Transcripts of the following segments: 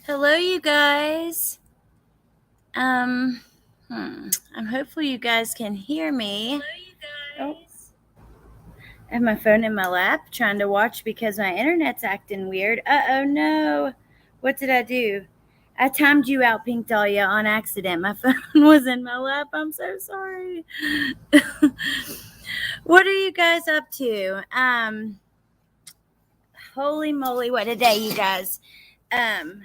Hello, you guys. Um, I'm hopeful you guys can hear me. Oh, I have my phone in my lap trying to watch because my internet's acting weird. Oh no. What did I do? I timed you out, Pink Dahlia, on accident. My phone was in my lap. I'm so sorry. What are you guys up to? Holy moly, what a day, you guys. Um,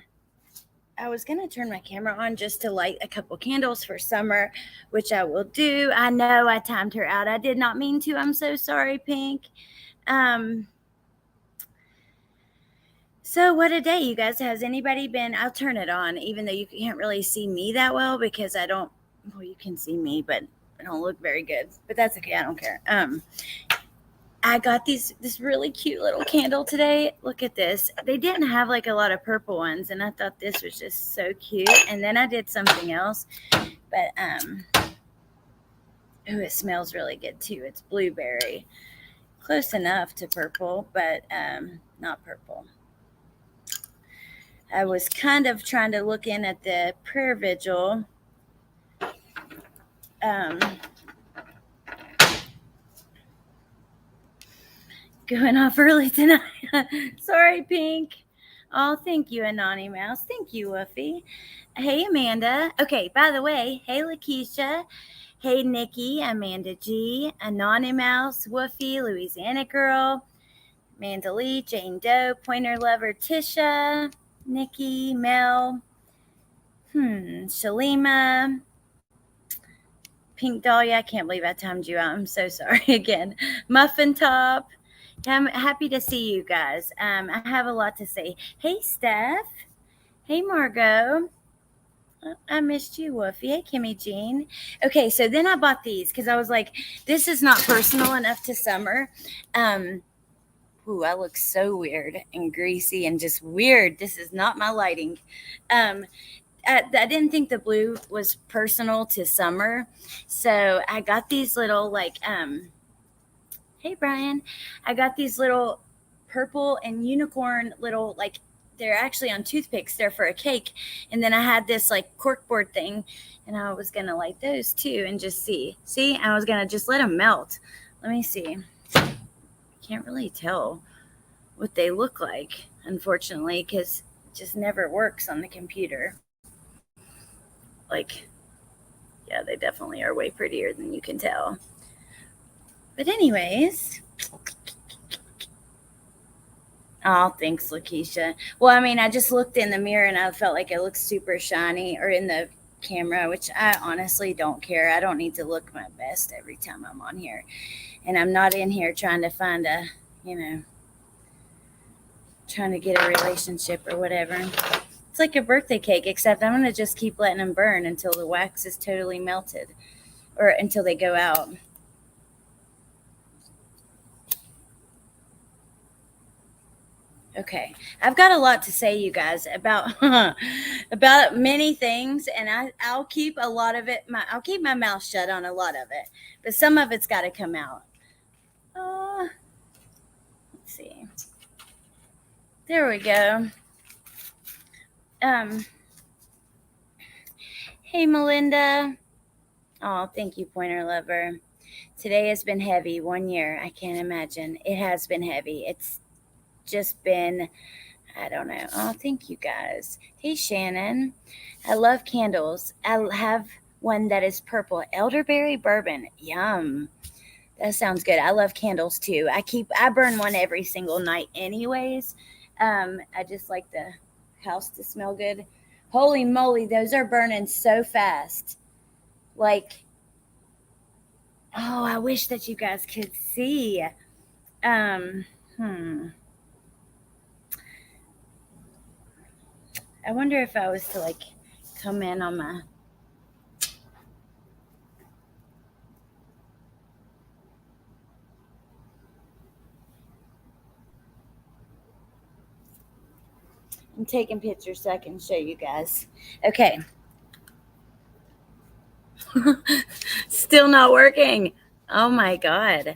I was going to turn my camera on just to light a couple candles for summer, which I will do. I know I timed her out. I did not mean to. I'm so sorry, Pink. Um, so what a day, you guys. Has anybody been? I'll turn it on, even though you can't really see me that well because I don't. Well, you can see me, but I don't look very good. But that's okay. I don't care. I got this really cute little candle today. Look at this. They didn't have like a lot of purple ones, and I thought this was just so cute. And then I did something else, but oh, it smells really good too. It's blueberry, close enough to purple, but not purple. I was kind of trying to look in at the prayer vigil. Um, Going off early tonight. Sorry, Pink. Oh, thank you, Anani Mouse. Thank you, Woofy. Hey, Amanda. Okay, by the way, hey, Lakeisha. Hey, Nikki, Amanda G, Anani Mouse, Woofy, Louisiana Girl, Amanda Lee, Jane Doe, Pointer Lover, Tisha, Nikki, Mel, Shalima, Pink Dahlia. I can't believe I timed you out. I'm so sorry again. Muffin Top. I'm happy to see you guys. I have a lot to say. Hey, Steph. Hey, Margot. I missed you, Woofy. Hey, Kimmy Jean. Okay, so then I bought these because I was like, this is not personal enough to summer. Ooh, I look so weird and greasy and just weird. This is not my lighting. Um, I didn't think the blue was personal to summer, so I got these little hey Brian, I got these little purple and unicorn little they're actually on toothpicks. They're for a cake, and then I had this like corkboard thing, and I was gonna light those too and just see. I was gonna just let them melt. Let me see. Can't really tell what they look like, unfortunately, because it just never works on the computer. Like, yeah, they definitely are way prettier than you can tell. But anyways, oh, thanks, Lakeisha. Well, I mean, I just looked in the mirror and I felt like it looked super shiny, or in the camera, which I honestly don't care. I don't need to look my best every time I'm on here. And I'm not in here trying to find trying to get a relationship or whatever. It's like a birthday cake, except I'm going to just keep letting them burn until the wax is totally melted, or until they go out. Okay, I've got a lot to say, you guys, about about many things, and I'll keep a lot of it. I'll keep my mouth shut on a lot of it, but some of it's got to come out. Let's see. There we go. Um. Hey, Melinda. Oh, thank you, Pointer Lover. Today has been heavy. 1 year. I can't imagine. It has been heavy. It's just been, I don't know. Oh, thank you guys. Hey, Shannon. I love candles. I have one that is purple. Elderberry bourbon. Yum. That sounds good. I love candles too. I burn one every single night anyways. I just like the house to smell good. Holy moly, those are burning so fast. Like, oh, I wish that you guys could see. Um, hmm. I wonder if I was to like come in on my. I'm taking pictures so I can show you guys. Okay. Still not working. Oh my God.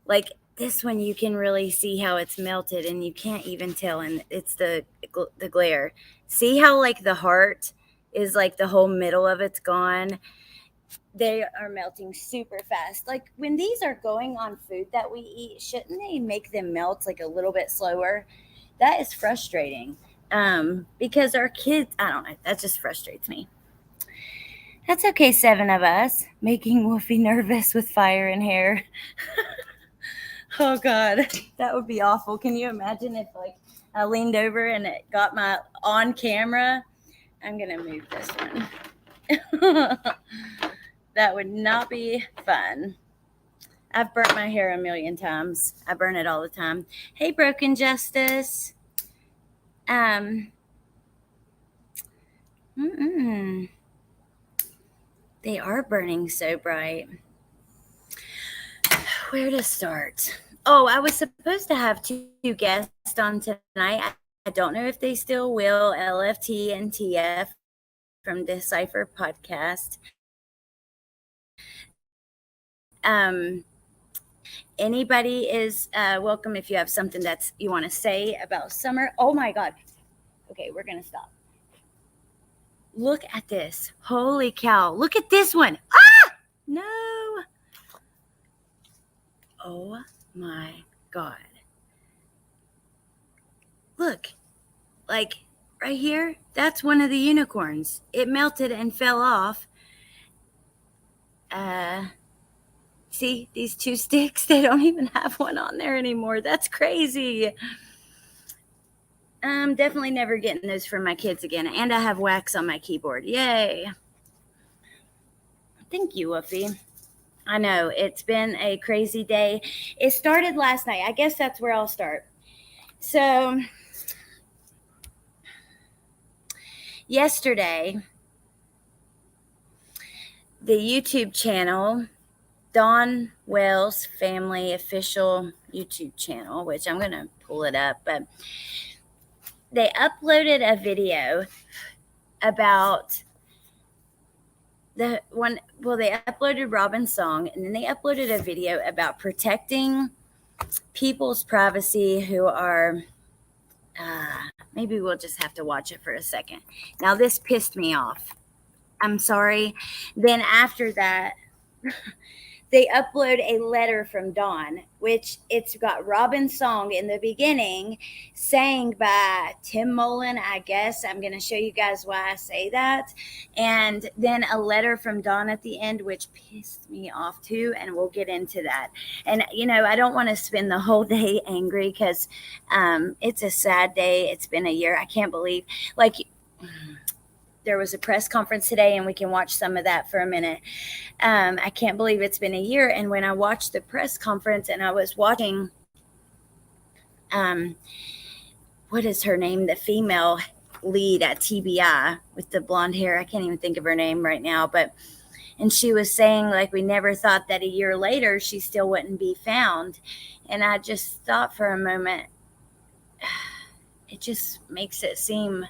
Like, this one you can really see how it's melted, and you can't even tell, and it's the glare. See how like the heart is like the whole middle of it's gone. They are melting super fast. Like when these are going on food that we eat, shouldn't they make them melt like a little bit slower? That is frustrating. Because our kids, I don't know, that just frustrates me. That's okay, 7 of us, making Wolfie nervous with fire and hair. Oh God, that would be awful. Can you imagine if like I leaned over and it got my on camera? I'm gonna move this one. That would not be fun. I've burnt my hair a million times. I burn it all the time. Hey, Broken Justice. Mm-mm. They are burning so bright. Where to start? Oh, I was supposed to have 2 guests on tonight. I don't know if they still will. LFT and TF from Decipher Podcast. Anybody is welcome if you have something that's you want to say about summer. Oh my God. Okay, we're gonna stop. Look at this. Holy cow. Look at this one. Ah! No. Oh my God. Look. Like right here, that's one of the unicorns. It melted and fell off. See these 2 sticks? They don't even have one on there anymore. That's crazy. I'm definitely never getting those for my kids again. And I have wax on my keyboard. Yay. Thank you, Woofy. I know it's been a crazy day. It started last night. I guess that's where I'll start. So yesterday, the YouTube channel, Dawn Wells Family Official YouTube channel, which I'm going to pull it up, but they uploaded a video about they uploaded Robin's song, and then they uploaded a video about protecting people's privacy who are, maybe we'll just have to watch it for a second. Now, this pissed me off. I'm sorry. Then after that, they upload a letter from Dawn, which it's got Robin's song in the beginning, sang by Tim Mullen, I guess. I'm going to show you guys why I say that. And then a letter from Dawn at the end, which pissed me off too, and we'll get into that. And, I don't want to spend the whole day angry because it's a sad day. It's been a year. I can't believe, there was a press conference today, and we can watch some of that for a minute. I can't believe it's been a year. And when I watched the press conference and I was watching, what is her name? The female lead at TBI with the blonde hair. I can't even think of her name right now, and she was saying like, we never thought that a year later she still wouldn't be found. And I just thought for a moment, it just makes it seem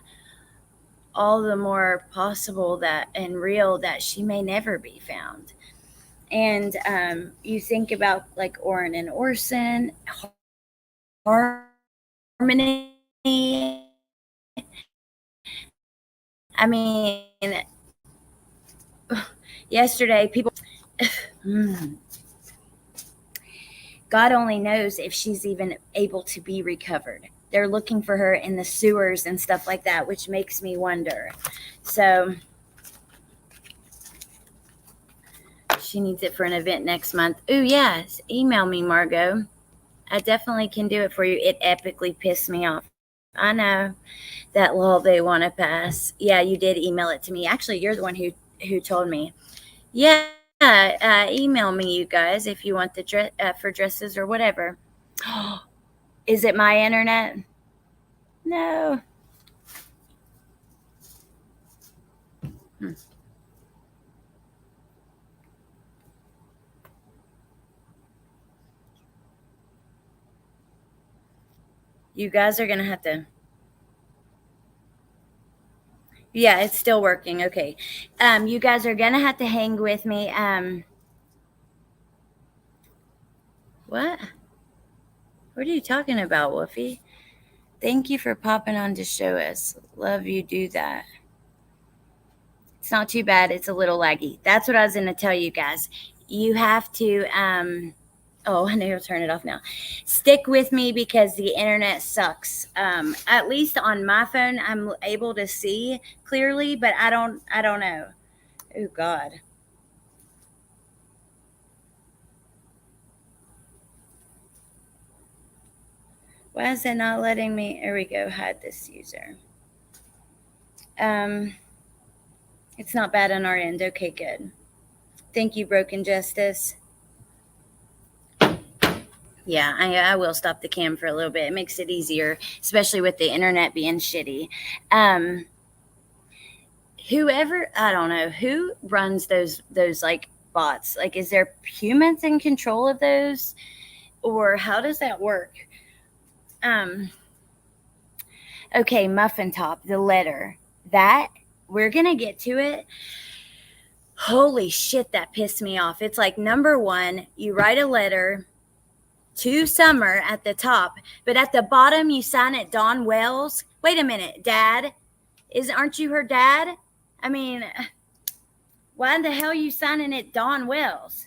all the more possible that and real that she may never be found. And you think about like Orrin and Orson, Harmony. I mean, yesterday people God only knows if she's even able to be recovered. They're looking for her in the sewers and stuff like that, which makes me wonder. So she needs it for an event next month. Ooh, yes. Email me, Margot. I definitely can do it for you. It epically pissed me off. I know that law they want to pass. Yeah, you did email it to me. Actually, you're the one who told me. Yeah, email me, you guys, if you want the dress for dresses or whatever. Is it my internet? No. You guys are going to have to. Yeah, it's still working. Okay. You guys are going to have to hang with me. What? What are you talking about, Wolfie? Thank you for popping on to show us. Love you do that. It's not too bad. It's a little laggy. That's what I was going to tell you guys. You have to, oh, I know, I'll turn it off now. Stick with me because the internet sucks. At least on my phone, I'm able to see clearly, but I don't know. Oh, God. Why is it not letting me? Here we go. Hide this user. It's not bad on our end. Okay, good. Thank you, Broken Justice. Yeah, I will stop the cam for a little bit. It makes it easier, especially with the internet being shitty. Whoever, I don't know who runs those like bots. Like, is there humans in control of those, or how does that work? Okay, Muffin Top, the letter that we're gonna get to it. Holy shit, that pissed me off. It's like, number one, you write a letter to Summer at the top, but at the bottom you sign it Dawn Wells. Wait a minute, Dad. Aren't you her dad? I mean, why in the hell are you signing it Dawn Wells?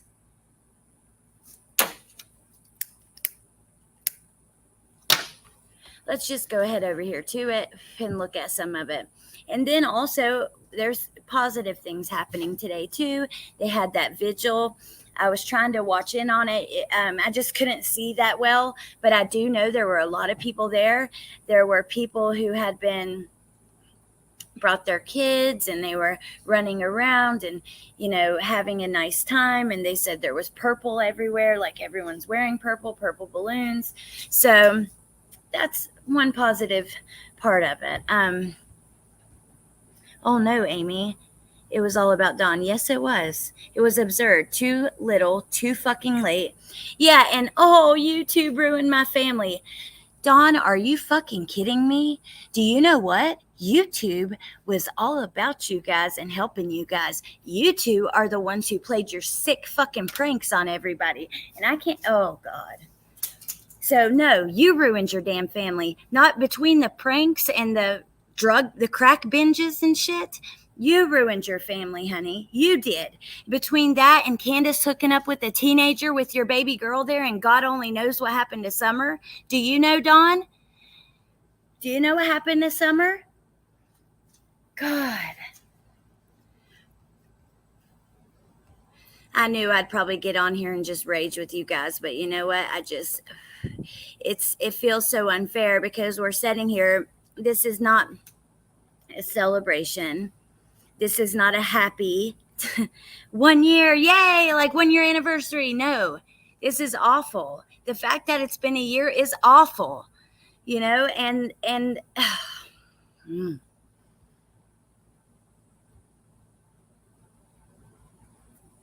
Let's just go ahead over here to it and look at some of it. And then also, there's positive things happening today too. They had that vigil. I was trying to watch in on it. I just couldn't see that well, but I do know there were a lot of people there. There were people who had brought their kids and they were running around and, you know, having a nice time. And they said there was purple everywhere, like everyone's wearing purple balloons. So that's one positive part of it. Oh no, Amy. It was all about Dawn. Yes, it was. It was absurd. Too little, too fucking late. Yeah, and oh, YouTube ruined my family. Dawn, are you fucking kidding me? Do you know what? YouTube was all about you guys and helping you guys. You two are the ones who played your sick fucking pranks on everybody. And I can't, oh God. So no, you ruined your damn family. Not between the pranks and the crack binges and shit. You ruined your family, honey. You did. Between that and Candace hooking up with a teenager with your baby girl there, and God only knows what happened to Summer. Do you know, Dawn? Do you know what happened to Summer? God. I knew I'd probably get on here and just rage with you guys, but you know what? It feels so unfair because we're sitting here. This is not a celebration. This is not a happy 1 year, yay, like 1 year anniversary. No, this is awful. The fact that it's been a year is awful, you know, and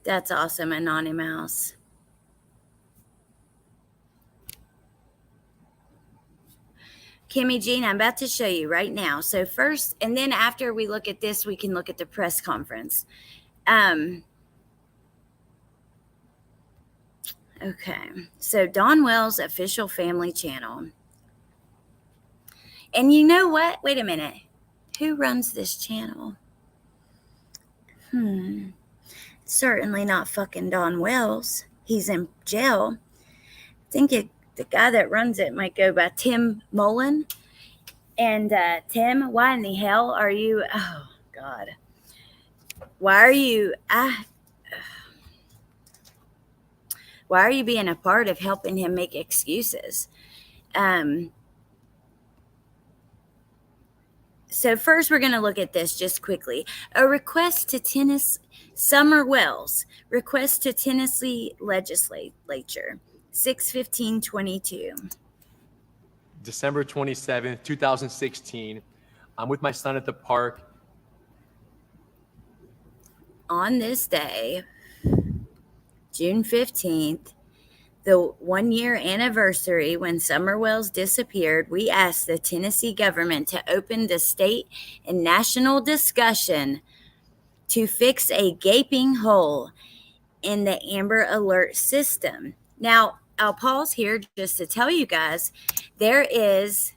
that's awesome, Anonymous. Kimmy Jean, I'm about to show you right now. So first, and then after we look at this, we can look at the press conference. Okay, so Dawn Wells' official family channel. And you know what? Wait a minute. Who runs this channel? Certainly not fucking Dawn Wells. He's in jail. I think the guy that runs it might go by Tim Mullen. And Tim, why in the hell are you? Oh God, why are you? Why are you being a part of helping him make excuses? So first, we're going to look at this just quickly. A request to Tennessee, Summer Wells, request to Tennessee legislature, 6/15/22. December 27th, 2016. I'm with my son at the park. On this day, June 15th, the 1 year anniversary when Summer Wells disappeared, we asked the Tennessee government to open the state and national discussion to fix a gaping hole in the Amber Alert system. Now, I'll pause here just to tell you guys there's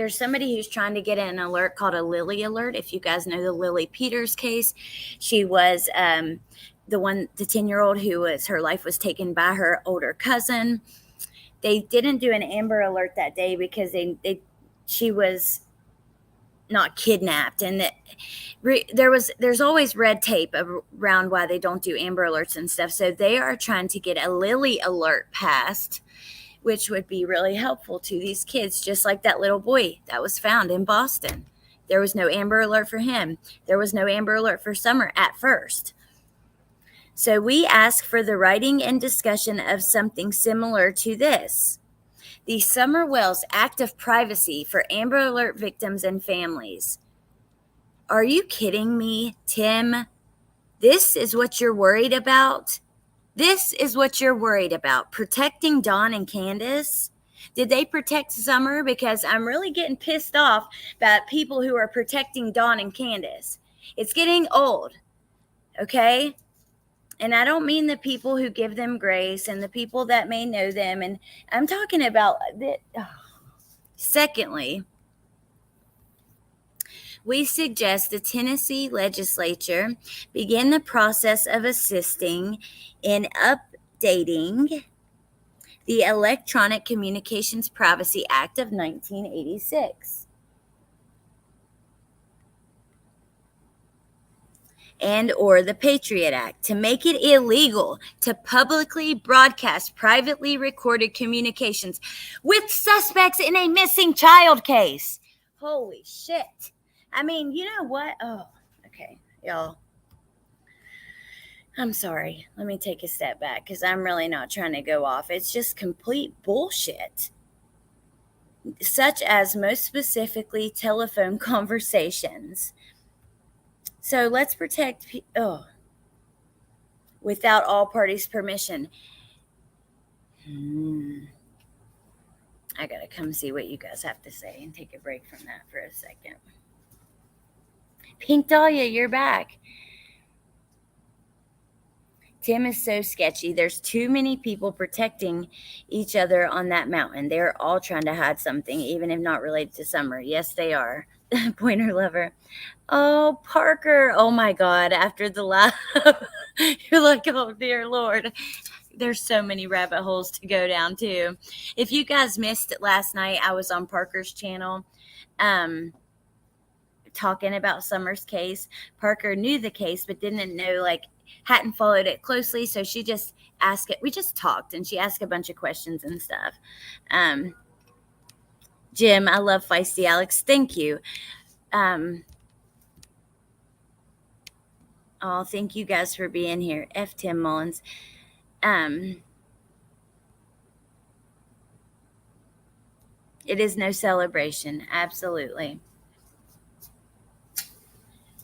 somebody who's trying to get an alert called a Lily alert. If you guys know the Lily Peters case, she was the 10-year-old who was, her life was taken by her older cousin. They didn't do an Amber alert that day because she was not kidnapped, and there's always red tape around why they don't do Amber alerts and stuff. So they are trying to get a Lily alert passed, which would be really helpful to these kids, just like that little boy that was found in Boston. There was no Amber alert for him. There was no Amber alert for Summer at first. So we ask for the writing and discussion of something similar to this. The Summer Wells Act of Privacy for Amber Alert Victims and Families. Are you kidding me, Tim? This is what you're worried about? This is what you're worried about, protecting Dawn and Candace? Did they protect Summer? Because I'm really getting pissed off about people who are protecting Dawn and Candace. It's getting old, okay? And I don't mean the people who give them grace and the people that may know them. And I'm talking about Secondly, we suggest the Tennessee legislature begin the process of assisting in updating the Electronic Communications Privacy Act of 1986. And or the Patriot Act to make it illegal to publicly broadcast privately recorded communications with suspects in a missing child case. Holy shit. I mean, you know what? Oh, okay, y'all. I'm sorry. Let me take a step back because I'm really not trying to go off. It's just complete bullshit. Such as, most specifically, telephone conversations. So let's protect without all parties' permission. I gotta come see what you guys have to say and take a break from that for a second. Pink Dahlia, you're back. Tim is so sketchy. There's too many people protecting each other on that mountain. They're all trying to hide something, even if not related to Summer. Yes, they are. Pointer lover. Oh, Parker. Oh my God. After the laugh, you're like, oh dear Lord. There's so many rabbit holes to go down too. If you guys missed it last night, I was on Parker's channel talking about Summer's case. Parker knew the case, but didn't know, hadn't followed it closely. So she just asked it. We just talked and she asked a bunch of questions and stuff. Jim, I love Feisty Alex. Thank you. Thank you guys for being here. F. Tim Mullins. It is no celebration. Absolutely.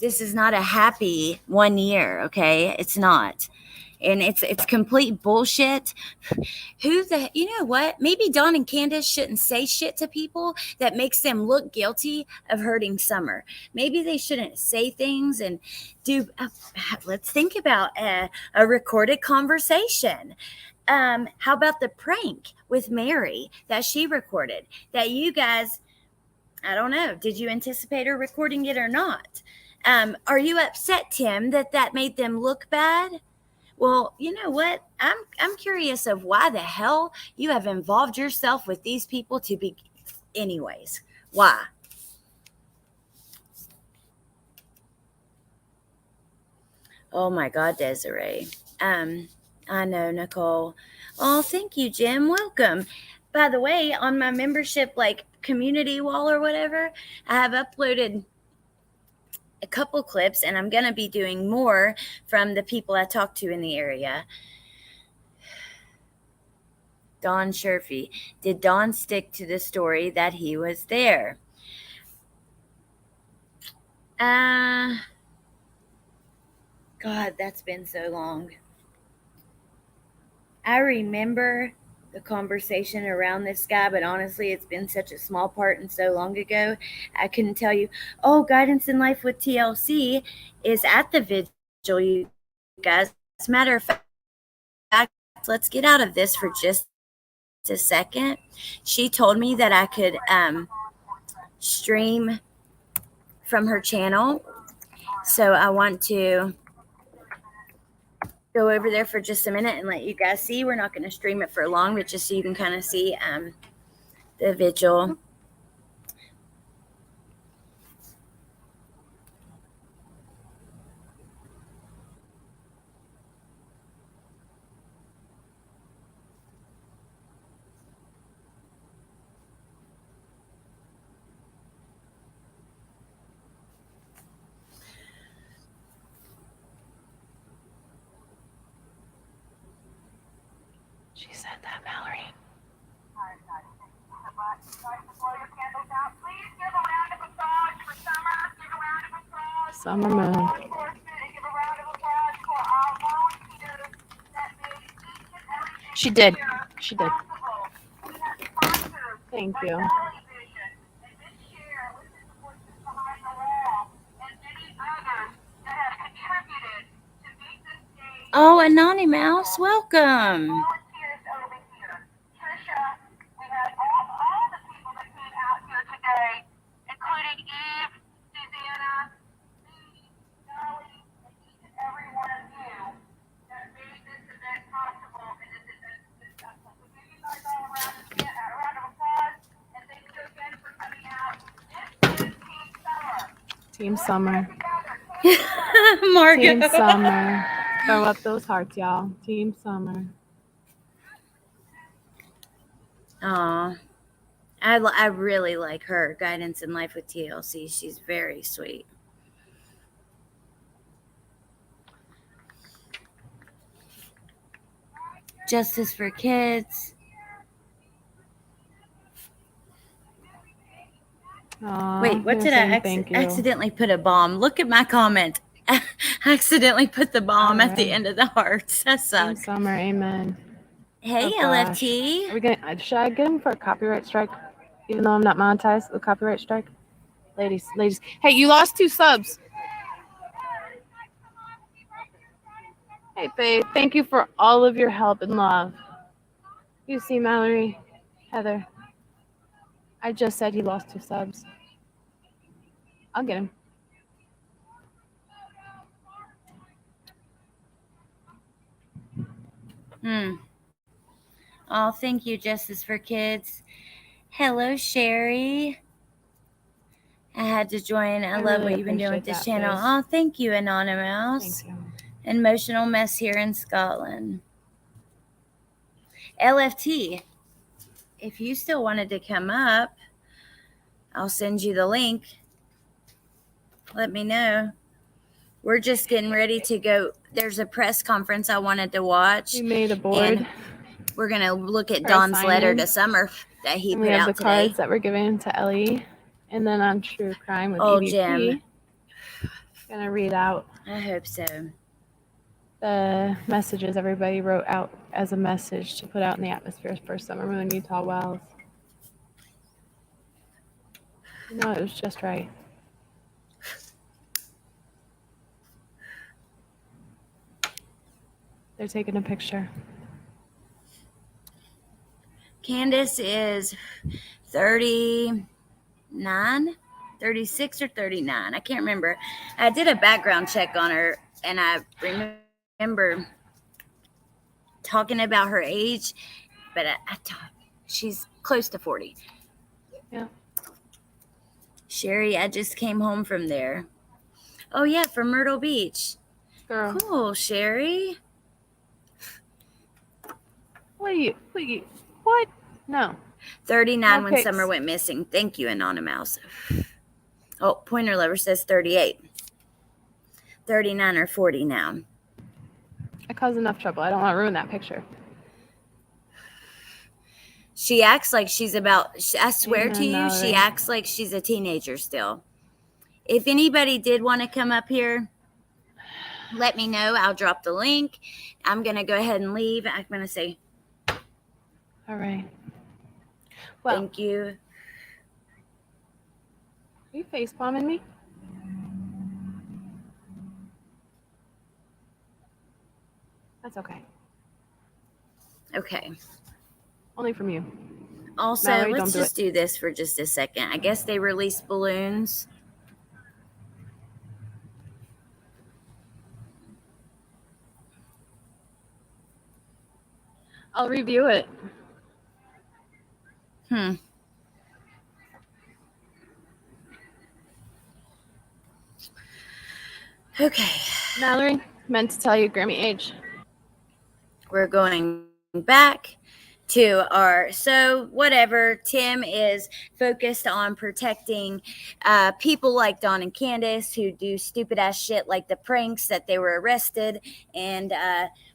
This is not a happy 1 year, okay? It's not. And it's complete bullshit. You know what? Maybe Dawn and Candace shouldn't say shit to people that makes them look guilty of hurting Summer. Maybe they shouldn't say things and do, let's think about a recorded conversation. How about the prank with Mary that she recorded that you guys, I don't know, did you anticipate her recording it or not? Are you upset, Tim, that made them look bad? Well, you know what? I'm curious of why the hell you have involved yourself with these people to be. Anyways, why? Oh my God, Desiree. I know, Nicole. Oh, thank you, Jim. Welcome. By the way, on my membership community wall or whatever, I have uploaded a couple clips, and I'm going to be doing more from the people I talked to in the area. Don Sherfy. Did Don stick to the story that he was there? God, that's been so long. I remember the conversation around this guy, but honestly, it's been such a small part and so long ago, I couldn't tell you. Oh, Guidance in Life with TLC is at the vigil, you guys. As a matter of fact, let's get out of this for just a second. She told me that I could stream from her channel. So I want to go over there for just a minute and let you guys see. We're not going to stream it for long, but just so you can kind of see the vigil. She said that, Mallory. Summer moon. She did. She did. Thank you. Oh, Anonymous, welcome. Team Summer. Margo. Team Summer. Throw up those hearts, y'all. Team Summer. Aw. I really like her guidance in life with TLC. She's very sweet. Justice for Kids. Wait, what did I accidentally put a bomb? Look at my comment. I accidentally put the bomb at the end of the hearts. That sucks. Team Summer, amen. Hey, LFT. Are we gonna, should I get him for a copyright strike? Even though I'm not monetized with copyright strike? Ladies. Hey, you lost 2 subs. Hey, Faith, thank you for all of your help and love. You see, Mallory, Heather, I just said he lost 2 subs. I'll get him. Oh, thank you, Justice for Kids. Hello, Sherry. I had to join. I love what you've been doing with this channel. Face. Oh, thank you, Anonymous. Thank you. Emotional mess here in Scotland. LFT, if you still wanted to come up, I'll send you the link. Let me know. We're just getting ready to go. There's a press conference I wanted to watch. We made a board. We're going to look at Don's letter to Summer that he put out today. We have the cards that were given to Ellie. And then on True Crime with EVP. Jim. Going to read out. I hope so. The messages everybody wrote out as a message to put out in the atmosphere for Summer Moon, Utah Wells. No, it was just right. They're taking a picture. Candace is 39, 36 or 39. I can't remember. I did a background check on her, and I remember talking about her age, but I thought she's close to 40. Yeah. Sherry, I just came home from there. Oh, yeah, from Myrtle Beach. Girl. Cool, Sherry. What? No. 39 when Summer went missing. Thank you, Anonymous. Oh, Pointer Lover says 38. 39 or 40 now. I caused enough trouble. I don't want to ruin that picture. She acts like she's I swear to you, she acts like she's a teenager still. If anybody did want to come up here, let me know. I'll drop the link. I'm going to go ahead and leave. I'm going to say, all right. Well, thank you. Are you face palming me? That's okay. Okay. Only from you. Also, Mallory, let's don't do just do this for just a second. I guess they released balloons. I'll review it. Okay. Mallory, meant to tell you Grammy age. We're going back to our whatever. Tim is focused on protecting people like Dawn and Candace who do stupid ass shit like the pranks that they were arrested, and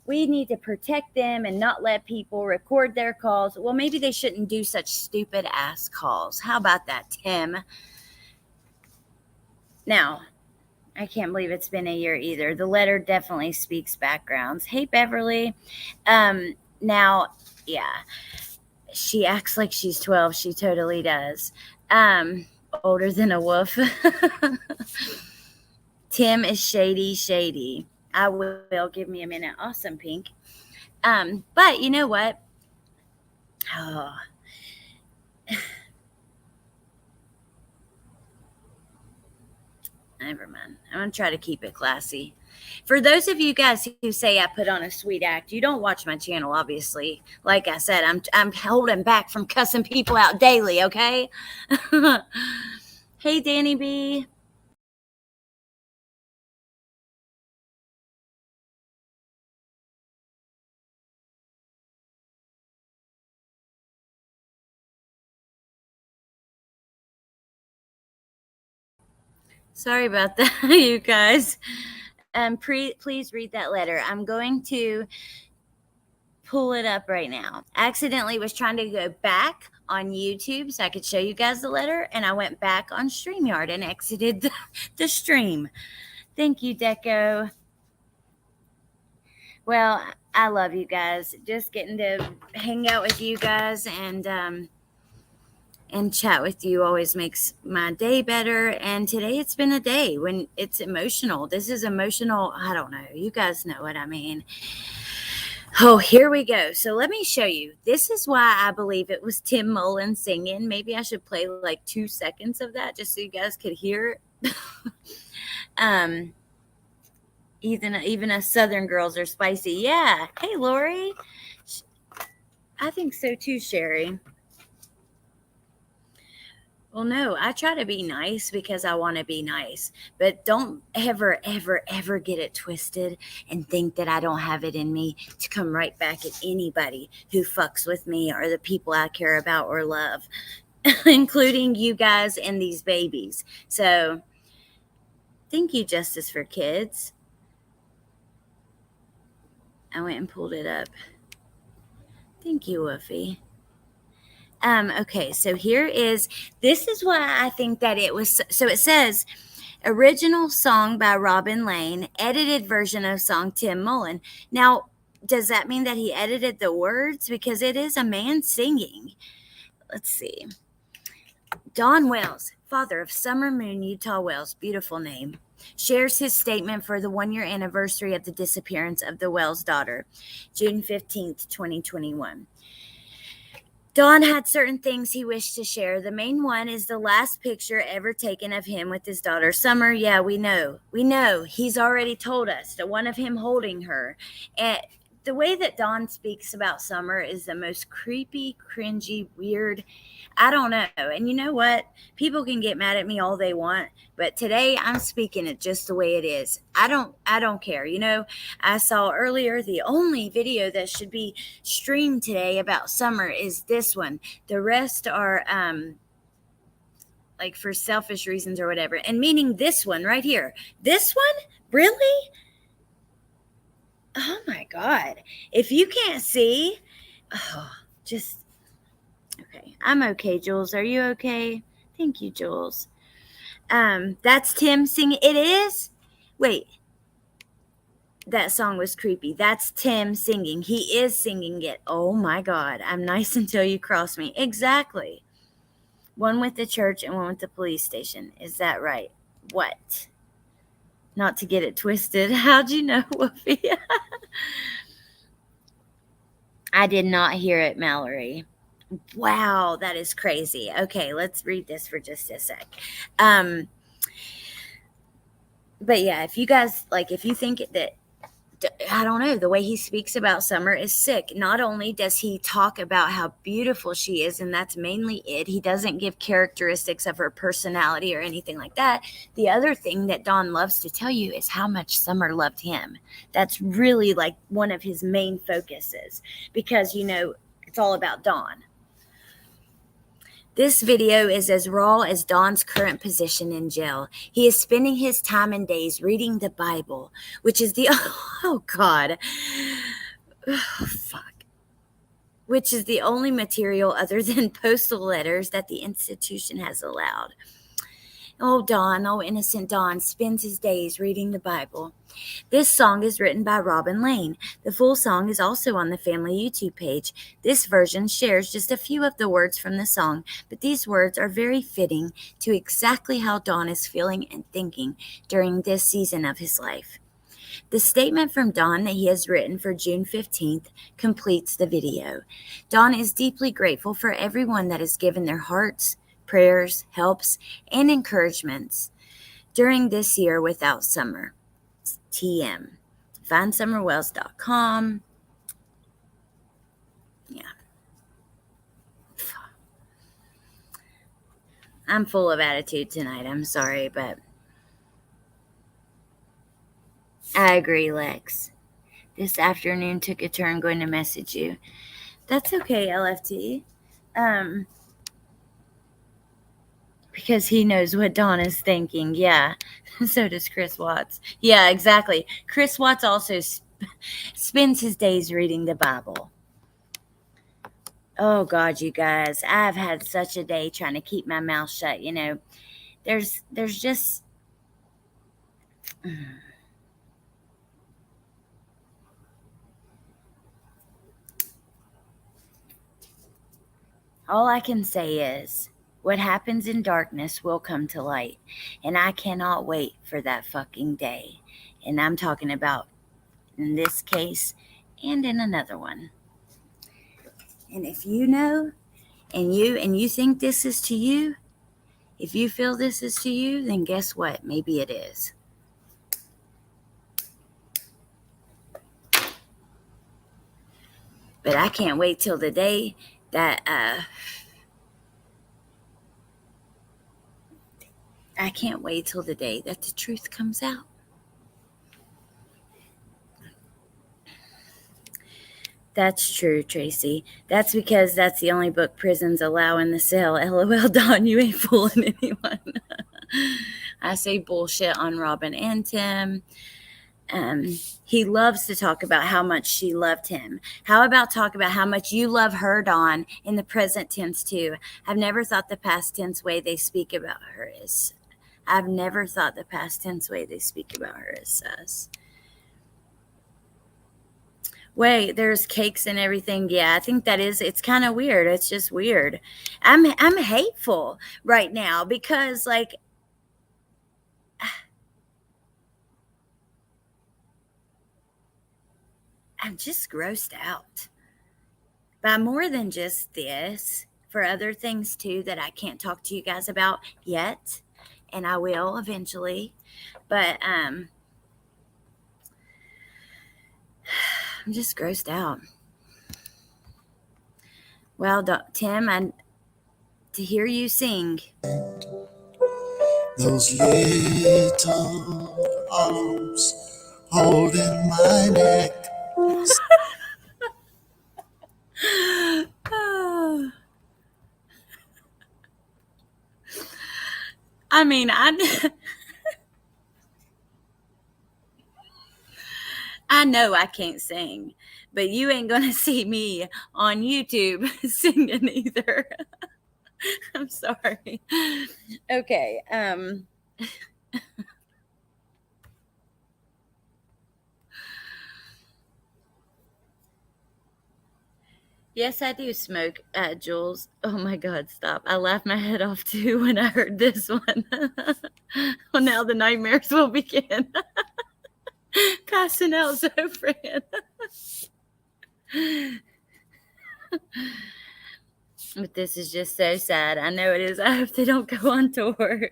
we need to protect them and not let people record their calls. Well, maybe they shouldn't do such stupid ass calls. How about that, Tim? Now, I can't believe it's been a year either. The letter definitely speaks backgrounds. Hey, Beverly. Now, yeah, she acts like she's 12. She totally does. Older than a wolf. Tim is shady. I will. Give me a minute. Awesome, Pink. But you know what? Oh. Never mind. I'm going to try to keep it classy. For those of you guys who say I put on a sweet act, you don't watch my channel, obviously. Like I said, I'm holding back from cussing people out daily, okay? Hey, Danny B. Sorry about that, you guys. Please read that letter. I'm going to pull it up right now. Accidentally was trying to go back on YouTube so I could show you guys the letter, and I went back on StreamYard and exited the stream. Thank you, Deco. Well, I love you guys. Just getting to hang out with you guys and chat with you always makes my day better. And today it's been a day when it's emotional. This is emotional. I don't know. You guys know what I mean. Oh, here we go. So let me show you. This is why I believe it was Tim Mullen singing. Maybe I should play like 2 seconds of that just so you guys could hear it. Even us Southern girls are spicy. Yeah. Hey, Lori. I think so too, Sherry. Well, no, I try to be nice because I want to be nice, but don't ever get it twisted and think that I don't have it in me to come right back at anybody who fucks with me or the people I care about or love, including you guys and these babies. So thank you, Justice for Kids. I went and pulled it up. Thank you, Woofy. Okay, so this is why I think that it was, so it says, original song by Robin Lane, edited version of song Tim Mullen. Now, does that mean that he edited the words? Because it is a man singing. Let's see. Don Wells, father of Summer Moon Utah Wells, beautiful name, shares his statement for the 1-year anniversary of the disappearance of the Wells daughter, June 15th, 2021. Don had certain things he wished to share. The main one is the last picture ever taken of him with his daughter, Summer. Yeah, we know. He's already told us. The one of him holding her. And the way that Don speaks about Summer is the most creepy, cringy, weird. I don't know. And you know what? People can get mad at me all they want, but today I'm speaking it just the way it is. I don't care. You know, I saw earlier the only video that should be streamed today about Summer is this one. The rest are like for selfish reasons or whatever. And meaning this one right here. This one? Really? Oh my God. If you can't see, just okay. I'm okay, Jules. Are you okay? Thank you, Jules. That's Tim singing. It is? Wait. That song was creepy. That's Tim singing. He is singing it. Oh my God. I'm nice until you cross me. Exactly. One with the church and one with the police station. Is that right? What? Not to get it twisted. How'd you know, Woofy? I did not hear it, Mallory. Wow, that is crazy. Okay, let's read this for just a sec. But yeah, if you guys like, if you think that, I don't know, the way he speaks about Summer is sick. Not only does he talk about how beautiful she is, and that's mainly it, he doesn't give characteristics of her personality or anything like that. The other thing that Don loves to tell you is how much Summer loved him. That's really like one of his main focuses, because, you know, it's all about Don. This video is as raw as Don's current position in jail. He is spending his time and days reading the Bible, which is the, oh God, oh, fuck, which is the only material other than postal letters that the institution has allowed. Oh, Don, oh, innocent Don, spends his days reading the Bible. This song is written by Robin Lane. The full song is also on the family YouTube page. This version shares just a few of the words from the song, but these words are very fitting to exactly how Don is feeling and thinking during this season of his life. The statement from Don that he has written for June 15th completes the video. Don is deeply grateful for everyone that has given their hearts, prayers, helps, and encouragements during this year without Summer. TM. FindSummerWells.com. Yeah. I'm full of attitude tonight. I'm sorry, but I agree, Lex. This afternoon took a turn going to message you. That's okay, LFT. Because he knows what Don is thinking. Yeah. So does Chris Watts. Yeah, exactly. Chris Watts also spends his days reading the Bible. Oh, God, you guys. I've had such a day trying to keep my mouth shut. You know, there's just... All I can say is, what happens in darkness will come to light. And I cannot wait for that fucking day. And I'm talking about in this case and in another one. And if you know, and you think this is to you, if you feel this is to you, then guess what? Maybe it is. But I can't wait till the day that I can't wait till the day that the truth comes out. That's true, Tracy. That's because that's the only book prisons allow in the cell. LOL, Don, you ain't fooling anyone. I say bullshit on Robin and Tim. He loves to talk about how much she loved him. How about talk about how much you love her, Don, in the present tense too? I've never thought the past tense way they speak about her is... I've never thought the past tense way they speak about her is sus. Wait, there's cakes and everything. Yeah, I think that is, it's kind of weird. It's just weird. I'm hateful right now because, like, I'm just grossed out by more than just this, for other things too that I can't talk to you guys about yet, and I will eventually. But I'm just grossed out. Well, Tim, to hear you sing. Those little arms holding my neck. I mean, I know I can't sing, but you ain't gonna see me on YouTube singing either. I'm sorry. Okay. Yes, I do smoke, Jules. Oh my God, stop. I laughed my head off too when I heard this one. Well, now the nightmares will begin. Passing out, Zofran. But this is just so sad. I know it is. I hope they don't go on tour.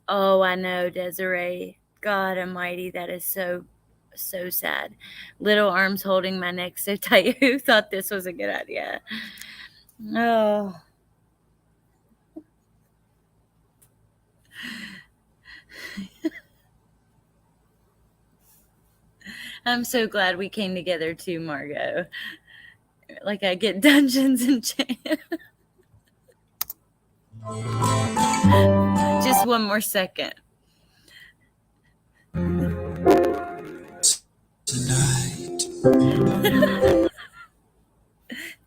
Oh, I know, Desiree. God almighty, that is so sad. Little arms holding my neck so tight. Who thought this was a good idea? Oh. I'm so glad we came together too, Margot. Like I get Dungeons and Just one more second.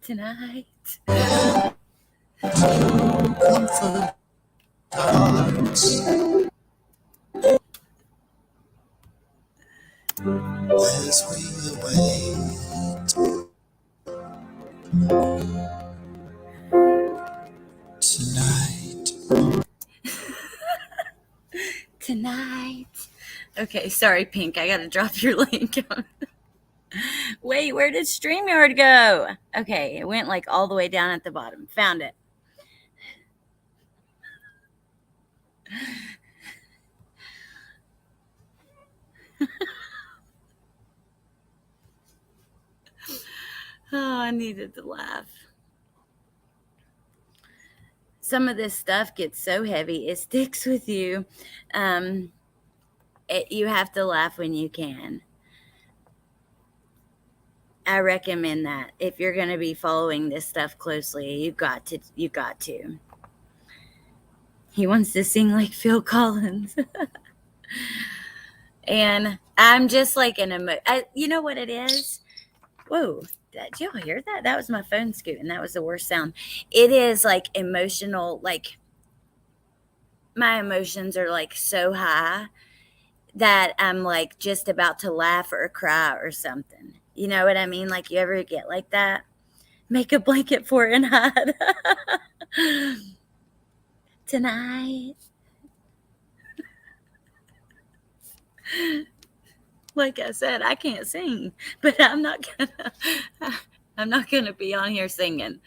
Tonight. Comfort hearts as we await tonight. Tonight. Okay, sorry, Pink. I gotta drop your link. Wait, where did StreamYard go? Okay, it went like all the way down at the bottom. Found it. Oh, I needed to laugh. Some of this stuff gets so heavy, it sticks with you. You have to laugh when you can. I recommend that. If you're going to be following this stuff closely, you got to. He wants to sing like Phil Collins. And I'm just like you know what it is? Whoa, did y'all hear that? That was my phone scooting. That was the worst sound. It is like emotional, like my emotions are like so high that I'm like just about to laugh or cry or something. You know what I mean? Like you ever get like that? Make a blanket for it and hide. Tonight. Like I said, I can't sing, but I'm not gonna be on here singing.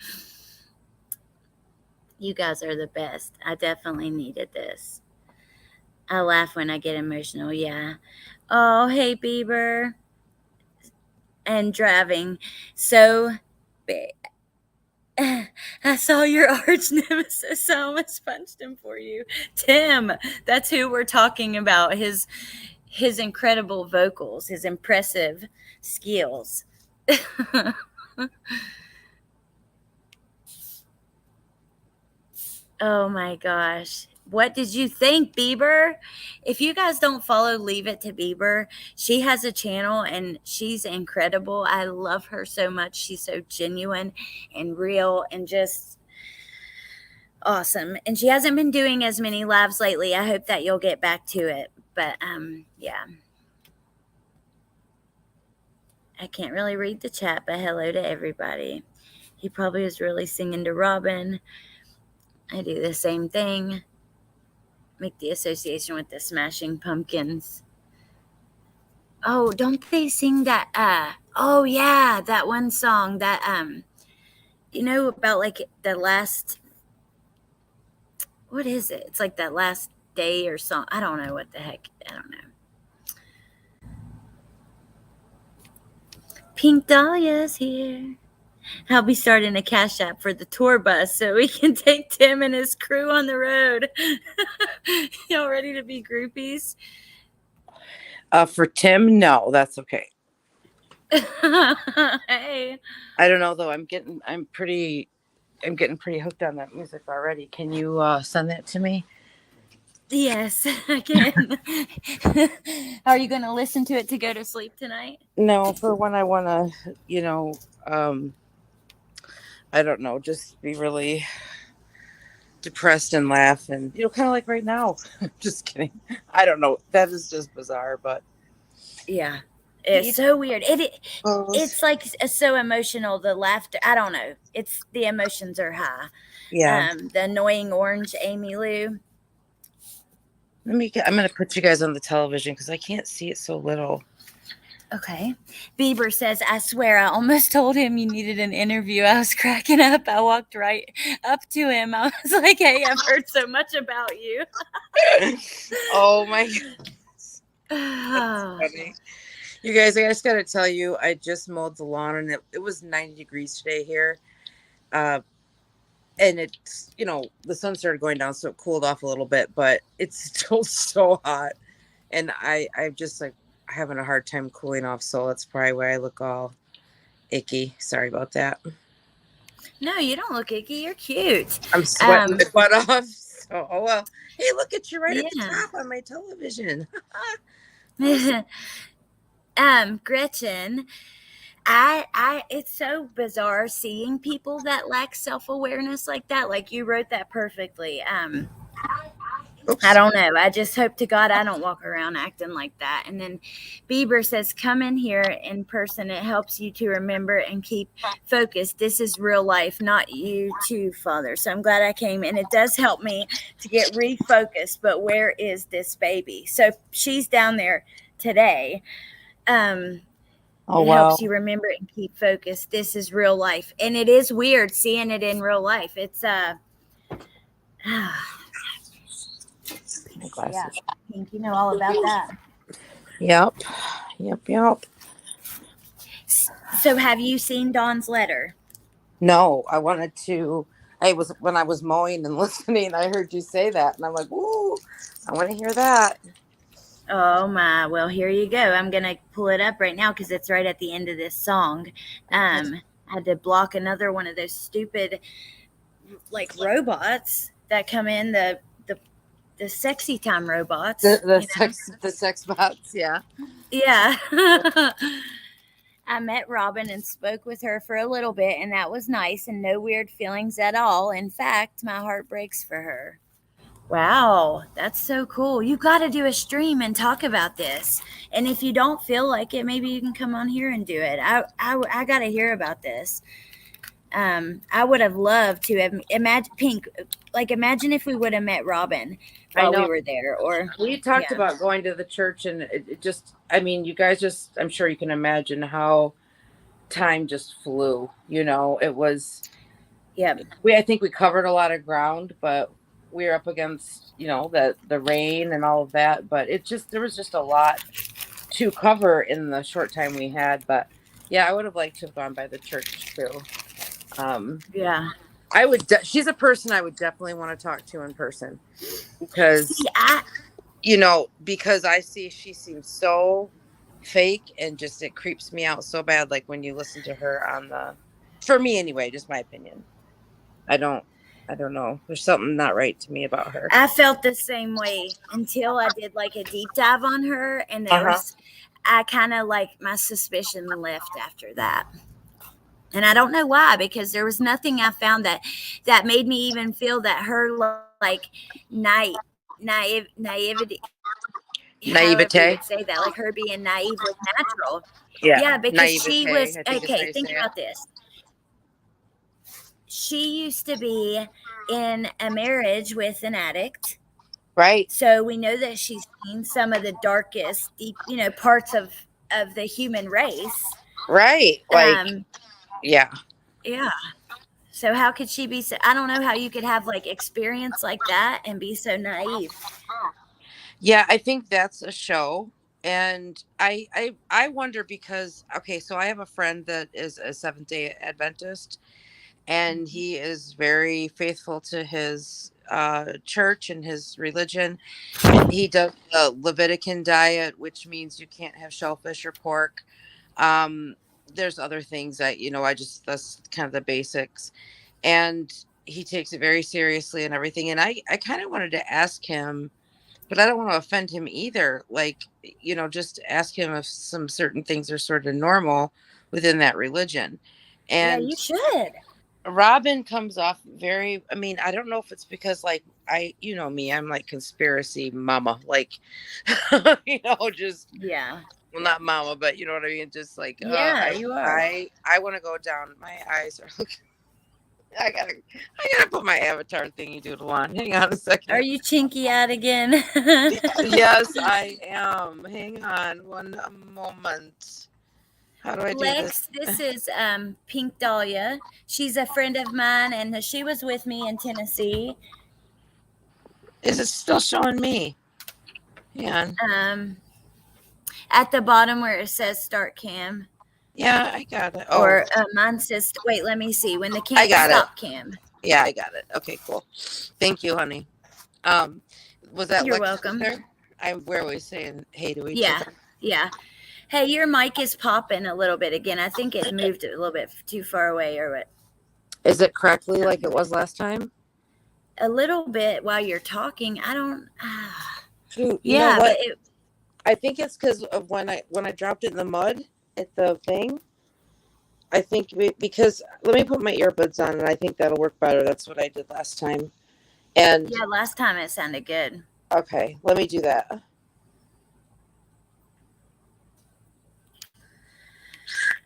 You guys are the best. I definitely needed this. I laugh when I get emotional, yeah. Oh, hey, Bieber. And driving. So, I saw your arch nemesis. I almost punched him for you. Tim, that's who we're talking about. His incredible vocals, his impressive skills. Oh my gosh. What did you think, Bieber? If you guys don't follow Leave It to Bieber, she has a channel and she's incredible. I love her so much. She's so genuine and real and just awesome. And she hasn't been doing as many lives lately. I hope that you'll get back to it. But yeah. I can't really read the chat, but hello to everybody. He probably was really singing to Robin. I do the same thing. Make the association with the Smashing Pumpkins. Oh, don't they sing that? Oh yeah, that one song that you know about like the last. What is it? It's like that last day or song. I don't know what the heck. I don't know. Pink Dahlia's here. I'll be starting a cash app for the tour bus so we can take Tim and his crew on the road. Y'all ready to be groupies? For Tim, no, that's okay. Hey. I don't know though. I'm getting pretty hooked on that music already. Can you send that to me? Yes, I can. Are you going to listen to it to go to sleep tonight? No, for when I want to, I don't know, just be really depressed and laugh and, kind of like right now. Just kidding. I don't know. That is just bizarre, but. Yeah. It's so weird. It's like so emotional. The laughter. I don't know. It's the emotions are high. Yeah. The annoying orange Amy Lou. I'm going to put you guys on the television because I can't see it so little. Okay. Bieber says, I swear I almost told him you needed an interview. I was cracking up. I walked right up to him. I was like, hey, I've heard so much about you. Oh my goodness. That's funny. You guys, I just gotta tell you, I just mowed the lawn and it was 90 degrees today here. And it's, the sun started going down, so it cooled off a little bit, but it's still so hot. And I'm just like having a hard time cooling off, so that's probably why I look all icky. Sorry about that. No, you don't look icky. You're cute. I'm sweating my butt off. So, oh well. Hey, look at you right at the Yeah. top on my television. Gretchen, it's so bizarre seeing people that lack self-awareness like that. Like you wrote that perfectly. Oops. I don't know. I just hope to God I don't walk around acting like that. And then Bieber says, come in here in person. It helps you to remember and keep focused. This is real life, not you too, Father. So I'm glad I came. And it does help me to get refocused. But where is this baby? So she's down there today. Oh, it wow. helps you remember and keep focused. This is real life. And it is weird seeing it in real life. It's My glasses. yeah, Pink, you know all about that. Yep. So have you seen Dawn's letter? No, when I was mowing and listening, I heard you say that, and I'm like, ooh, I want to hear that. Oh my, well, here you go. I'm going to pull it up right now because it's right at the end of this song. I had to block another one of those stupid, like, robots that come in, the sexy time robots. The sex bots, yeah. Yeah. I met Robin and spoke with her for a little bit, and that was nice and no weird feelings at all. In fact, my heart breaks for her. Wow, that's so cool. You got to do a stream and talk about this. And if you don't feel like it, maybe you can come on here and do it. I got to hear about this. I would have loved to have imagine Pink. Like, imagine if we would have met Robin while we were there. Or we talked about going to the church, and it just, I mean, you guys just, I'm sure you can imagine how time just flew. It was. Yeah. I think we covered a lot of ground, but we were up against, the rain and all of that. But there was just a lot to cover in the short time we had. But yeah, I would have liked to have gone by the church too. Yeah. I would. She's a person I would definitely want to talk to in person because, because I see she seems so fake and just it creeps me out so bad. Like when you listen to her for me anyway, just my opinion. I don't know. There's something not right to me about her. I felt the same way until I did like a deep dive on her, and I kind of like my suspicion left after that. And I don't know why, because there was nothing I found that made me even feel that her like naivety. Naivete. You would say that, like her being naive was natural. Yeah, because naivete, she was okay. Think about this. She used to be in a marriage with an addict. Right. So we know that she's seen some of the darkest, deep, parts of the human race. Right. Like, yeah. Yeah. So how could she be I don't know how you could have like experience like that and be so naive. Yeah, I think that's a show. And I wonder because, okay, so I have a friend that is a Seventh-day Adventist, and he is very faithful to his church and his religion. And he does the Levitican diet, which means you can't have shellfish or pork. There's other things that, that's kind of the basics. And he takes it very seriously and everything. And I kind of wanted to ask him, but I don't want to offend him either. Like, just ask him if some certain things are sort of normal within that religion. And yeah, you should. Robin comes off very, I mean, I don't know if it's because like me, I'm like conspiracy mama, like, just, yeah. Well, not mama, but you know what I mean? Just like, you are. I want to go down. My eyes are looking. I gotta put my avatar thingy doodle on. Hang on a Are second. you chinky out again? Yes, I am. Hang on one moment. How do I do this? Lex, this is Pink Dahlia. She's a friend of mine, and she was with me in Tennessee. Is it still showing me? Hang on. At the bottom where it says start cam. Yeah, I got it. Oh, Or mine says, wait, let me see. When the I cam, got it. stop cam. Yeah, I got it. Okay, cool. Thank you, honey. Was that You're Lex welcome. there? Where were we saying hey to each Yeah, other? yeah. Hey, your mic is popping a little bit again. I think it moved a little bit too far away or what. Is it correctly like it was last time? A little bit while you're talking. I don't. Shoot, you Yeah, know what? but I think it's because of when I dropped it in the mud at the thing. I think because let me put my earbuds on, and I think that'll work better. That's what I did last time. And yeah, last time it sounded good. okay, let me do that.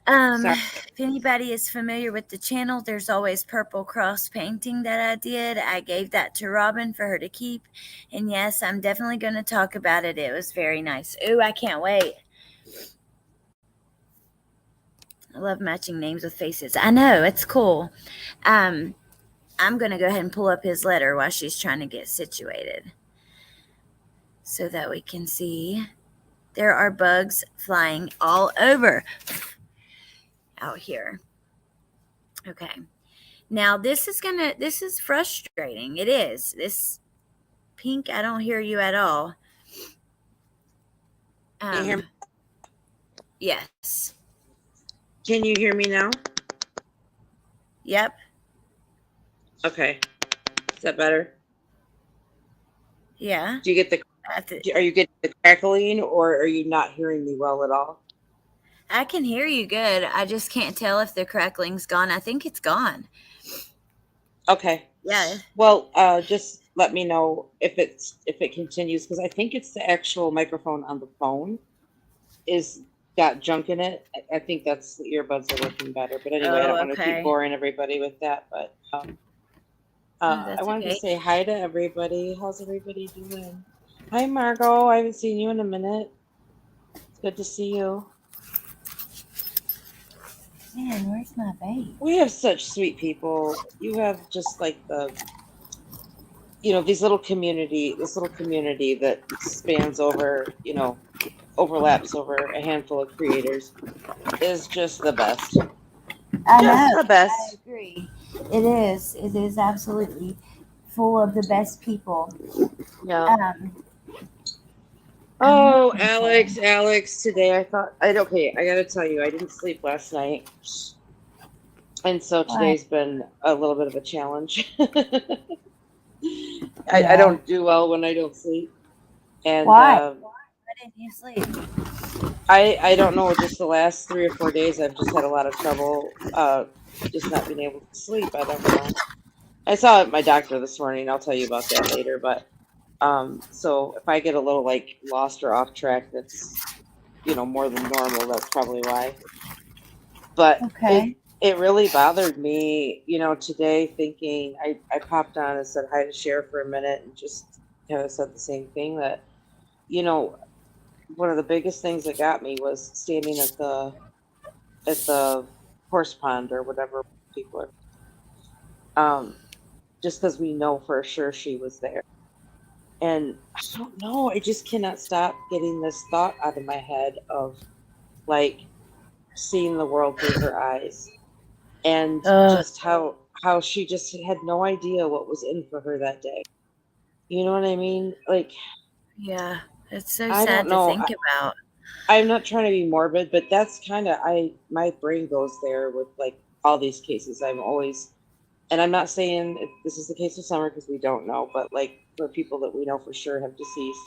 Sorry. If anybody is familiar with the channel, there's always purple cross painting that I did. I gave that to Robin for her to keep. And yes, I'm definitely going to talk about it. It was very nice. Ooh, I can't wait. I love matching names with faces. I know, it's cool. I'm going to go ahead and pull up his letter while she's trying to get situated so that we can see. There are bugs flying all over out here. Okay. Now this is frustrating. It is. This Pink, I don't hear you at all. Can you hear me? Yes. Can you hear me now? Yep. Okay. Is that better? Yeah. Do you get are you getting the crackling, or are you not hearing me well at all? I can hear you good. I just can't tell if the crackling's gone. I think it's gone. Okay. Yeah. Well, just let me know if it continues, because I think it's the actual microphone on the phone is got junk in it. I think that's the earbuds are working better. But anyway, I don't want to okay. keep boring everybody with that. But that's I wanted okay. to say hi to everybody. How's everybody doing? Hi, Margot. I haven't seen you in a minute. It's good to see you. Man, where's my babe? We have such sweet people. You have just like this little community that spans over, overlaps over a handful of creators is just the best. I Just know. the best. I agree. It is. It is absolutely full of the best people. Yeah. Oh, Alex, today I gotta tell you, I didn't sleep last night. And so today's been a little bit of a challenge. I don't do well when I don't sleep. And Why? Why didn't you sleep? I don't know, just the last 3 or 4 days I've just had a lot of trouble just not being able to sleep. I don't know. I saw my doctor this morning. I'll tell you about that later, but so if I get a little like lost or off track, that's more than normal. That's probably why. But it really bothered me, today, thinking I popped on and said hi to Cher for a minute and just kind of said the same thing, that one of the biggest things that got me was standing at the horse pond or whatever people are, just because we know for sure she was there. And I don't know, I just cannot stop getting this thought out of my head of like seeing the world through her eyes, and just how she just had no idea what was in for her that day. You know what I mean? Like, yeah, it's so I sad don't know. to think about. I'm not trying to be morbid, but that's kind of my brain goes there with like all these cases. I'm always, and I'm not saying this is the case with Summer because we don't know, but like for people that we know for sure have deceased,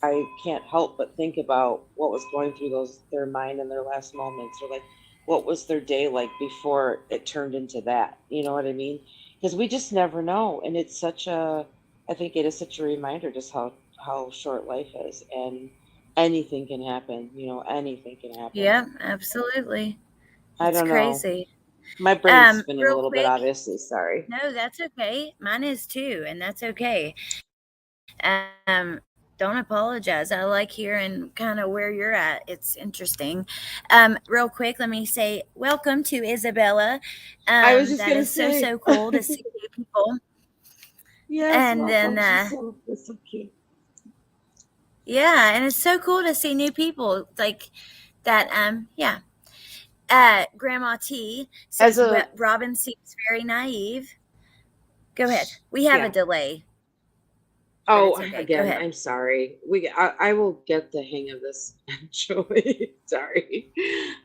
I can't help but think about what was going through their mind in their last moments, or like what was their day like before it turned into that. You know what I mean? Because we just never know, and I think it is such a reminder just how short life is, and anything can happen. Anything can happen. Yeah, absolutely. I It's don't know. crazy. My brain's spinning a Real little bit, quick. obviously. Sorry. No, that's okay. Mine is too, and that's okay. Um, don't apologize. I like hearing kind of where you're at. It's interesting. Real quick, let me say welcome to Isabella. I was just That gonna is say. so cool to see new people. Yes, And welcome. then, She's so cute. yeah, and it's so cool to see new people like that. Yeah. Grandma T says Robin seems very naive. Go ahead. We have a delay. Oh, okay. again, I'm sorry. I will get the hang of this eventually. Sorry.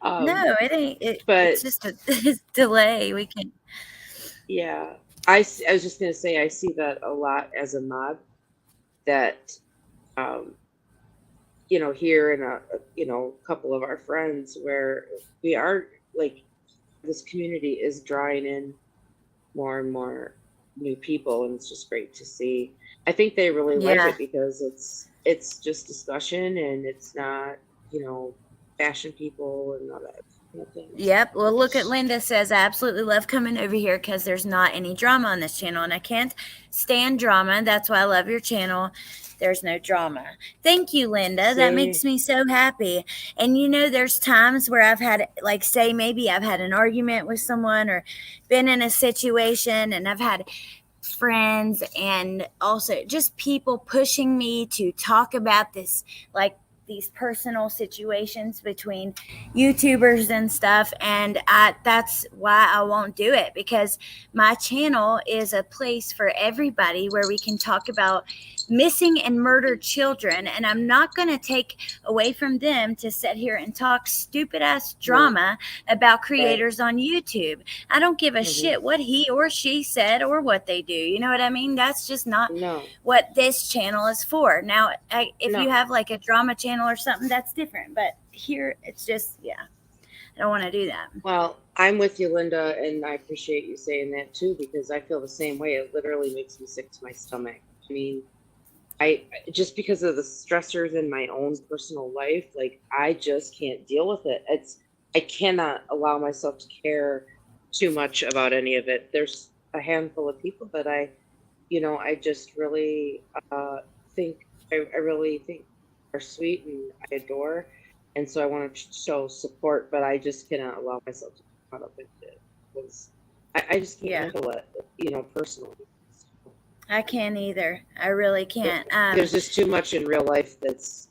No, it ain't. But It's just a delay. We can. yeah, I was just gonna say I see that a lot as a mod. That, here in a couple of our friends where we are like this community is drawing in more and more new people, and it's just great to see. I think they really like it because it's just discussion and it's not, bashing people and all that kind of thing. Yep. Well, look at Linda says, I absolutely love coming over here because there's not any drama on this channel, and I can't stand drama. That's why I love your channel. There's no drama. Thank you, Linda. That makes me so happy. And there's times where I've had, like, say maybe I've had an argument with someone or been in a situation, and I've had friends and also just people pushing me to talk about this, like these personal situations between YouTubers and stuff, and that's why I won't do it, because my channel is a place for everybody where we can talk about missing and murdered children, and I'm not going to take away from them to sit here and talk stupid ass drama about creators on YouTube. I don't give a shit what he or she said or what they do. You know what I mean? That's just not what this channel is for. Now, if you have like a drama channel or something, that's different, but here it's just I don't want to do that. Well, I'm with you, Linda, and I appreciate you saying that too, because I feel the same way. It literally makes me sick to my stomach. I mean, I just because of the stressors in my own personal life, like I just can't deal with it. I cannot allow myself to care too much about any of it. There's a handful of people that I just really I really think are sweet and I adore, and so I want to show support, but I just cannot allow myself to get caught up in it because I just can't handle it, personally. I can't either. I really can't. There's just too much in real life that's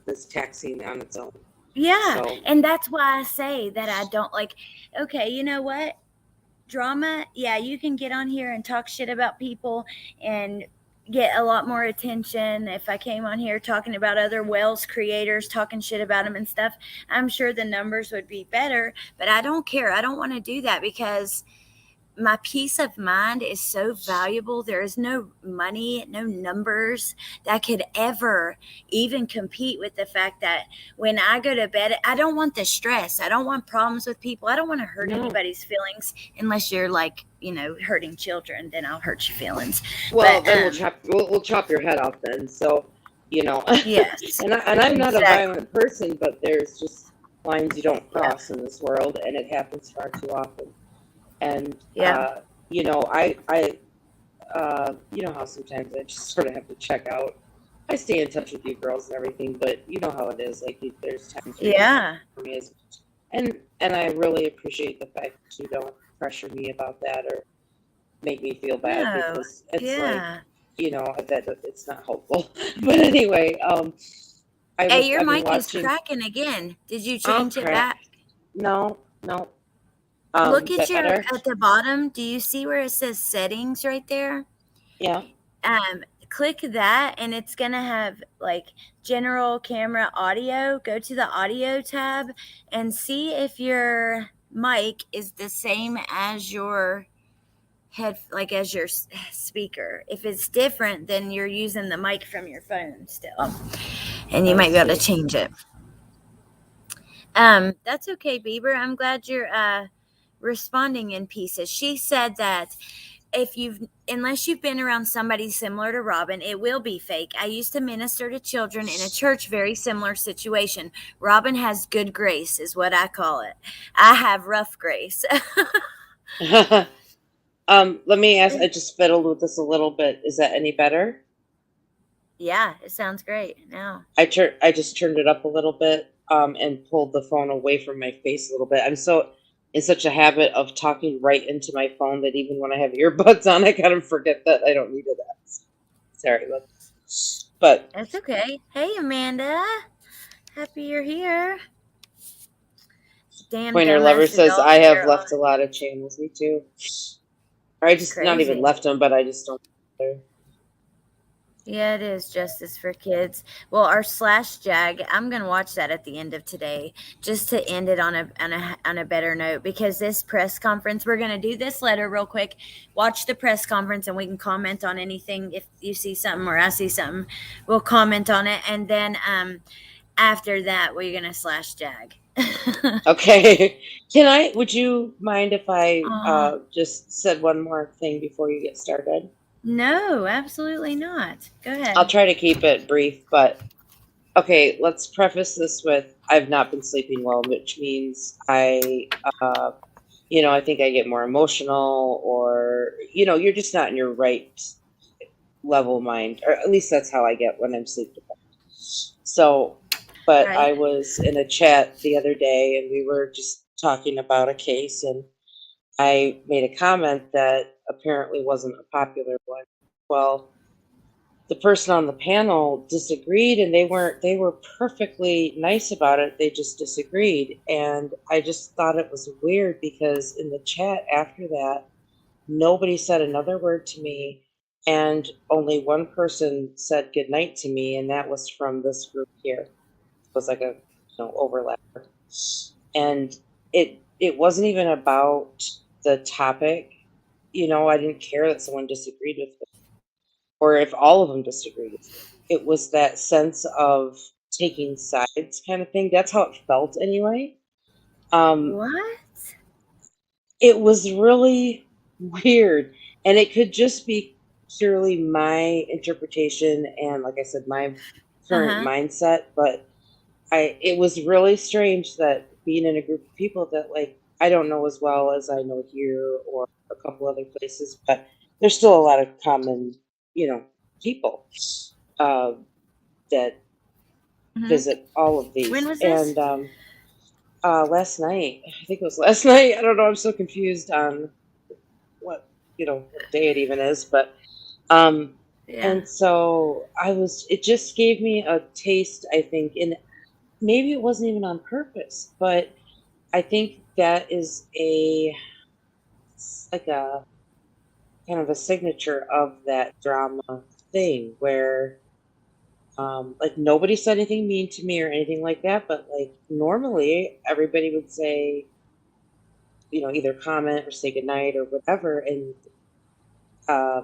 that's taxing on its own. Yeah, and that's why I say that I don't like. Okay, you know what? Drama, you can get on here and talk shit about people and get a lot more attention. If I came on here talking about other Wells creators, talking shit about them and stuff, I'm sure the numbers would be better, but I don't care. I don't want to do that because my peace of mind is so valuable. There is no money, no numbers that could ever even compete with the fact that when I go to bed, I don't want the stress. I don't want problems with people. I don't want to hurt anybody's feelings unless you're like, hurting children, then I'll hurt your feelings. Well, then we'll chop your head off then. So, yes. and I'm not a violent person, but there's just lines you don't cross in this world, and it happens far too often. And, I how sometimes I just sort of have to check out. I stay in touch with you girls and everything, but you know how it is. Like, there's times for me and I really appreciate the fact that you don't pressure me about that or make me feel bad because it's like, that it's not helpful. But anyway, your mic is cracking again. Did you change it back? No. Look at at the bottom. Do you see where it says settings right there? Yeah. Click that and it's gonna have like general camera audio. Go to the audio tab and see if your mic is the same as your as your speaker. If it's different, then you're using the mic from your phone still, and you might be able to change it. That's okay, Bieber. I'm glad you're responding in pieces. She said that if you've unless you've been around somebody similar to Robin, it will be fake. I used to minister to children in a church, very similar situation. Robin has good grace, is what I call it. I have rough grace. Let me ask. I just fiddled with this a little bit. Is that any better? Yeah, it sounds great now. I just turned it up a little bit, and pulled the phone away from my face a little bit. I'm so in such a habit of talking right into my phone that even when I have earbuds on, I kind of forget that I don't need it. Sorry, but That's okay. Hey, Amanda. Happy you're here. Damn Pointer Lover dumbass says I adults. have left a lot of channels. Me too. Or I just not even Crazy. left them, but I just don't. Yeah, it is Justice for Kids. Well, our slash jag, I'm gonna watch that at the end of today, just to end it on a better note. Because this press conference, we're gonna do this letter real quick. Watch the press conference, and we can comment on anything. If you see something or I see something, we'll comment on it, and then after that, we're gonna slash jag. Okay. Would you mind if I uh, just said one more thing before you get started? no, absolutely not. Go ahead. I'll try to keep it brief, but okay, let's preface this with I've not been sleeping well, which means I think I get more emotional, or, you're just not in your right level of mind, or at least that's how I get when I'm sleep deprived. So, but Right. I was in a chat the other day and we were just talking about a case, and I made a comment that apparently wasn't a popular one. Well, the person on the panel disagreed, and they were perfectly nice about it. They just disagreed. And I just thought it was weird because in the chat after that, nobody said another word to me, and only one person said goodnight to me, and that was from this group here. It was like a overlap. And it wasn't even about the topic. I didn't care that someone disagreed with it, or if all of them disagreed with it. It was that sense of taking sides kind of thing. That's how it felt anyway. What? It was really weird, and it could just be purely my interpretation and, like I said, my current mindset. But it was really strange that being in a group of people that, like, I don't know as well as I know here or a couple other places, but there's still a lot of common, people that visit all of these. When was this? And last night, I think it was last night. I don't know. I'm so confused on what day it even is, but Yeah. and so it just gave me a taste, I think, and maybe it wasn't even on purpose, but I think that is like a kind of a signature of that drama thing where like nobody said anything mean to me or anything like that, but like normally everybody would say, either comment or say goodnight or whatever, and I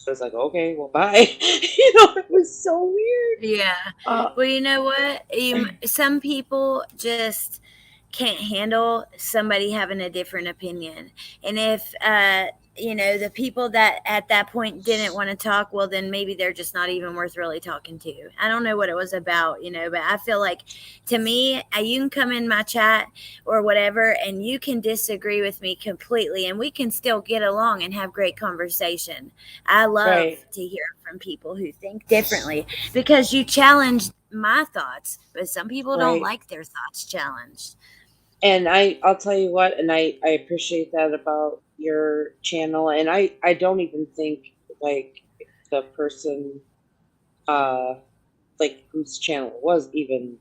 was like, okay, well, bye. It was so weird. Yeah. Well, you know what? Some people just can't handle somebody having a different opinion. And if, the people that at that point didn't want to talk, well, then maybe they're just not even worth really talking to. I don't know what it was about, but I feel like, to me, you can come in my chat or whatever, and you can disagree with me completely, and we can still get along and have great conversation. I love to hear from people who think differently, because you challenge my thoughts, but some people don't like their thoughts challenged. And I'll tell you what, and I appreciate that about your channel. And I don't even think like the person like whose channel it was even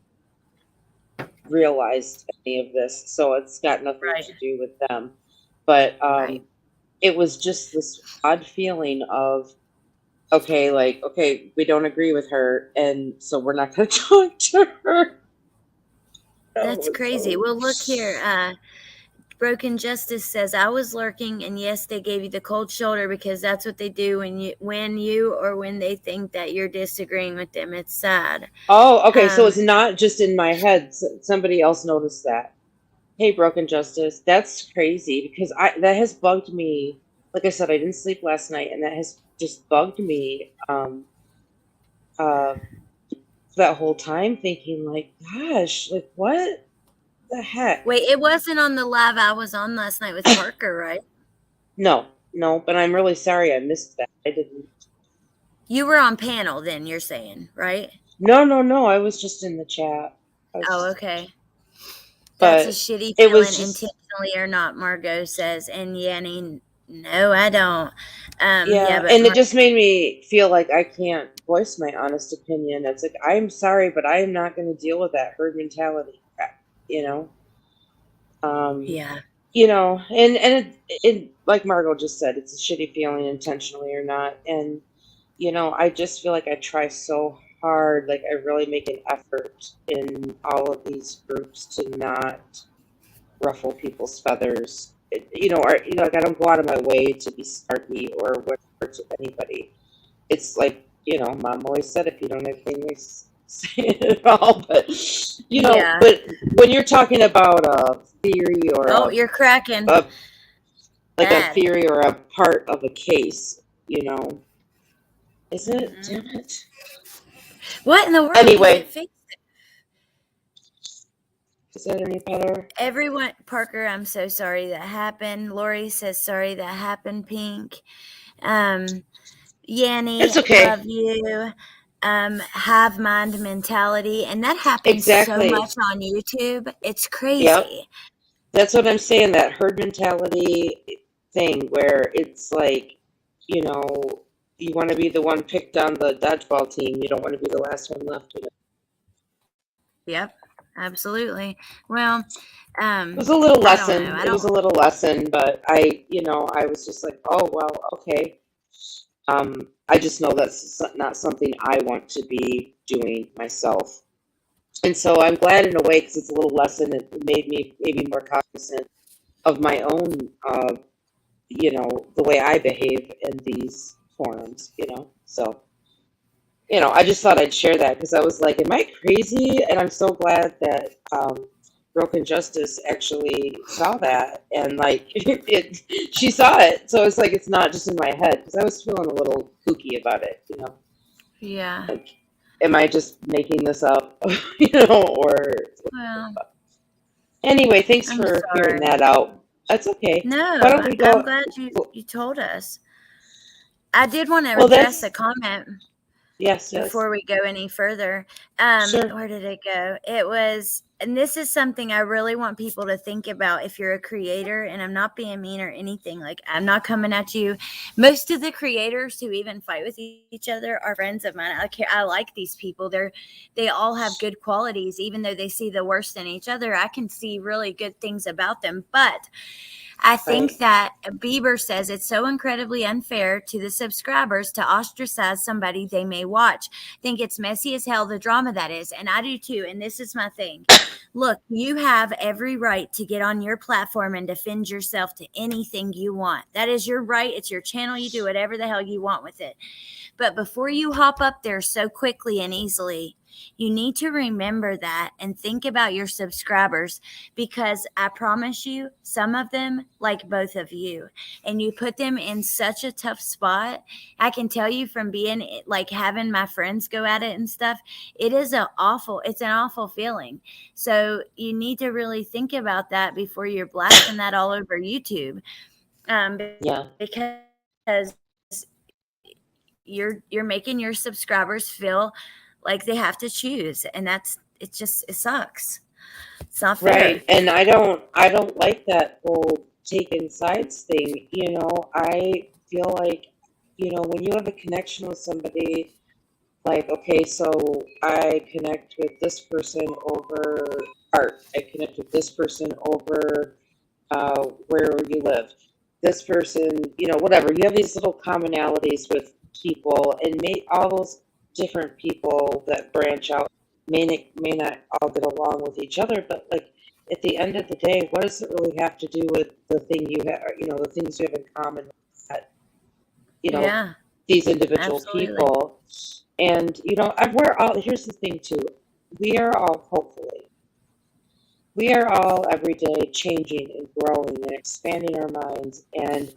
realized any of this. So it's got nothing to do with them. But it was just this odd feeling of, okay, we don't agree with her, and so we're not going to talk to her. That's crazy. Well, look here. Broken Justice says, I was lurking, and yes, they gave you the cold shoulder because that's what they do when they think that you're disagreeing with them. It's sad. Oh, okay. So it's not just in my head. Somebody else noticed that. Hey, Broken Justice, that's crazy because that has bugged me like I said, I didn't sleep last night, and that has just bugged me uh, that whole time, thinking like, gosh, like what the heck? Wait, it wasn't on the live I was on last night with Parker, right? No, no, but I'm really sorry I missed that. I didn't. You were on panel then, you're saying, right? No. I was just in the chat. Oh, okay. That's a But shitty it feeling, was just, intentionally or not, Margot says. And Yanni, no, I don't. yeah, But and it just made me feel like I can't voice my honest opinion. It's like, I'm sorry, but I am not going to deal with that herd mentality crap, you know? yeah. You know, and it, like Margot just said, it's a shitty feeling, intentionally or not. And, you know, I just feel like I try so hard, like I really make an effort in all of these groups to not ruffle people's feathers. You know, or you know, like I don't go out of my way to be snarky or whatever to anybody. It's like, you know, Mom always said, if you don't have things, say it all. But you know, Yeah. but when you're talking about a theory or Oh, you're cracking. like a Bad. theory or a part of a case, you know, is it? Damn it. What in the world? Anyway. Is it fixed? Is that any better? Everyone, Parker, I'm so sorry that happened. Lori says sorry that happened. Pink, Yanni, It's okay. love you. Hive mind mentality, and that happens Exactly. so much on YouTube. It's crazy. Yep. That's what I'm saying. That herd mentality thing, where it's like, you know, you want to be the one picked on the dodgeball team. You don't want to be the last one left. You know? Yep, absolutely. Well, It was a little I don't lesson. know. I It was don't. a little lesson, but you know, I was just like, oh well, okay. I just know that's not something I want to be doing myself. And so I'm glad in a way, because it's a little lesson. It made me maybe more cognizant of my own, you know, the way I behave in these forums, you know. So, you know, I just thought I'd share that because I was like, am I crazy? And I'm so glad that Broken Justice actually saw that and like she saw it. So it's like, it's not just in my head, because I was feeling a little kooky about it, you know. Yeah. Like, am I just making this up, you know, or Well, anyway, thanks I'm for hearing sorry. that out. That's okay. No, Why don't we go? I'm glad you told us. I did want to Well, address that's a comment yes. before we go any further. Sure. Where did it go? It was, and this is something I really want people to think about if you're a creator, and I'm not being mean or anything. Like, I'm not coming at you. Most of the creators who even fight with each other are friends of mine. I like these people. They all have good qualities, even though they see the worst in each other. I can see really good things about them, but I think that Bieber says it's so incredibly unfair to the subscribers to ostracize somebody they may watch. I think it's messy as hell, the drama that is. And I do too. And this is my thing. Look, you have every right to get on your platform and defend yourself to anything you want. That is your right. It's your channel. You do whatever the hell you want with it. But before you hop up there so quickly and easily, you need to remember that and think about your subscribers, because I promise you, some of them like both of you, and you put them in such a tough spot. I can tell you from being like having my friends go at it and stuff, it's an awful feeling. So you need to really think about that before you're blasting that all over YouTube. Yeah. Because you're making your subscribers feel like they have to choose, and it sucks. It's not fair. Right. And I don't like that whole taking sides thing. You know, I feel like, you know, when you have a connection with somebody, like, okay, so I connect with this person over art. I connect with this person over where you live. This person, you know, whatever. You have these little commonalities with people, and all those different people that branch out may not all get along with each other, but like at the end of the day, what does it really have to do with the thing you have, you know, the things you have in common with that, you know, Yeah, these individual absolutely. people. And, you know, here's the thing too. We are all, hopefully, we are all every day changing and growing and expanding our minds. And,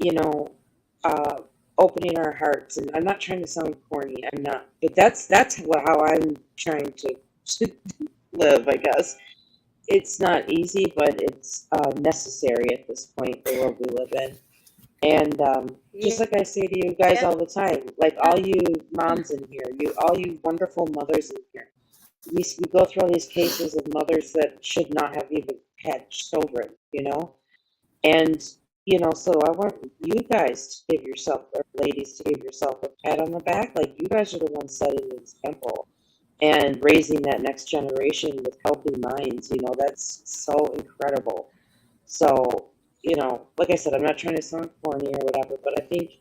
you know, uh, opening our hearts. And I'm not trying to sound corny. I'm not, but that's how I'm trying to live, I guess. It's not easy, but it's necessary at this point, the world we live in. And just like I say to you guys all the time, like all you moms in here, all you wonderful mothers in here, we go through all these cases of mothers that should not have even had children, you know? And, so I want you guys to give yourself, or ladies, to give yourself a pat on the back. Like, you guys are the ones setting the example and raising that next generation with healthy minds. That's so incredible. So, like I said, I'm not trying to sound corny or whatever, but I think,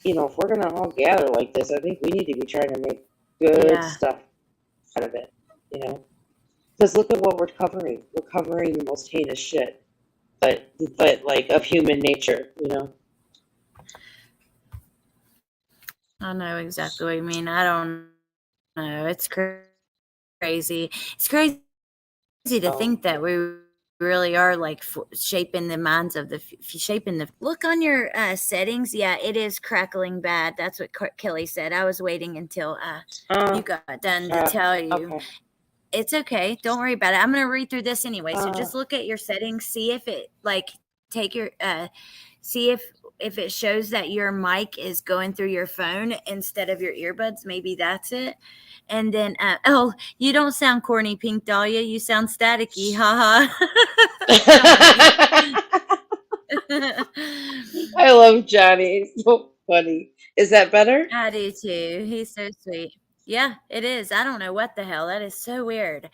if we're going to all gather like this, I think we need to be trying to make good Yeah. stuff out of it, Because look at what we're covering. We're covering the most heinous shit, but like of human nature. I know exactly what you mean. I don't know. It's crazy. It's crazy to think that we really are like shaping the minds of shaping the look on your settings. Yeah, it is crackling bad. That's what Kelly said. I was waiting until you got done to tell you. Okay. It's okay. Don't worry about it. I'm going to read through this anyway. So just look at your settings, see if it take your see if it shows that your mic is going through your phone instead of your earbuds. Maybe that's it. And then oh, you don't sound corny, Pink Dahlia. You sound staticky. Haha. I love Johnny. He's so funny. Is that better? I do too. He's so sweet. Yeah, it is. I don't know what the hell. That is so weird.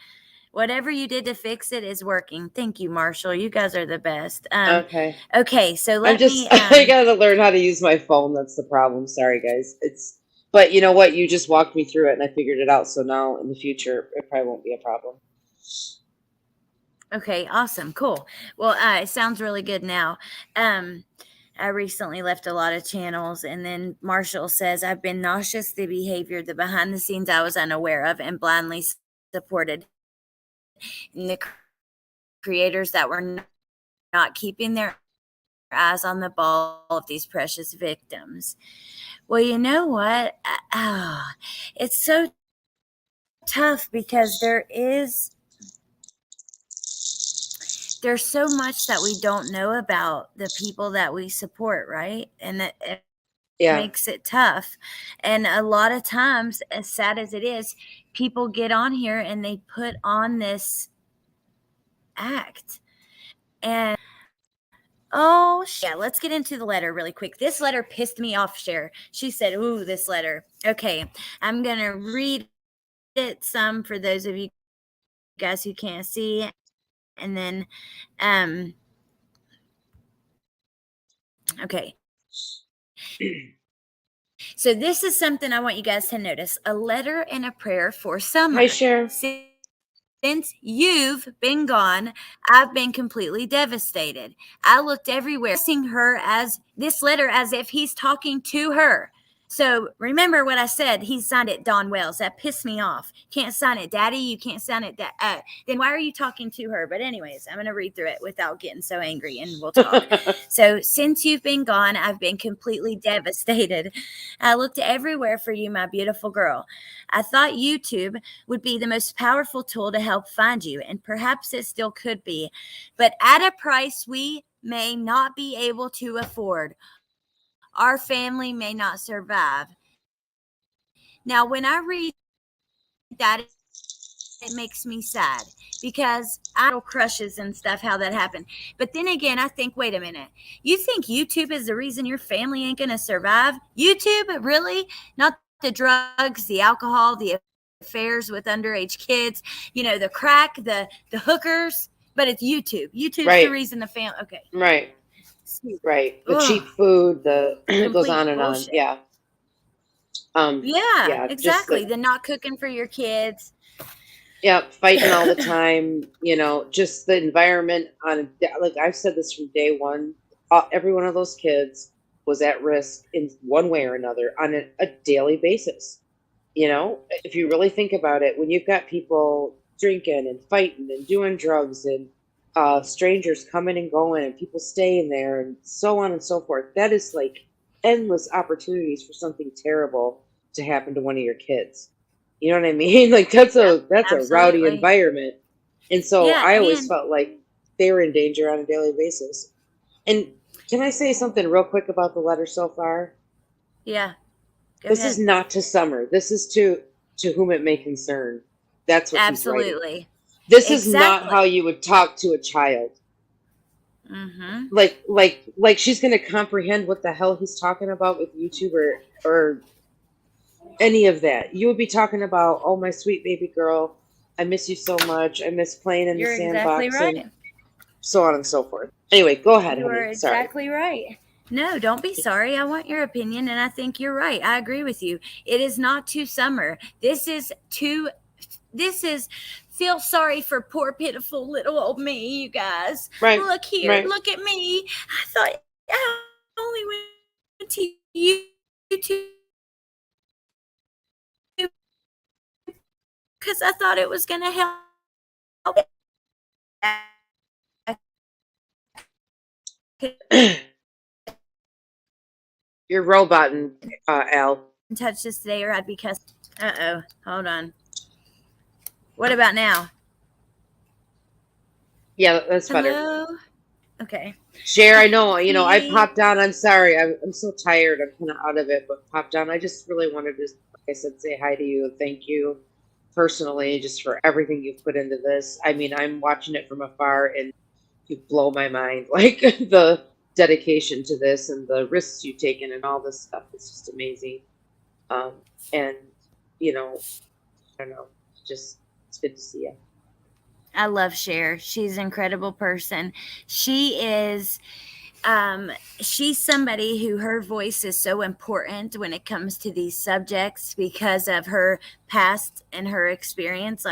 Whatever you did to fix it is working. Thank you, Marshall. You guys are the best. Okay. Okay, so let me. I gotta learn how to use my phone. That's the problem. Sorry, guys. But you know what? You just walked me through it, and I figured it out. So now, in the future, it probably won't be a problem. Okay, awesome, cool. Well, it sounds really good now. I recently left a lot of channels, and then Marshall says I've been nauseous the behavior, the behind the scenes I was unaware of, and blindly supported. And the creators that were not keeping their eyes on the ball of these precious victims. Well, you know what? It's so tough because there's so much that we don't know about the people that we support, right? And that it makes it tough. And a lot of times, as sad as it is, people get on here and they put on this act. And yeah, let's get into the letter really quick. This letter pissed me off, Cher. She said, ooh, this letter. Okay, I'm going to read it some for those of you guys who can't see. And then, okay. So this is something I want you guys to notice. A letter and a prayer for summer. Hi, Cher. Since you've been gone, I've been completely devastated. I looked everywhere, seeing her as this letter as if he's talking to her. So remember what I said. He signed it Don Wells. That pissed me off. Can't sign it, Daddy. You can't sign it. Then why are you talking to her? But anyways, I'm going to read through it without getting so angry, and we'll talk. So since you've been gone, I've been completely devastated. I looked everywhere for you, my beautiful girl. I thought YouTube would be the most powerful tool to help find you, and perhaps it still could be, but at a price we may not be able to afford. Our family may not survive. Now, when I read that, it makes me sad because I know crushes and stuff, how that happened. But then again, I think, wait a minute. You think YouTube is the reason your family ain't going to survive? YouTube? Really? Not the drugs, the alcohol, the affairs with underage kids, the crack, the hookers, but it's YouTube. YouTube's Right. the reason the family. Okay. Right. Right. The cheap food, it goes on and bullshit. on. Yeah. Yeah, exactly. The not cooking for your kids. Yeah, fighting all the time, just the environment like I've said this from day one, every one of those kids was at risk in one way or another on a daily basis. If you really think about it, when you've got people drinking and fighting and doing drugs and strangers coming and going and people staying there and so on and so forth. That is like endless opportunities for something terrible to happen to one of your kids. You know what I mean? Like that's a rowdy Absolutely. environment. And so Yeah, I always and felt like they were in danger on a daily basis. And can I say something real quick about the letter so far? yeah, go This is ahead. not to Summer. This is to whom it may concern. That's what he's writing. Absolutely. This is not how Exactly. you would talk to a child. Mm-hmm. Like she's gonna comprehend what the hell he's talking about with YouTube or any of that. You would be talking about, oh my sweet baby girl, I miss you so much. I miss playing in the You're exactly sandbox and right. so on and so forth. Anyway, go ahead, You are honey. Sorry. exactly right. No, don't be sorry. I want your opinion, and I think you're right. I agree with you. It is not too summer. This is too. This is feel sorry for poor, pitiful little old me, you guys. Right, Look here. right. Look at me. I thought I only went to YouTube because I thought it was going to help. You're roboting, Al. Touch this today, or I'd be cussed. Uh-oh. Hold on. What about now? Yeah, that's better. Hello? Okay. Cher, I know, I See? popped on. I'm sorry. I'm so tired. I'm kind of out of it, but popped on. I just really wanted to, like I said, say hi to you and thank you personally just for everything you've put into this. I mean, I'm watching it from afar and you blow my mind. Like the dedication to this and the risks you've taken and all this stuff. It's just amazing. And, I don't know, it's good to see you. I love Cher. She's an incredible person. She is she's somebody who her voice is so important when it comes to these subjects because of her past and her experience.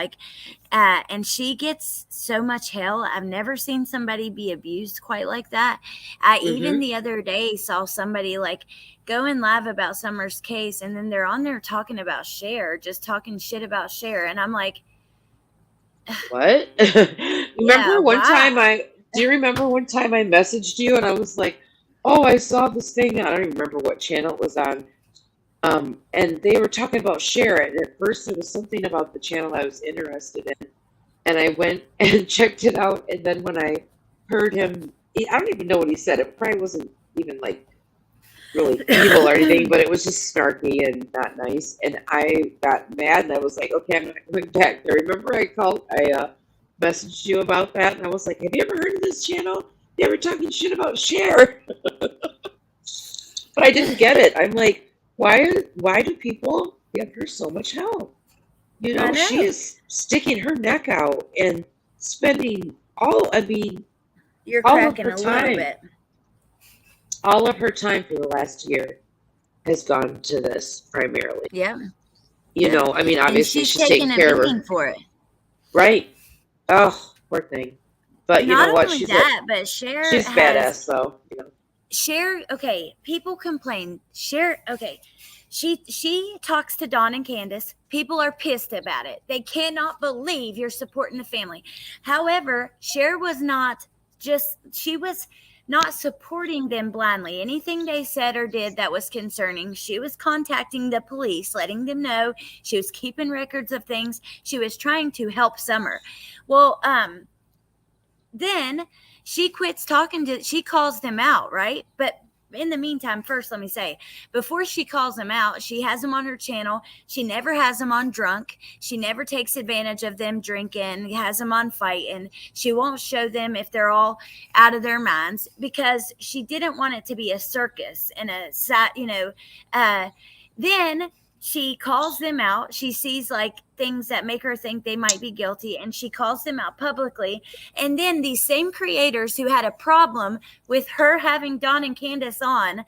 And she gets so much hell. I've never seen somebody be abused quite like that. I even the other day saw somebody like going live about Summer's case, and then they're on there talking about Cher, just talking shit about Cher, and I'm like, What? yeah, why? Do you remember one time I messaged you and I was like, oh, I saw this thing. I don't even remember what channel it was on. And they were talking about Cher. And at first it was something about the channel I was interested in. And I went and checked it out. And then when I heard him, I don't even know what he said. It probably wasn't even like really evil or anything, but it was just snarky and not nice. And I got mad and I was like, okay, I'm not going back there. Remember I messaged you about that and I was like, have you ever heard of this channel? They were talking shit about Cher. But I didn't get it. I'm like, why do people give her so much help? I She know. is sticking her neck out and spending You're all of cracking her a little time. bit. All of her time for the last year has gone to this primarily. Yeah. I mean, And obviously she's she's taking taking a care of beating her. for it. Right. Oh, poor thing. But you know Not what? only She's that, but Cher she's badass though. Cher, okay, people complain. Cher, okay. She talks to Dawn and Candace. People are pissed about it. They cannot believe you're supporting the family. However, Cher was she was not supporting them blindly. Anything they said or did that was concerning, she was contacting the police, letting them know. She was keeping records of things. She was trying to help Summer. Well, then she quits she calls them out, right? But in the meantime, first, let me say, before she calls them out, she has them on her channel. She never has them on drunk. She never takes advantage of them drinking, has them on fighting. She won't show them if they're all out of their minds because she didn't want it to be a circus and then she calls them out. She sees like things that make her think they might be guilty, and she calls them out publicly. And then these same creators who had a problem with her having Dawn and Candace on,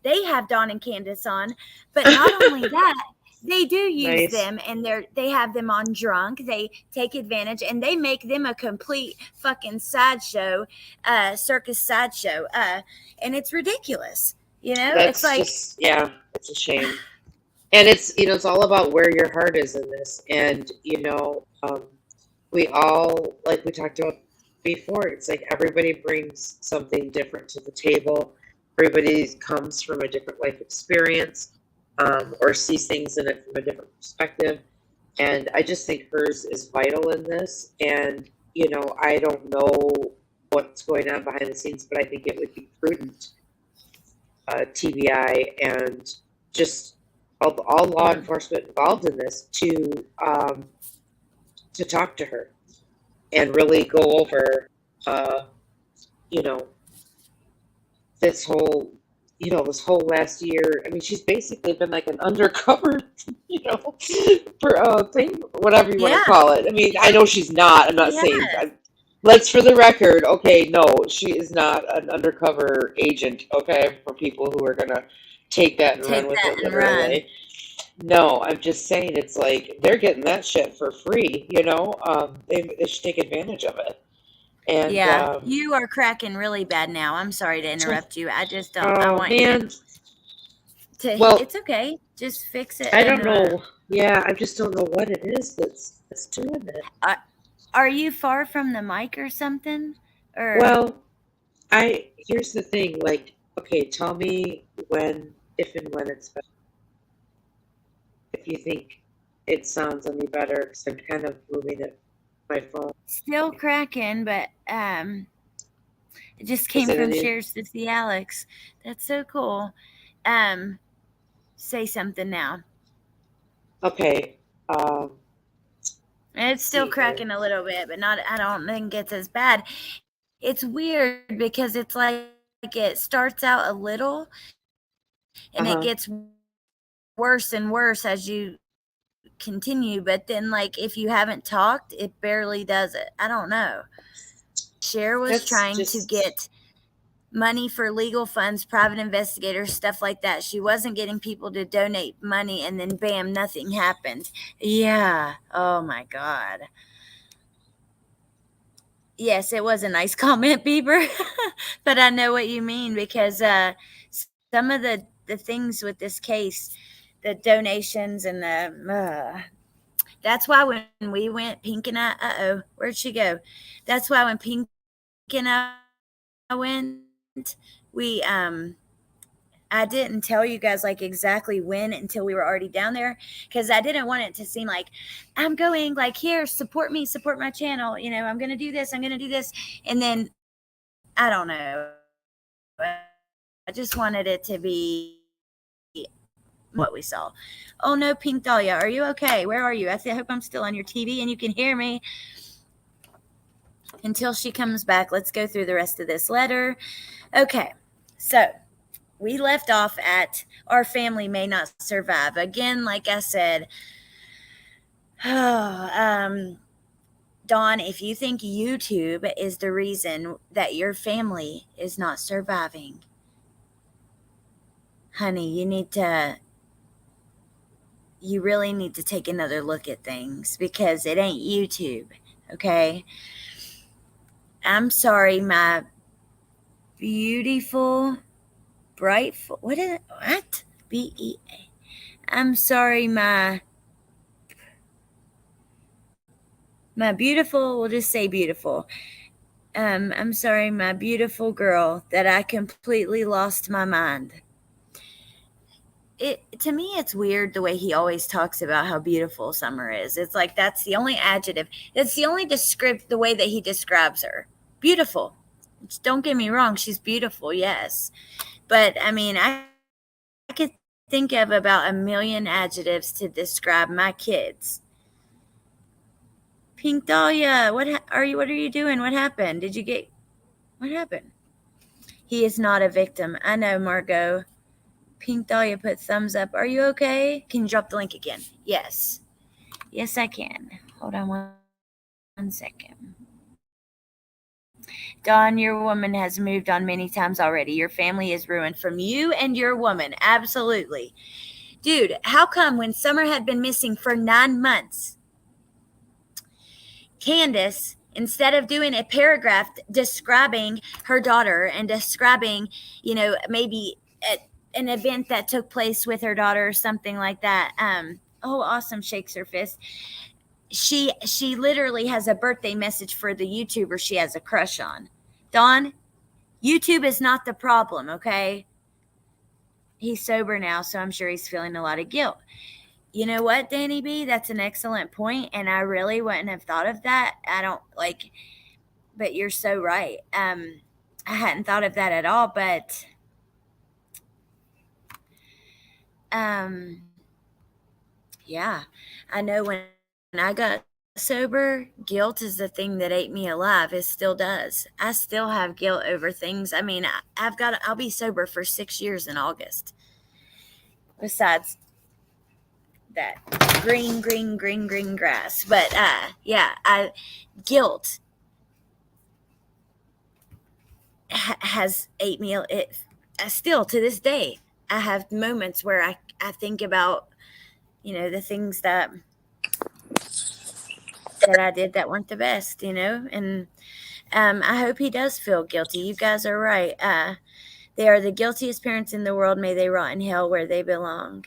they have Dawn and Candace on. But not only that, they do use Nice. them, and they have them on drunk. They take advantage, and they make them a complete fucking sideshow, circus sideshow, and it's ridiculous. That's It's like, just it's a shame. And it's all about where your heart is in this. And we all, like we talked about before, it's like everybody brings something different to the table. Everybody comes from a different life experience, or sees things in it from a different perspective. And I just think hers is vital in this. And, you know, I don't know what's going on behind the scenes, but I think it would be prudent, TBI and just all law enforcement involved in this to talk to her and really go over, you know, this whole, this whole last year. I mean, she's basically been like an undercover, for thing, whatever you want to Yeah. call it. I mean, I know she's not. I'm not Yeah. saying. Let's, for the record, okay, no, she is not an undercover agent. Okay, for people who are gonna take that and Take run with that it and run. literally. No, I'm just saying it's like they're getting that shit for free. They should take advantage of it. And Yeah, you are cracking really bad now. I'm sorry to interrupt you. I just don't. I oh want you man, to. well, It's okay. Just fix it. I And don't know. Yeah, I just don't know what it is that's doing it. are you far from the mic or something? Or Well, here's the thing. Like, okay, tell me if and when it's better. If you think it sounds any better, because I'm kind of moving it my phone. still cracking, but it just Is came it from any? shares to see Alex. That's so cool. Say something now. Okay. And it's still See here. cracking a little bit, but not. I don't think it's as bad. It's weird because it's like it starts out a little, and it gets worse and worse as you continue. But then, like, if you haven't talked, it barely does it. I don't know. Cher was That's trying to just get money for legal funds, private investigators, stuff like that. She wasn't getting people to donate money, and then bam, nothing happened. Yeah. Oh my God. Yes, it was a nice comment, Bieber. But I know what you mean, because some of the things with this case, the donations and that's why when we went, Pink and I, where'd she go? That's why when Pink and I went, we I didn't tell you guys like exactly when until we were already down there, because I didn't want it to seem like I'm going like, here, support me, support my channel, I'm gonna do this, and then I don't know. I just wanted it to be what we saw. Oh no, Pink Dahlia, are you okay? Where are you? I hope I'm still on your TV and you can hear me. Until she comes back, let's go through the rest of this letter. Okay, so we left off at our family may not survive. Again, like I said, Dawn, if you think YouTube is the reason that your family is not surviving, honey, you really need to take another look at things, because it ain't YouTube, okay? I'm sorry, my beautiful, brightful, what? B-E-A. I'm sorry, my beautiful, we'll just say beautiful. I'm sorry, my beautiful girl, that I completely lost my mind. To me, it's weird the way he always talks about how beautiful Summer is. It's like that's the only adjective. That's the only the way that he describes her. Beautiful. Don't get me wrong, she's beautiful, yes. But I mean, I could think of about a million adjectives to describe my kids. Pink Dahlia, what are you doing? What happened? What happened? He is not a victim. I know, Margot. Pink Dahlia put thumbs up. Are you okay? Can you drop the link again? Yes. Yes, I can. Hold on one second. Dawn, your woman has moved on many times already. Your family is ruined from you and your woman. Absolutely. Dude, how come when Summer had been missing for 9 months, Candace, instead of doing a paragraph describing her daughter and describing, maybe an event that took place with her daughter or something like that. Oh, awesome, shakes her fist. she literally has a birthday message for the YouTuber she has a crush on. Dawn, YouTube is not the problem, okay? He's sober now, so I'm sure he's feeling a lot of guilt. You know what, Danny B? That's an excellent point, and I really wouldn't have thought of that. I don't like, but you're so right. I hadn't thought of that at all, but um, yeah, I know when I got sober, guilt is the thing that ate me alive. It still does. I still have guilt over things. I mean, I'll be sober for 6 years in August. Besides that green grass. But yeah, guilt has ate me. Still to this day, I have moments where I think about, the things that I did that weren't the best, and I hope he does feel guilty. You guys are right. They are the guiltiest parents in the world. May they rot in hell where they belong.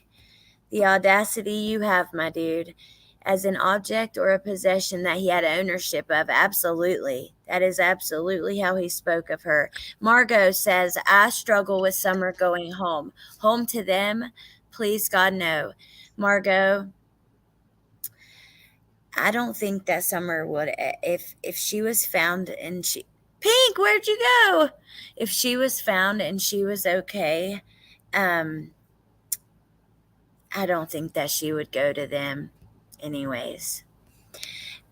The audacity you have, my dude, as an object or a possession that he had ownership of. Absolutely. That is absolutely how he spoke of her. Margot says, I struggle with Summer going home. Home to them? Please, God, no. Margot, I don't think that Summer would, if she was found and she, Pink, where'd you go? If she was found and she was okay, I don't think that she would go to them anyways.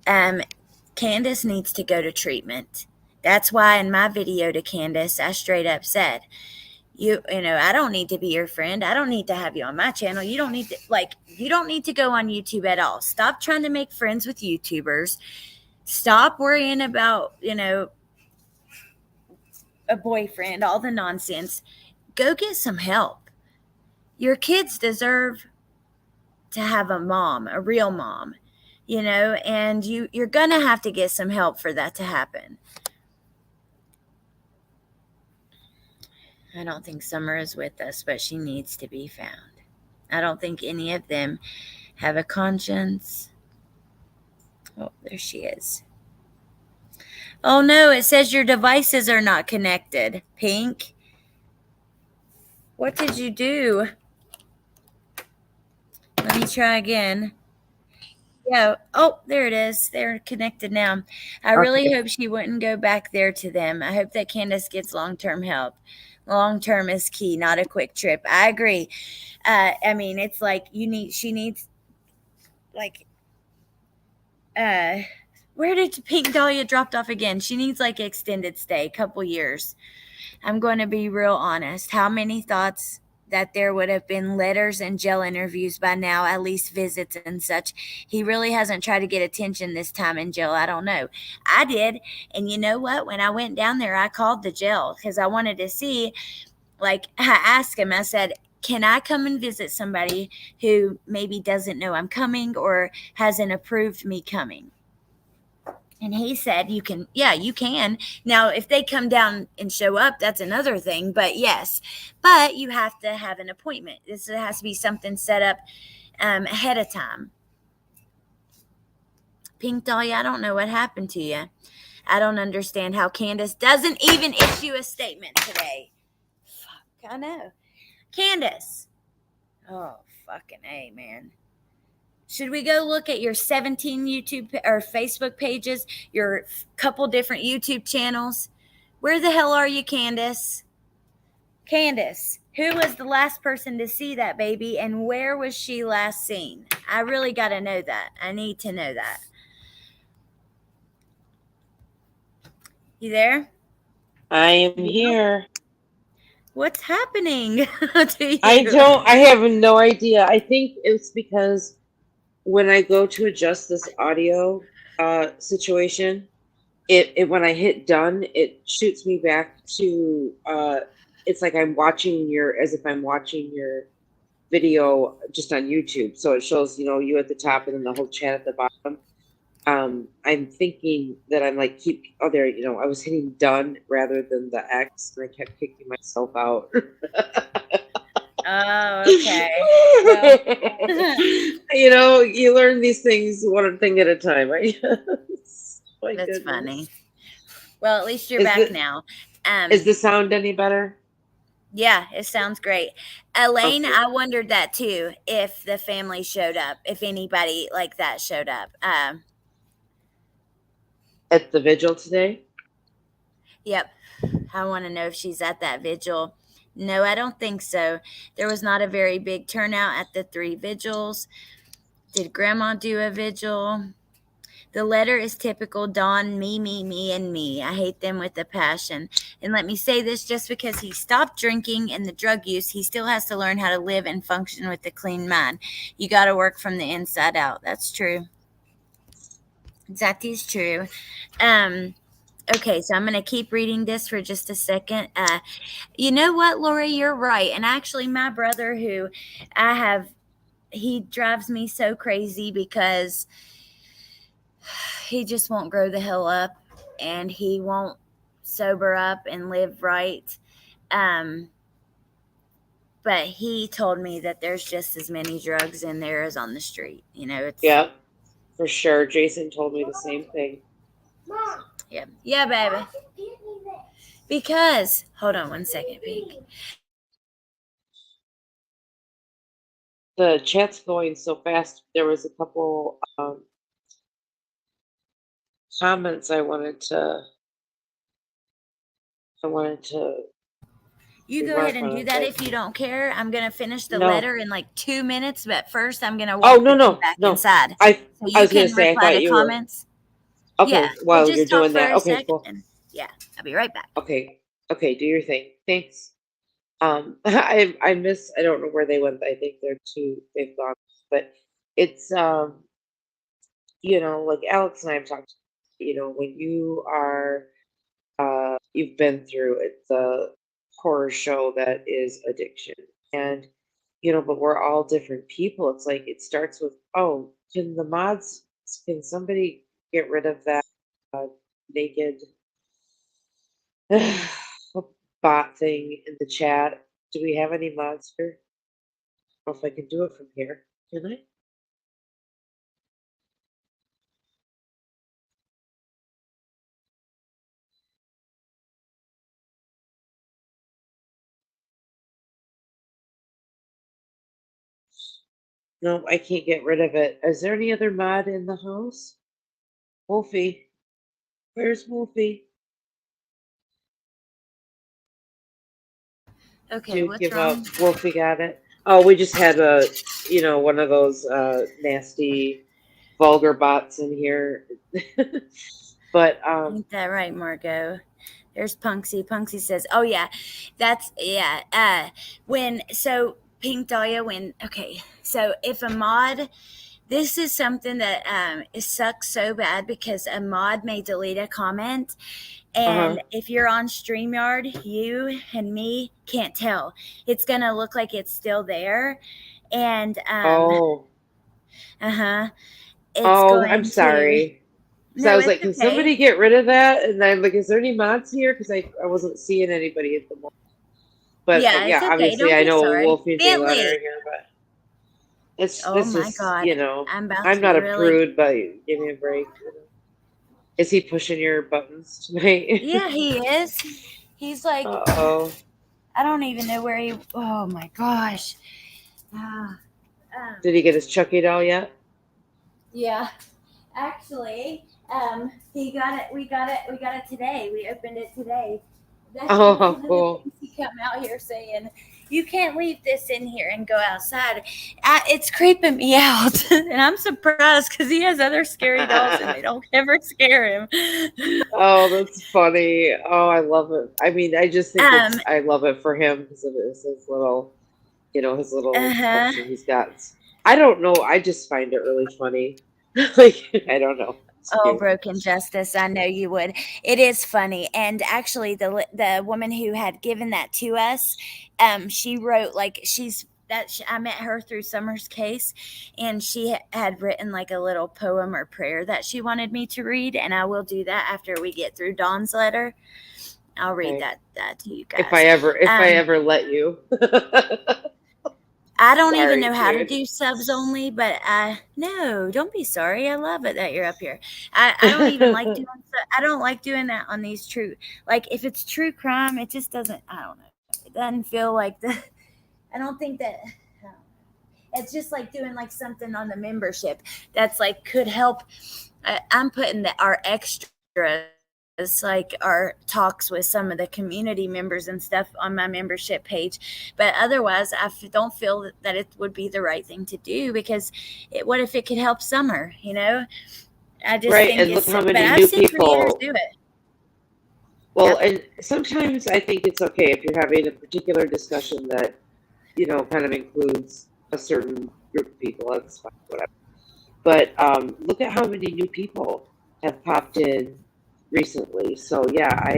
Candace needs to go to treatment. That's why in my video to Candace, I straight up said, I don't need to be your friend. I don't need to have you on my channel. You don't need to go on YouTube at all. Stop trying to make friends with YouTubers. Stop worrying about, a boyfriend, all the nonsense. Go get some help. Your kids deserve to have a mom, a real mom, and you're going to have to get some help for that to happen. I don't think Summer is with us, but she needs to be found. I don't think any of them have a conscience. Oh, there she is. Oh no, it says your devices are not connected. Pink, what did you do? Let me try again. Yeah. Oh, there it is. They're connected now. I really hope she wouldn't go back there to them. I hope that Candace gets long-term help. Long-term is key, not a quick trip. I agree. I mean, it's like she needs, like, where did Pink Dahlia dropped off again? She needs like extended stay, couple years. I'm going to be real honest. How many thoughts that there would have been letters and jail interviews by now, at least visits and such. He really hasn't tried to get attention this time in jail. I don't know. I did. And you know what? When I went down there, I called the jail because I wanted to see, like, I asked him, I said, can I come and visit somebody who maybe doesn't know I'm coming or hasn't approved me coming? And he said, you can. Yeah, you can. Now, if they come down and show up, that's another thing. But yes, but you have to have an appointment. This has to be something set up ahead of time. Pink Dahlia, I don't know what happened to you. I don't understand how Candace doesn't even issue a statement today. Fuck, I know. Candace. Oh, fucking A, man. Should we go look at your 17 YouTube or Facebook pages, your couple different YouTube channels? Where the hell are you, Candace? Candace, who was the last person to see that baby and where was she last seen? I really got to know that. I need to know that. You there? I am here. What's happening to you? I have no idea. I think it's because when I go to adjust this audio situation, it when I hit done, it shoots me back to it's like I'm watching as if I'm watching your video just on YouTube. So it shows, you at the top and then the whole chat at the bottom. I'm thinking that I'm like I was hitting done rather than the X and I kept kicking myself out. Oh, okay. Well, You know, you learn these things one thing at a time, right? My that's goodness. funny. Well, at least you're Is back the now. is the sound any better? Yeah, it sounds great. Elaine, Okay. I wondered that too, if the family showed up, if anybody like that showed up. At the vigil today? Yep. I want to know if she's at that vigil. No, I don't think so. There was not a very big turnout at the 3 vigils. Did Grandma do a vigil? The letter is typical Don, me, and me. I hate them with a passion. And let me say this, just because he stopped drinking and the drug use, he still has to learn how to live and function with a clean mind. You got to work from the inside out. That's true. That is true. Okay, so I'm going to keep reading this for just a second. You know what, Lori, you're right. And actually, my brother, who he drives me so crazy because he just won't grow the hell up and he won't sober up and live right. But he told me that there's just as many drugs in there as on the street. You know, it's Yeah, for sure. Jason told me the same thing. yeah, baby. Because hold on one second, Pink. The chat's going so fast. There was a couple comments I wanted to You go remark ahead and on do it, that but if you don't care. I'm gonna finish the no. letter in like 2 minutes, but first I'm gonna Oh walk no the no kid back no. inside. I So I you was gonna can say I reply to thought you were comments. okay. Yeah, While we'll you're just talk doing for that, a okay, second. cool. And yeah, I'll be right back. Okay, do your thing. Thanks. I miss. I don't know where they went. I think they've gone, but it's you know, like Alex and I have talked. You know, when you are you've been through it, the horror show that is addiction, and you know, but we're all different people. It's like it starts with, oh, can somebody get rid of that naked bot thing in the chat? Do we have any mods here? I don't know if I can do it from here. Can I? No, I can't get rid of it. Is there any other mod in the house? Wolfie. Where's Wolfie? Okay, To what's give wrong? up. Wolfie got it. Oh, we just had one of those nasty, vulgar bots in here. But Ain't that right, Margot? There's Punksy. Punksy says, "Oh yeah, that's yeah." Pink Dahlia, so if a mod, this is something that it sucks so bad because a mod may delete a comment, and if you're on StreamYard, you and me can't tell. It's gonna look like it's still there, and oh, it's I'm going to. sorry. So I No, was it's like, can okay. somebody get rid of that? And I'm like, is there any mods here? Because I wasn't seeing anybody at the moment. But Yeah, yeah, it's okay. obviously Don't I be know sorry. Wolfie and Daylon are Bentley. here, but it's Oh this my is God. I'm about I'm to not a really. prude, but give me a break. You know. Is he pushing your buttons tonight? Yeah, he is. He's like, Uh-oh. I don't even know where he. Oh my gosh. Ah, Did he get his Chucky doll yet? yeah. Actually, he got it. We got it. We got it today. We opened it today. That's Oh, one of the cool. things he come out here saying. You can't leave this in here and go outside. It's creeping me out, and I'm surprised because he has other scary dolls and they don't ever scare him. Oh, that's funny. Oh, I love it. I mean, I just think um. I love it for him because of his little, his little Uh-huh. function he's got. I don't know. I just find it really funny. Like, I don't know. It's Oh, cute. Broken Justice. I know you would. It is funny. And actually the woman who had given that to us, she wrote like I met her through Summer's Case, and she had written like a little poem or prayer that she wanted me to read, and I will do that after we get through Dawn's letter. I'll read Okay. that to you If guys. I ever let you. I don't even Sorry, know how to dude. do subs only, but no, don't be sorry. I love it that you're up here. I don't even like doing I don't like doing that on these true, like if it's true crime, it just doesn't, I don't know. It doesn't feel like the, I don't think that, it's just like doing like something on the membership that's like could help. I'm putting our extras, like our talks with some of the community members and stuff on my membership page, but otherwise don't feel that it would be the right thing to do, because what if it could help Summer, I just Right, think and look it's, how but many I've new seen creators people. do it. Well, Yep. and sometimes I think it's okay if you're having a particular discussion that, kind of includes a certain group of people. That's fine, whatever. But look at how many new people have popped in recently. So yeah,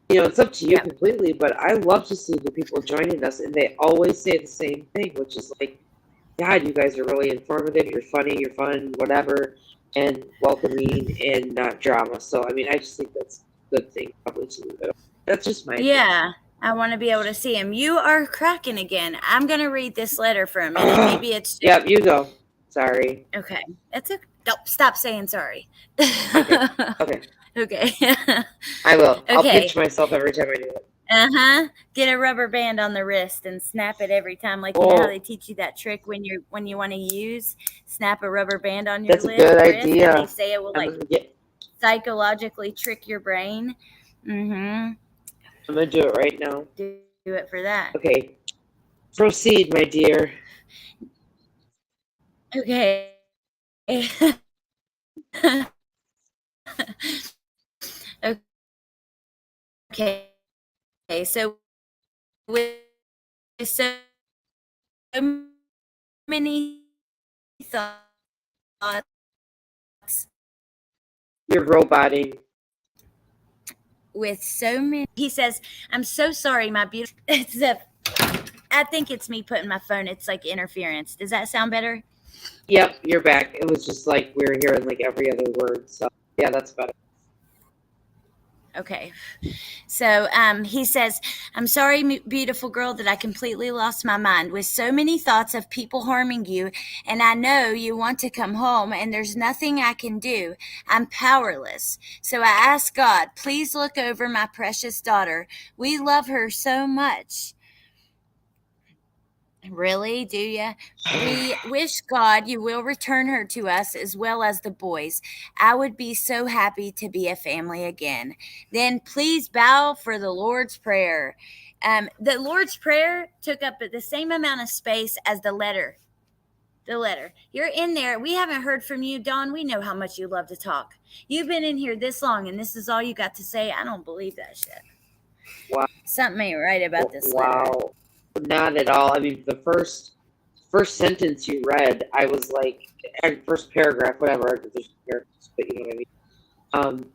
it's up to you Yep. completely. But I love to see the people joining us, and they always say the same thing, which is like, God, you guys are really informative. You're funny. You're fun. Whatever, and welcoming and not drama. So I mean, I just think that's a good thing probably to leave it. That's just my opinion. Yeah, I want to be able to see him. You are cracking again. I'm gonna read this letter for a minute. Maybe it's just, Yep, you go. Sorry. okay. It's okay. Don't stop saying sorry. Okay. Okay. Okay. I will. I'll Okay. pinch myself every time I do it. Get a rubber band on the wrist and snap it every time. Like, you know how Whoa. they teach you that trick when you want to snap a rubber band on your That's a good wrist, and they idea. say it will I'm like gonna get. psychologically trick your brain. I'm gonna do it right now. Do it for that. Okay. Proceed, my dear. Okay. Okay. So with so many thoughts, You're roboting. with so many, he says, I'm so sorry, my beautiful. I think it's me putting my phone. It's like interference. Does that sound better? Yep, you're back. It was just like we were hearing like every other word. So yeah, that's better. Okay. So he says, I'm sorry, beautiful girl, that I completely lost my mind with so many thoughts of people harming you. And I know you want to come home, and there's nothing I can do. I'm powerless. So I ask God, please look over my precious daughter. We love her so much. Really? Do you? We wish God you will return her to us as well as the boys. I would be so happy to be a family again. Then please bow for the Lord's Prayer. The Lord's Prayer took up the same amount of space as the letter. The letter. You're in there. We haven't heard from you, Dawn. We know how much you love to talk. You've been in here this long, and this is all you got to say. I don't believe that shit. Wow. Something ain't right about this letter. Wow. Not at all. I mean, the first sentence you read, I was like, first paragraph, whatever. There's paragraphs, but you know what I mean.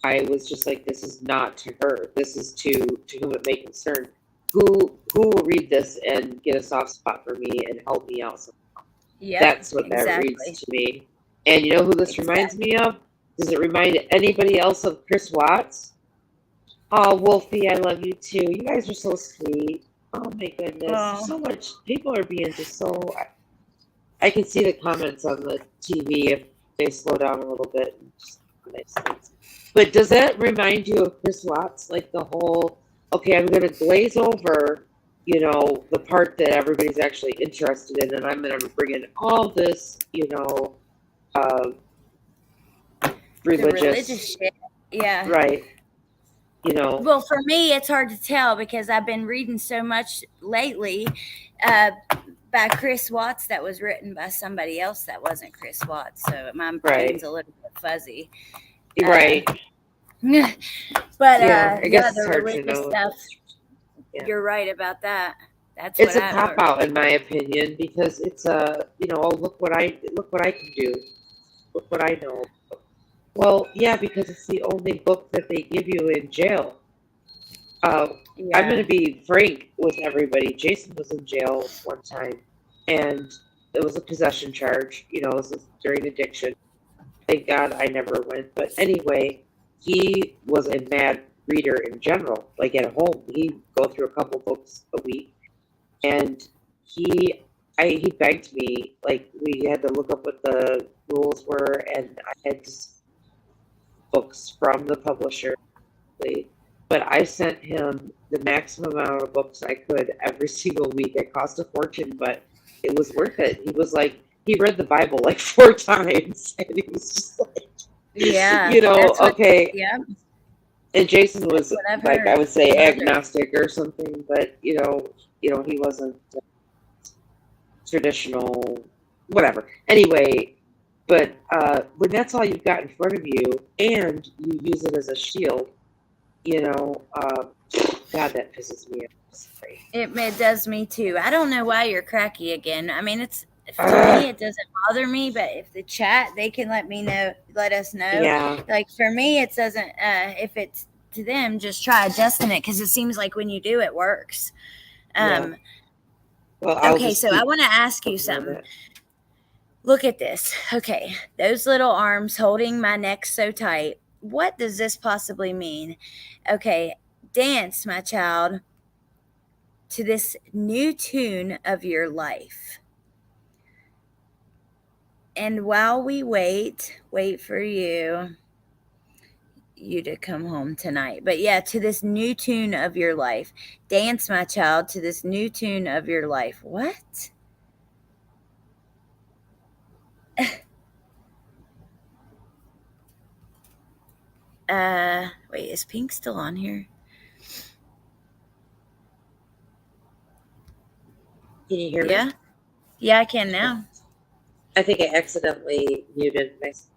I was just like, this is not to her. This is to whom it may concern. Who will read this and get a soft spot for me and help me out somehow? Yeah, that's what that reads to me. And you know who this reminds me of? Does it remind anybody else of Chris Watts? Oh, Wolfie, I love you too. You guys are so sweet. Oh my goodness. Oh. So much. People are being just so. I can see the comments on the TV if they slow down a little bit. But does that remind you of Chris Watts? Like the whole, okay, I'm going to glaze over, the part that everybody's actually interested in, and I'm going to bring in all this, religious shit. Yeah. Right. Well, for me, it's hard to tell because I've been reading so much lately by Chris Watts that was written by somebody else that wasn't Chris Watts. So my brain's a little bit fuzzy. Right. But I guess the it's hard to religious know. stuff, Yeah. You're right about that. That's It's what a I cop learned. out in my opinion because it's look what I can do. Look what I know. Well, yeah, because it's the only book that they give you in jail. I'm going to be frank with everybody. Jason was in jail one time, and it was a possession charge. It was during addiction. Thank God I never went. But anyway, he was a mad reader in general. Like at home, he'd go through a couple books a week. And he begged me, like we had to look up what the rules were, and I had to books from the publisher. But I sent him the maximum amount of books I could every single week. It cost a fortune, but it was worth it. He was like, he read the Bible like 4 times, and he was just like, Yeah, you know, that's what. okay. Yeah, And Jason that's was what I've like, I heard. would say Mother. agnostic or something, but he wasn't traditional, whatever. Anyway, but when that's all you've got in front of you, and you use it as a shield, God, that pisses me off. Sorry. It does me too. I don't know why you're cracky again. I mean, to me it doesn't bother me, but if the chat, they can let us know. Yeah. Like for me, it doesn't. If it's to them, just try adjusting it because it seems like when you do, it works. Yeah. Well, Okay, so I want to ask you something. Look at this. Okay, those little arms holding my neck so tight. What does this possibly mean? Okay, dance, my child, to this new tune of your life. And while we wait for you to come home tonight. But yeah, to this new tune of your life. Dance, my child, to this new tune of your life. What? Wait, is Pink still on here? Can you hear me? Yeah. Yeah, I can now. I think I accidentally muted myself.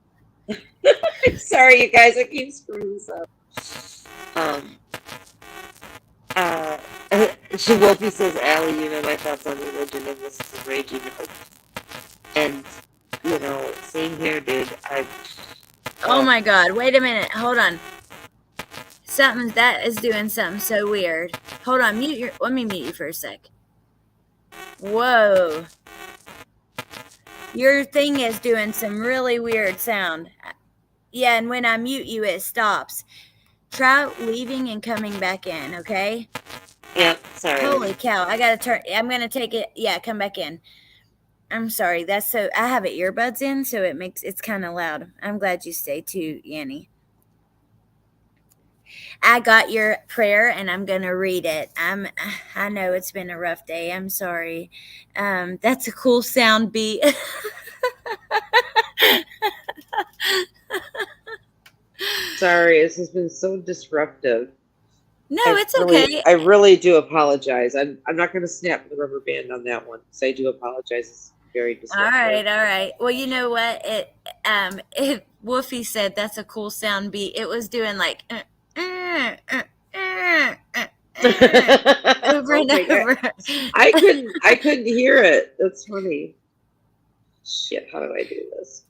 Sorry, you guys. I keep screwing this up. Wolfie says, Allie, my thoughts on religion, and this is raging. And, same here, dude. Oh my God. Wait a minute. Hold on. That is doing something so weird. Hold on. Let me mute you for a sec. Whoa. Your thing is doing some really weird sound. Yeah, and when I mute you, it stops. Try leaving and coming back in, okay? Yeah, sorry. Holy cow. I'm going to take it. Yeah, come back in. I'm sorry. I have earbuds in, so it's kind of loud. I'm glad you stayed too, Yanni. I got your prayer and I'm going to read it. I know it's been a rough day. I'm sorry. That's a cool sound beat. Sorry, this has been so disruptive. No, it's okay. I really do apologize. I'm not going to snap the rubber band on that one because I do apologize. It's very disruptive. All right. Well, you know what? Woofy said that's a cool sound beat. It was doing like over and over. I couldn't hear it. That's funny. Shit, how do I do this?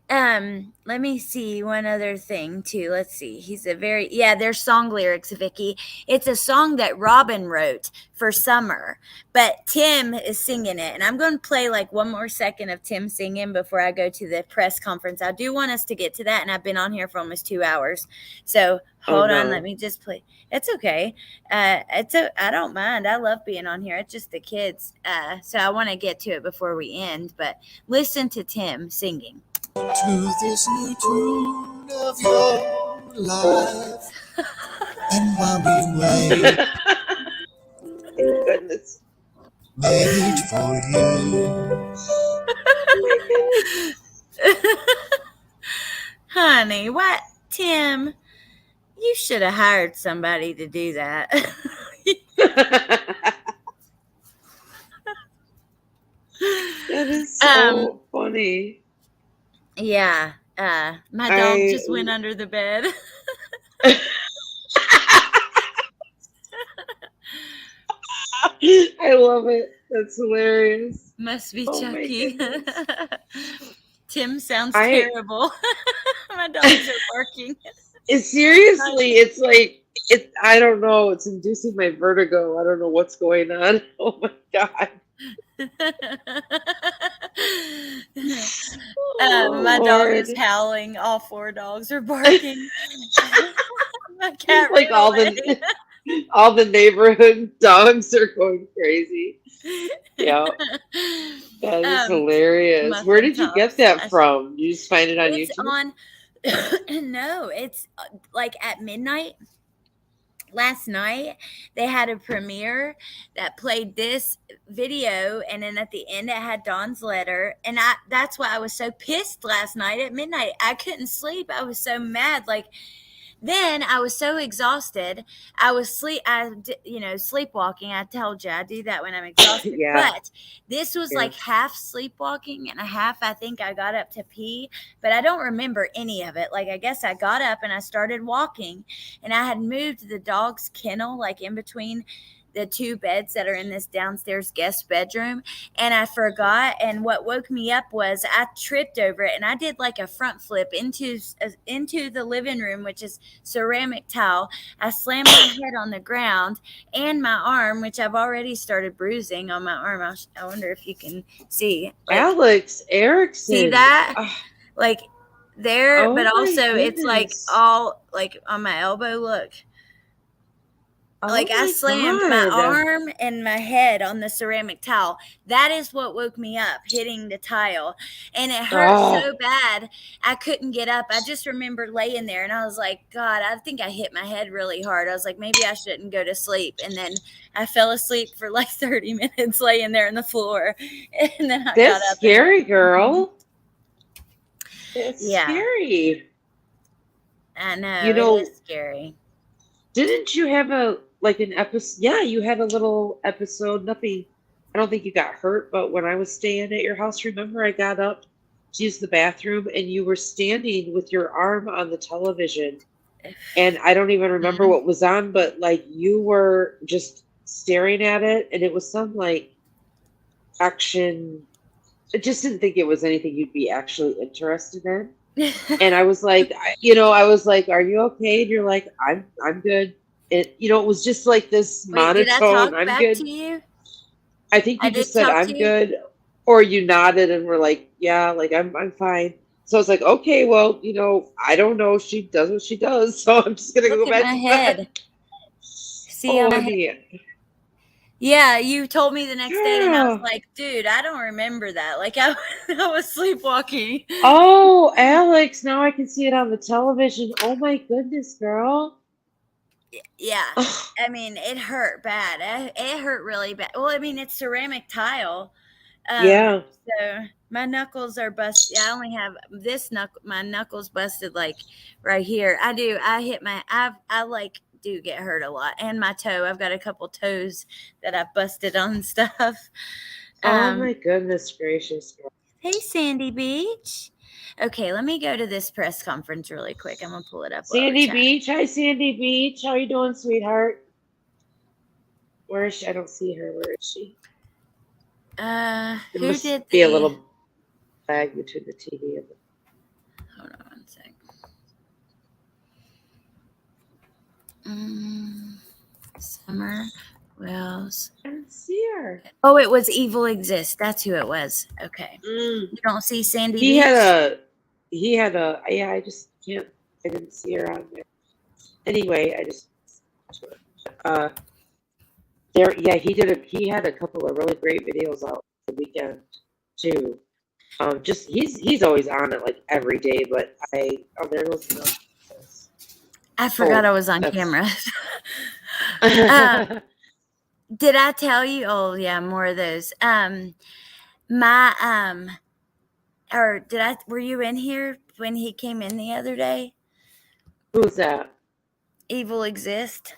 Let me see one other thing too. Let's see. There's song lyrics, Vicky. It's a song that Robin wrote for summer, but Tim is singing it. And I'm going to play like one more second of Tim singing before I go to the press conference. I do want us to get to that. And I've been on here for almost 2 hours. So hold on. Let me just play. It's okay. I don't mind. I love being on here. It's just the kids. So I want to get to it before we end, but listen to Tim singing. To this new tune of your life, and while we wait, thank goodness, made for you. Honey, what? Tim, you should have hired somebody to do that. That is so funny. Yeah. My dog just went under the bed. I love it. That's hilarious. Must be Chucky. Tim sounds terrible. My dogs are barking. Seriously, it's like I don't know. It's inducing my vertigo. I don't know what's going on. Oh my God. My dog is howling. All 4 dogs are barking. My cat like all the neighborhood dogs are going crazy. Yeah. That is um, hilarious. Where muffin did you top get that slash. from? You just find it on It's YouTube? on. No, it's like at midnight. Last night they had a premiere that played this video, and then at the end it had Dawn's letter, and that's why I was so pissed last night at midnight. I couldn't sleep. I was so mad. Like, then I was so exhausted. I was sleepwalking. I told you I do that when I'm exhausted. Yeah. But this was Yeah. like half sleepwalking and a half, I think I got up to pee, but I don't remember any of it. Like, I guess I got up and I started walking, and I had moved the dog's kennel like in between the two beds that are in this downstairs guest bedroom, and I forgot. And what woke me up was I tripped over it, and I did like a front flip into the living room, which is ceramic tile. I slammed my head on the ground and my arm, which I've already started bruising on my arm. I wonder if you can see. Like, Alex see Erickson. that? Ah, Like there, oh but my also it's like goodness. all like on my elbow. Look. Oh Like, I my slammed my God. arm and my head on the ceramic tile. That is what woke me up, hitting the tile. And it hurt Oh, so bad, I couldn't get up. I just remember laying there and I was like, God, I think I hit my head really hard. I was like, maybe I shouldn't go to sleep. And then I fell asleep for like 30 minutes laying there on the floor. And then I got that's up and scary, girl. It's yeah, scary. I know. You It know, is scary. didn't you have an episode? Yeah, you had a little episode. Nothing. I don't think you got hurt, but when I was staying at your house, remember I got up to use the bathroom and you were standing with your arm on the television. And I don't even remember what was on, but like you were just staring at it, and it was some like action. I just didn't think it was anything you'd be actually interested in. And I was like, I was like, "Are you okay?" And you're like, I'm good." It was just like this Wait, did I monotone. talk I'm back good. to you? I think I you did just said, talk to "I'm you? good," or you nodded and were like, "Yeah, like I'm fine." So I was like, "Okay, well, I don't know. She does what she does, so I'm just gonna Look go at back my to head. bed." See Oh, on my head? honey. Yeah, you told me the next day, and I was Yeah. like, dude, I don't remember that. Like, I was sleepwalking. Oh, Alex, now I can see it on the television. Oh my goodness, girl. Yeah. Ugh, I mean, it hurt bad. It hurt really bad. Well, I mean, it's ceramic tile. yeah. So my knuckles are busted. I only have this knuckle. My knuckles busted like right here. I do. I hit my. I like do get hurt a lot, and my toe. I've got a couple toes that I've busted on stuff. Oh Um, my goodness gracious, girl. hey, Sandy Beach. Okay, let me go to this press conference really quick. I'm gonna pull it up while we're Sandy chatting. Beach. Hi, Sandy Beach. How you doing, sweetheart? Where is she? I don't see her. Where is she? There Who must did be a the? little lag between the TV and the. Hold on one sec. Summer Wells. I don't see her. Oh, it was Evil Exists. That's who it was. Okay. Mm. You don't see Sandy He Beach? had a, yeah, I just can't, I didn't see her on there. Anyway, I just, yeah, he had a couple of really great videos out the weekend too. He's always on it like every day, but there goes the. I forgot I was on that's- camera. Did I tell you? Oh yeah, more of those. Were you in here when he came in the other day? Who's that? Evil Exist.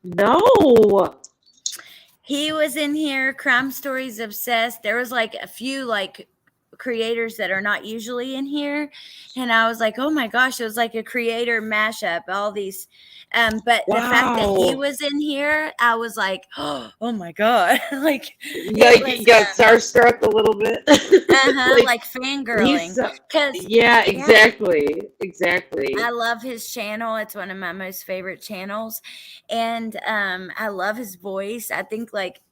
No. He was in here. Crime Stories Obsessed. There was like a few like creators that are not usually in here, and I was like, oh my gosh, it was like a creator mashup. All these, but the fact that he Wow. was in here, I was like, oh my god, like Like it you was, got starstruck a little bit. like fangirling. Because yeah, exactly. I love his channel. It's one of my most favorite channels, and I love his voice. I think like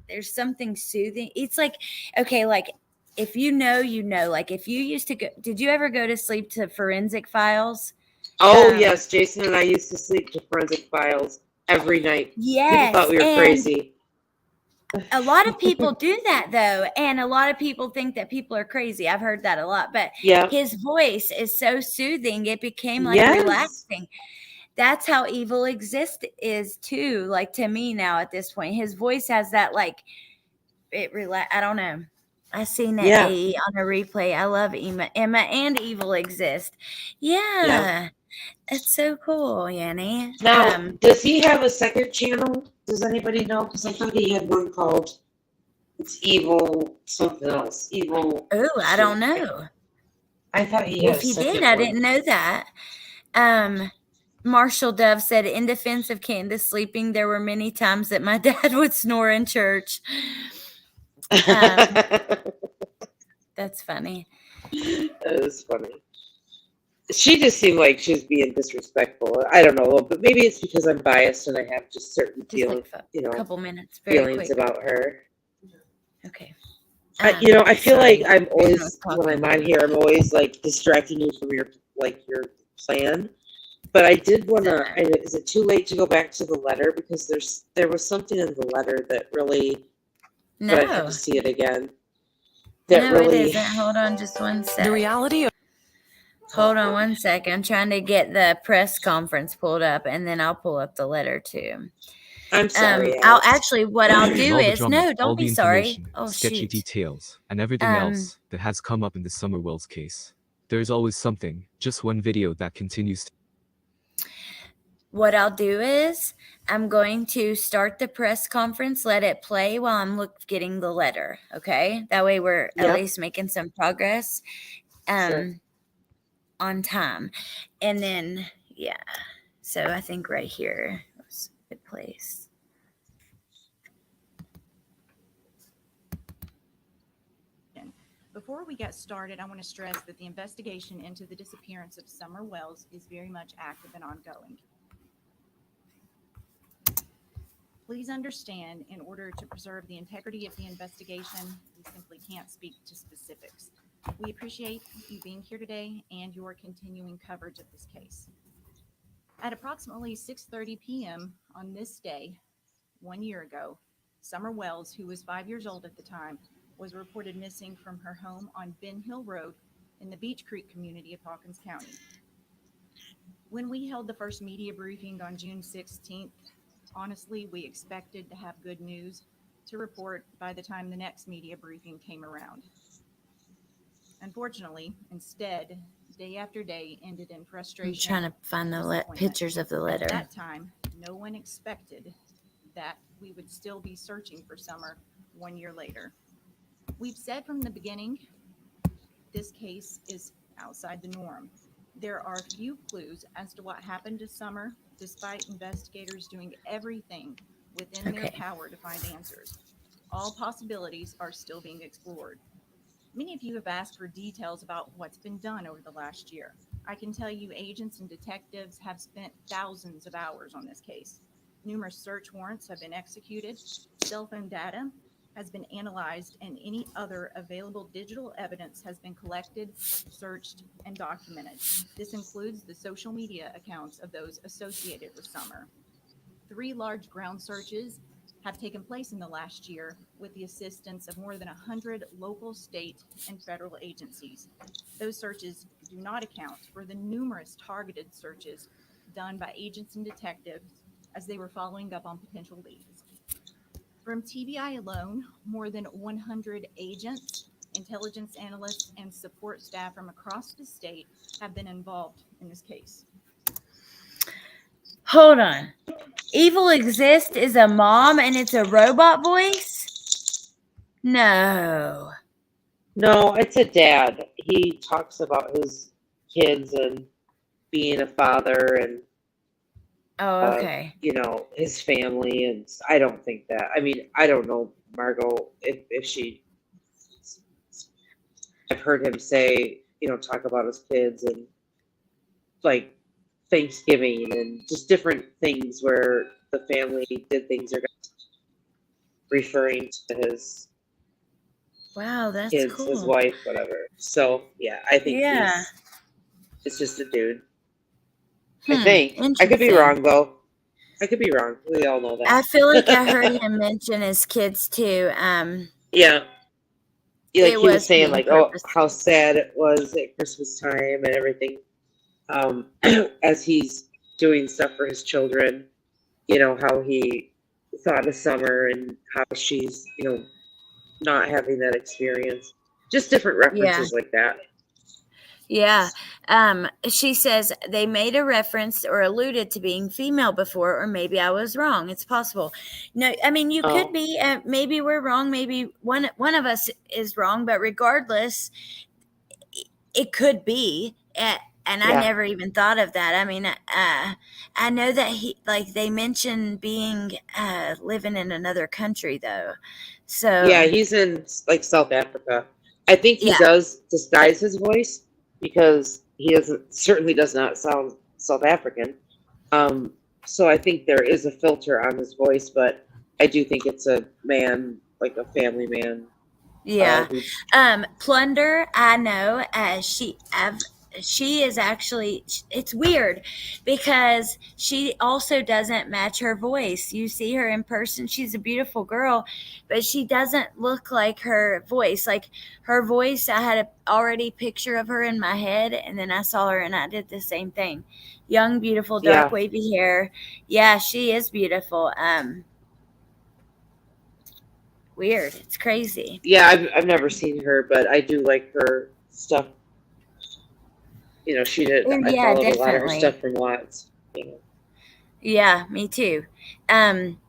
there's something soothing. It's like, okay, like if you know, like if you used to go, did you ever go to sleep to Forensic Files? Oh yes, Jason and I used to sleep to Forensic Files every night. People Yes, thought we were and crazy. A lot of people do that though, and a lot of people think that people are crazy. I've heard that a lot, but Yeah. his voice is so soothing, it became like Yes. relaxing. That's how Evil Exist is too. Like to me now at this point, his voice has that like it relax. I don't know. I seen it Yeah. on a replay. I love Emma and Evil Exist. Yeah. Yeah, it's so cool, Yanni. Now, does he have a second channel? Does anybody know? Because I thought he had one called it's Evil something else. Evil. Oh, I don't shit. know. I thought he had If a he second did, I one. didn't know that. Marshall Dove said, in defense of Candace sleeping, there were many times that my dad would snore in church. That's funny. That is funny. She just seemed like she was being disrespectful. I don't know, but maybe it's because I'm biased and I have just certain Just feelings, like a couple minutes, very feelings quick. about her. Okay. I feel sorry. like I'm I always was talking. when I'm on here, I'm always like distracting you from your plan. But I did want to. Is it too late to go back to the letter because there was something in the letter that really. But I have No, to see it again. That no, really. it isn't. Hold on just one sec. The reality of Hold on one sec. I'm trying to get the press conference pulled up, and then I'll pull up the letter too. I'm sorry. I'll actually what I'll do all the is drama, no, all don't the be sorry. information, Oh sketchy shoot. details, and everything else that has come up in the Summer Wells case. There's always something, just one video that continues to. What I'll do is I'm going to start the press conference, let it play while I'm getting the letter. Okay, that way we're at least making some progress on time. And then so I think right here was a good place. Before we get started, I want to stress that the investigation into the disappearance of Summer Wells is very much active and ongoing. Please understand, in order to preserve the integrity of the investigation, we simply can't speak to specifics. We appreciate you being here today and your continuing coverage of this case. At approximately 6:30 p.m. on this day, 1 year ago, Summer Wells, who was 5 years old at the time, was reported missing from her home on Ben Hill Road in the Beach Creek community of Hawkins County. When we held the first media briefing on June 16th, honestly, we expected to have good news to report by the time the next media briefing came around. Unfortunately, instead, day after day ended in frustration. I'm trying to find the pictures of the letter. At that time, no one expected that we would still be searching for Summer 1 year later. We've said from the beginning, this case is outside the norm. There are few clues as to what happened to Summer, despite investigators doing everything within their power to find answers. All possibilities are still being explored. Many of you have asked for details about what's been done over the last year. I can tell you agents and detectives have spent thousands of hours on this case. Numerous search warrants have been executed, cell phone data has been analyzed, and any other available digital evidence has been collected, searched, and documented. This includes the social media accounts of those associated with Summer. 3 large ground searches have taken place in the last year with the assistance of more than 100 local, state, and federal agencies. Those searches do not account for the numerous targeted searches done by agents and detectives as they were following up on potential leads. From TBI alone, more than 100 agents, intelligence analysts, and support staff from across the state have been involved in this case. Hold on. Evil Exist is a mom and it's a robot voice? No. No, it's a dad. He talks about his kids and being a father and his family, and I don't think that. I mean, I don't know, Margot, if she. I've heard him say, talk about his kids and like Thanksgiving and just different things where the family did things are referring to his. Wow, that's kids, cool. His wife, whatever. So yeah, I think it's just a dude. I think. I could be wrong though. I could be wrong. We all know that. I feel like I heard him mention his kids too. Yeah. Yeah, like It he was was saying, being like, oh, purposeful. how sad it was at Christmas time and everything. As he's doing stuff for his children, you know, how he thought of summer and how she's, you know, not having that experience. Just different Yeah. references like that. Yeah. She says they made a reference or alluded to being female before, or maybe I was wrong. It's possible. No, I mean, you could Oh, be. Maybe we're wrong. Maybe one of us is wrong. But regardless, it could be. And I yeah. never even thought of that. I mean, I know that they mentioned being living in another country though. Yeah, So he's in like South Africa. I think he yeah, does disguise his voice because he certainly does not sound South African. So I think there is a filter on his voice, but I do think it's a man, like a family man. yeah. Who, Plunder, I know, she is actually, it's weird because she also doesn't match her voice. You see her in person, she's a beautiful girl, but she doesn't look like her voice. Like her voice, I had a already picture of her in my head, and then I saw her and I did the same thing. Young, beautiful, dark, yeah, wavy hair. Yeah, she is beautiful. Weird. It's crazy. yeah. I've never seen her, but I do like her stuff. You know, she did. Oh, I yeah, followed a lot of her definitely. stuff from Watts. You know. Yeah, me too. Um,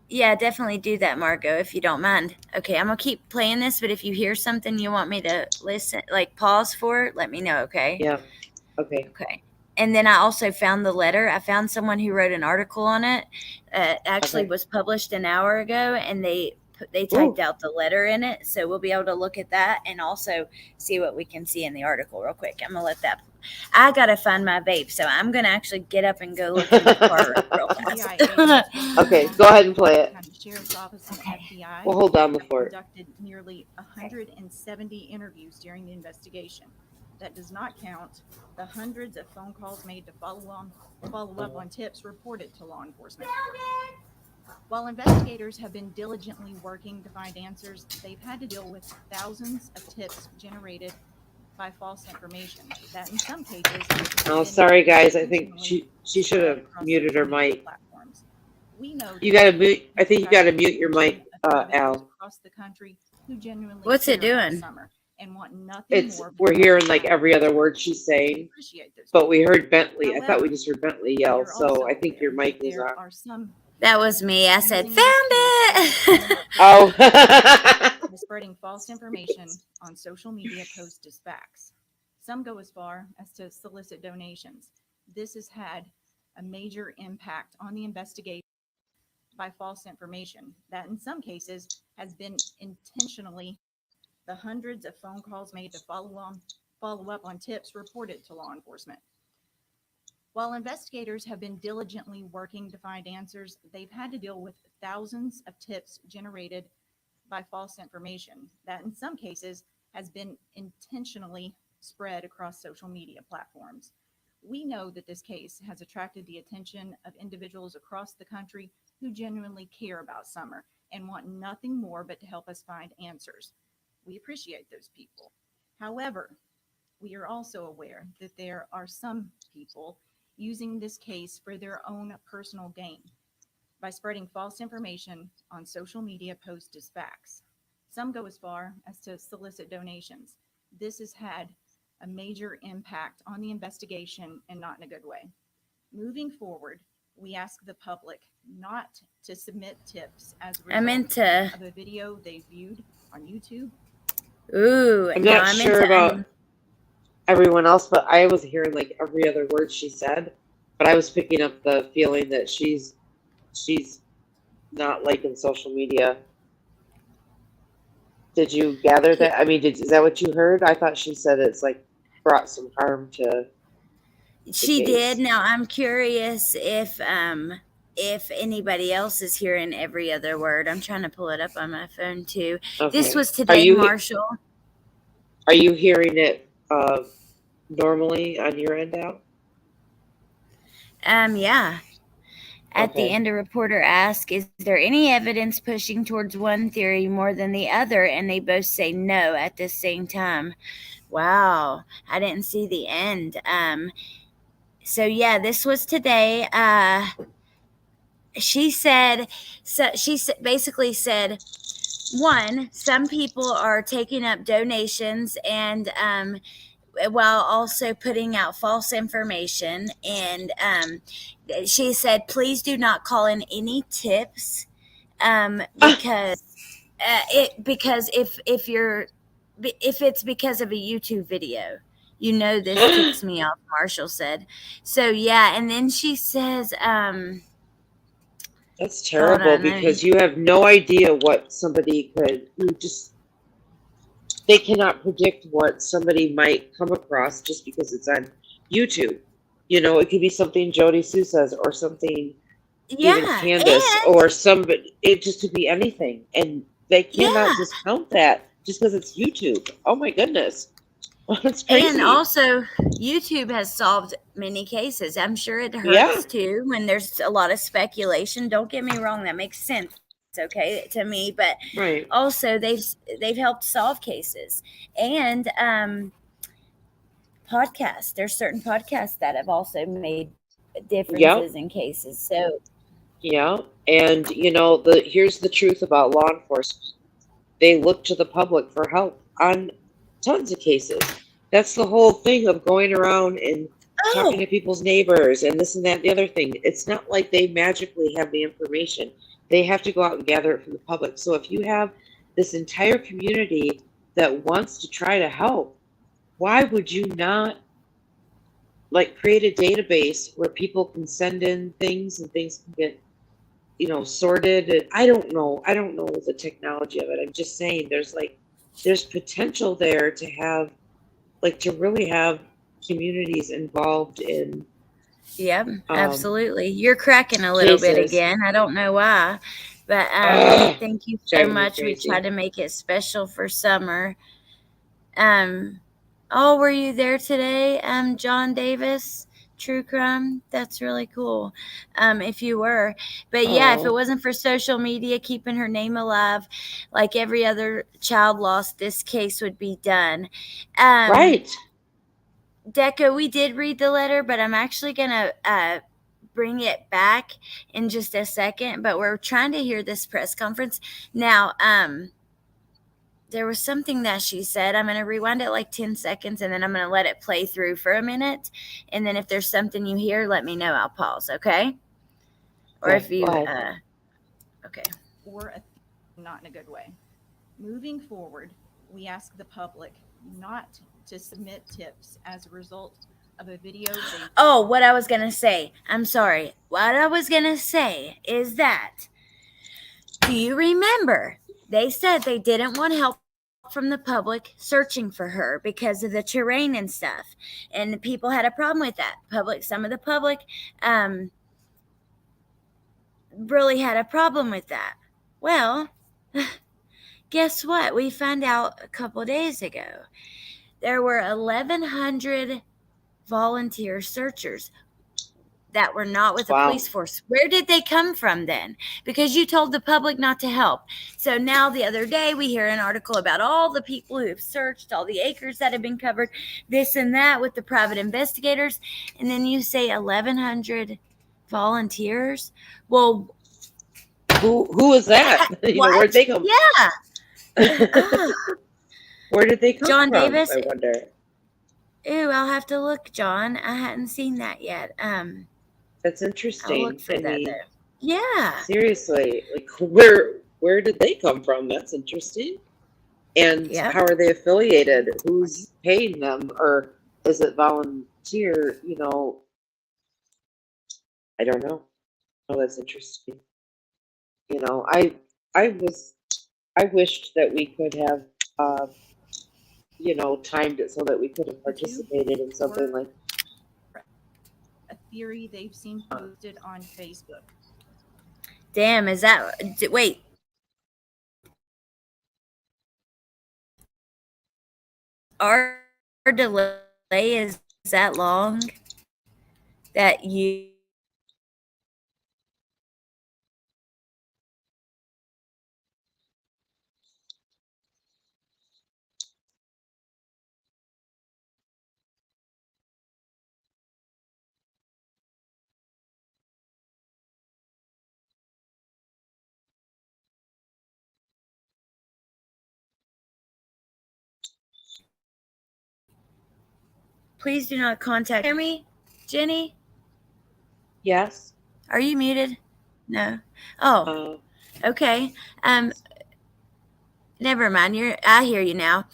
yeah, definitely do that, Margot, if you don't mind. Okay, I'm gonna keep playing this, but if you hear something you want me to listen, like pause for, let me know, okay? Yeah. Okay. Okay. And then I also found the letter. I found someone who wrote an article on it. Actually Okay. was published an hour ago, and they Ooh. typed out the letter in it. So we'll be able to look at that and also see what we can see in the article real quick. I'm gonna let that. I gotta find my vape, so I'm gonna actually get up and go look in the car real fast. FBI agents Okay, working go ahead and play it. County Sheriff's Office and Okay. FBI We'll hold down the have fort. conducted nearly 170 interviews during the investigation. That does not count the hundreds of phone calls made to follow up on tips reported to law enforcement. While investigators have been diligently working to find answers, they've had to deal with thousands of tips generated by false information that in some cases have Oh, been sorry guys. I think intentionally she should spread have across muted her social media mic. platforms. We know You that gotta this mute. case I think you gotta attracted mute the your mic, attention of individuals Al. across the country who genuinely What's it care about doing? summer and want nothing It's more. we're hearing like every other word she's saying, Appreciate those but we heard Bentley. I thought However, we just heard Bentley we yell, are so also I think your aware mic that was there on. are some That was me. I said, using found this case it. Oh. by spreading false information on social media posts as facts. Some go as far as to solicit donations. This has had a major impact on the investigation by false information that in some cases has been intentionally the hundreds of phone calls made to follow up on tips reported to law enforcement. While investigators have been diligently working to find answers, they've had to deal with thousands of tips generated by false information that in some cases has been intentionally spread across social media platforms. We know that this case has attracted the attention of individuals across the country who genuinely care about summer and want nothing more but to help us find answers. We appreciate those people. However, we are also aware that there are some people using this case for their own personal gain by spreading false information on social media posts as facts. Some go as far as to solicit donations. This has had a major impact on the investigation and not in a good way. Moving forward, we ask the public not to submit tips as a I'm result into. of a video they viewed on YouTube. Ooh, I'm no, not I'm sure into. about everyone else, but I was hearing like every other word she said. But I was picking up the feeling that she's not liking social media. Did you gather that? I mean, is that what you heard? I thought she said it's like brought some harm to the She case. did. Now I'm curious if anybody else is hearing every other word. I'm trying to pull it up on my phone too. This Okay. was Are today, you Marshall. are you hearing it normally on your end out? Yeah. At the Okay. end, a reporter asked, "Is there any evidence pushing towards one theory more than the other?" And they both say no at the same time. Wow, I didn't see the end. So yeah, this was today. She said, so basically said, one, some people are taking up donations and while also putting out false information. And she said, please do not call in any tips because because if it's because of a YouTube video, this ticks me off. Marshall said. So yeah, and then she says, That's hold terrible on, because you have no idea what somebody could, you just, they cannot predict what somebody might come across just because it's on YouTube. You know, it could be something Jody Sue says or something even yeah, Candace and or somebody, it just could be anything. And they yeah, cannot discount that just because it's YouTube. Oh my goodness. That's and crazy. also YouTube has solved many cases. I'm sure it Yeah, hurts too when there's a lot of speculation. Don't get me wrong, that makes sense, okay, to me, but right. also they've helped solve cases. And podcasts, there's certain podcasts that have also made differences Yep. in cases. So Yeah. And you know, here's the truth about law enforcement. They look to the public for help on tons of cases. That's the whole thing of going around and talking oh to people's neighbors and this and that, and the other thing. It's not like they magically have the information. They have to go out and gather it from the public. So if you have this entire community that wants to try to help, why would you not like create a database where people can send in things and things can get, you know, sorted? And I don't know the technology of it. I'm just saying there's potential there to have, like, to really have communities involved in yep, um absolutely. You're cracking a little bit cases. again. I don't know why, but Ugh, thank you so driving me much. We try crazy. to make it special for summer. Um, oh, were you there today, John Davis? True crime. That's really cool. If you were, but yeah, if it Oh, wasn't for social media keeping her name alive, like every other child lost, this case would be done. Um, right. Deco, we did read the letter, but I'm actually gonna bring it back in just a second. But we're trying to hear this press conference now. There was something that she said. I'm going to rewind it like 10 seconds and then I'm going to let it play through for a minute. And then if there's something you hear, let me know. I'll pause, okay? Or if Okay, go you, ahead. okay. Or not in a good way. Moving forward, we ask the public not to submit tips as a result of a video they. Oh, what I was going to say. I'm sorry. What I was going to say is that, do you remember they said they didn't want help from the public searching for her because of the terrain and stuff, and people had a problem with that. Some of the public really had a problem with that. Well, guess what? We found out a couple days ago there were 1,100 volunteer searchers that were not with the Wow. police force. Where did they come from then? Because you told the public not to help. So now the other day we hear an article about all the people who have searched, all the acres that have been covered, this and that with the private investigators. And then you say 1,100 volunteers. Well, Who is that? You know, where'd what? they come? Yeah. Oh, Where did they come John from? Davis. I wonder. Ooh, I'll have to look, John. I hadn't seen that yet. That's I'll look interesting. for I that mean, though. Yeah. seriously, like where did they come from? That's interesting. And Yep. how are they affiliated? Who's paying them? Or is it volunteer? You know, I don't know. Oh, that's interesting. You know, I was I wished that we could have you know, timed it so that we could have participated in something like A theory they've seen posted on Facebook. Damn, is that wait? Our delay is that long that you Please do not contact. Hear me, Jenny? Yes. Are you muted? No. Oh, okay. Never mind. I hear you now.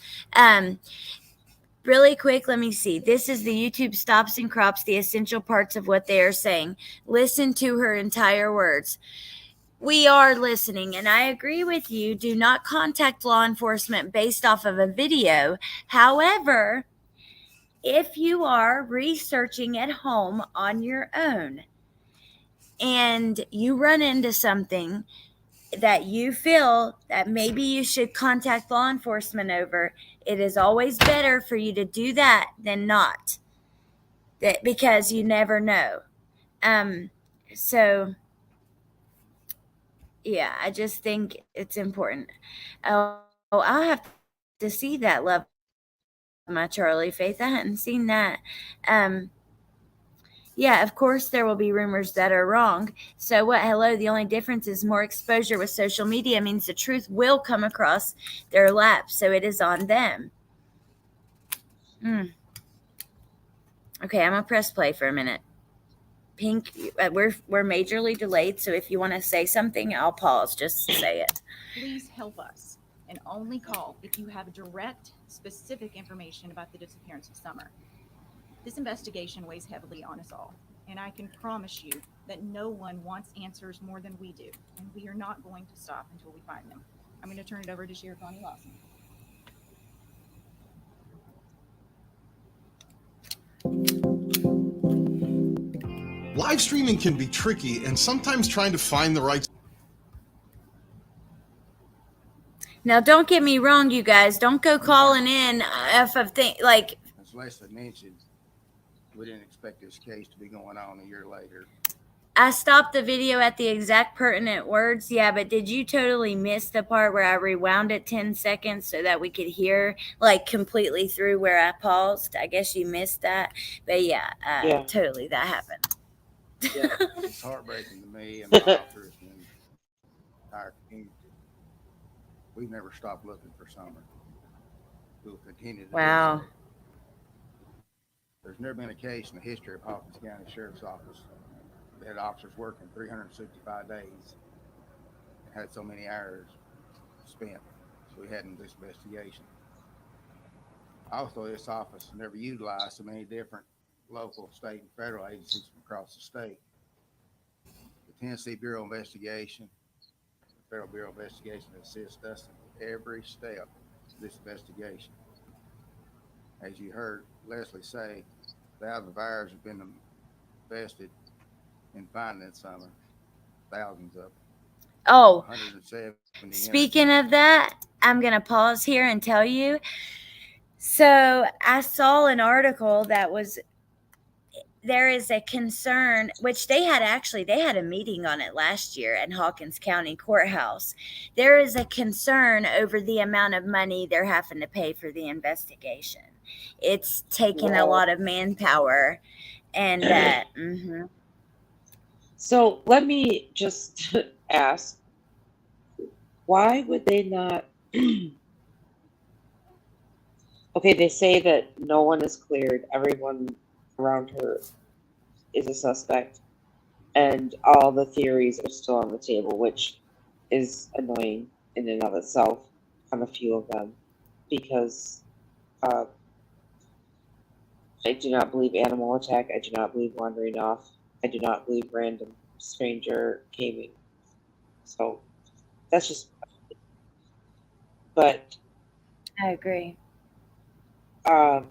Really quick, let me see. This is the YouTube stops and crops the essential parts of what they are saying. Listen to her entire words. We are listening, and I agree with you. Do not contact law enforcement based off of a video. However, if you are researching at home on your own and you run into something that you feel that maybe you should contact law enforcement over, it is always better for you to do that than not. That because you never know. So yeah, I just think it's important. Oh, I'll have to see that, Love My Charlie Faith. I hadn't seen that. Yeah, of course there will be rumors that are wrong. So what? Hello, the only difference is more exposure with social media means the truth will come across their lap, so it is on them. Okay, I'm gonna press play for a minute. Pink, we're majorly delayed, so if you want to say something, I'll pause. Just say it. Please help us and only call if you have direct, specific information about the disappearance of Summer. This investigation weighs heavily on us all, and I can promise you that no one wants answers more than we do, and we are not going to stop until we find them. I'm going to turn it over to Sheriff Connie Lawson. Live streaming can be tricky, and sometimes trying to find the right. Now, don't get me wrong, you guys. Don't go calling in if of things like. As Leslie mentioned, we didn't expect this case to be going on a year later. I stopped the video at the exact pertinent words. Yeah, but did you totally miss the part where I rewound it 10 seconds so that we could hear like completely through where I paused? I guess you missed that. But yeah, totally that happened. Yeah, it's heartbreaking to me and the officers and our community. We've never stopped looking for Summer. We'll continue to do so. There's never been a case in the history of Hawkins County Sheriff's Office that had officers working 365 days and had so many hours spent. So we had in this investigation. Also, this office never utilized so many different local, state, and federal agencies from across the state. The Tennessee Bureau of Investigation, the Federal Bureau of Investigation assists us in every step of this investigation. As you heard Leslie say, thousands of hours have been invested in finding Summer. Thousands of them. Oh, 170 speaking of that, I'm going to pause here and tell you. So I saw an article that was, there is a concern, which they had a meeting on it last year at Hawkins County Courthouse. There is a concern over the amount of money they're having to pay for the investigation. It's taking a lot of manpower and So let me just ask, why would they not? Okay, they say that no one is cleared. Everyone around her is a suspect, and all the theories are still on the table, which is annoying in and of itself on a few of them, because I do not believe animal attack. I do not believe wandering off. I do not believe random stranger gaming. So that's just. But I agree. Why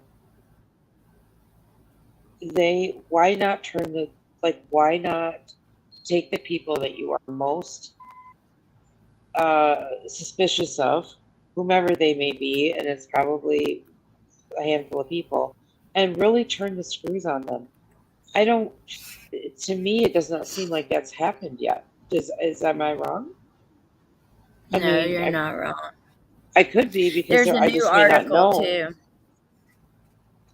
not why not take the people that you are most suspicious of, whomever they may be, and it's probably a handful of people, and really turn the screws on them. To me, it does not seem like that's happened yet. Am I wrong? No, you're not wrong. I could be, because there's a I new just may not know. article too.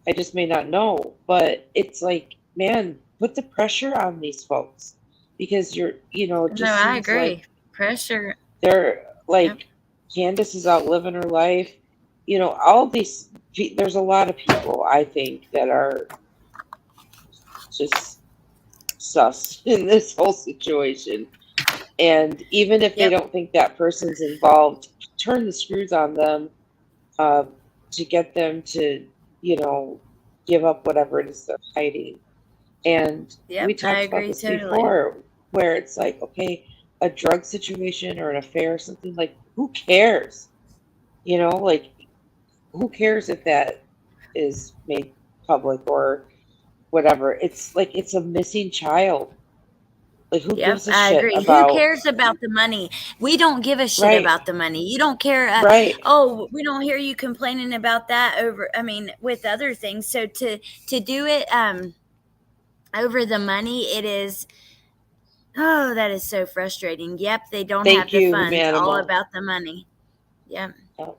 I just may not know, but it's like, man, put the pressure on these folks, because it just I seems agree. like Pressure. they're like, Candace is out living her life. all these, there's a lot of people I think that are just sus in this whole situation. And even if they Yep. don't think that person's involved, turn the screws on them uh, to get them to, give up whatever it is they're hiding. And we Yep. I talked about agree this totally. before, where it's like, okay, a drug situation or an affair or something, like, who cares? Like, who cares if that is made public or whatever? It's like, it's a missing child. Like, who Yep, gives a I shit agree. Who about, cares about the money? We don't give a shit right, about the money. You don't care. right. Oh, we don't hear you complaining about that over. I mean, with other things. So to do it over the money, it is. Oh, that is so frustrating. Yep, they don't have Thank the you, funds. All Humanimal. about the money. Yep. Oh,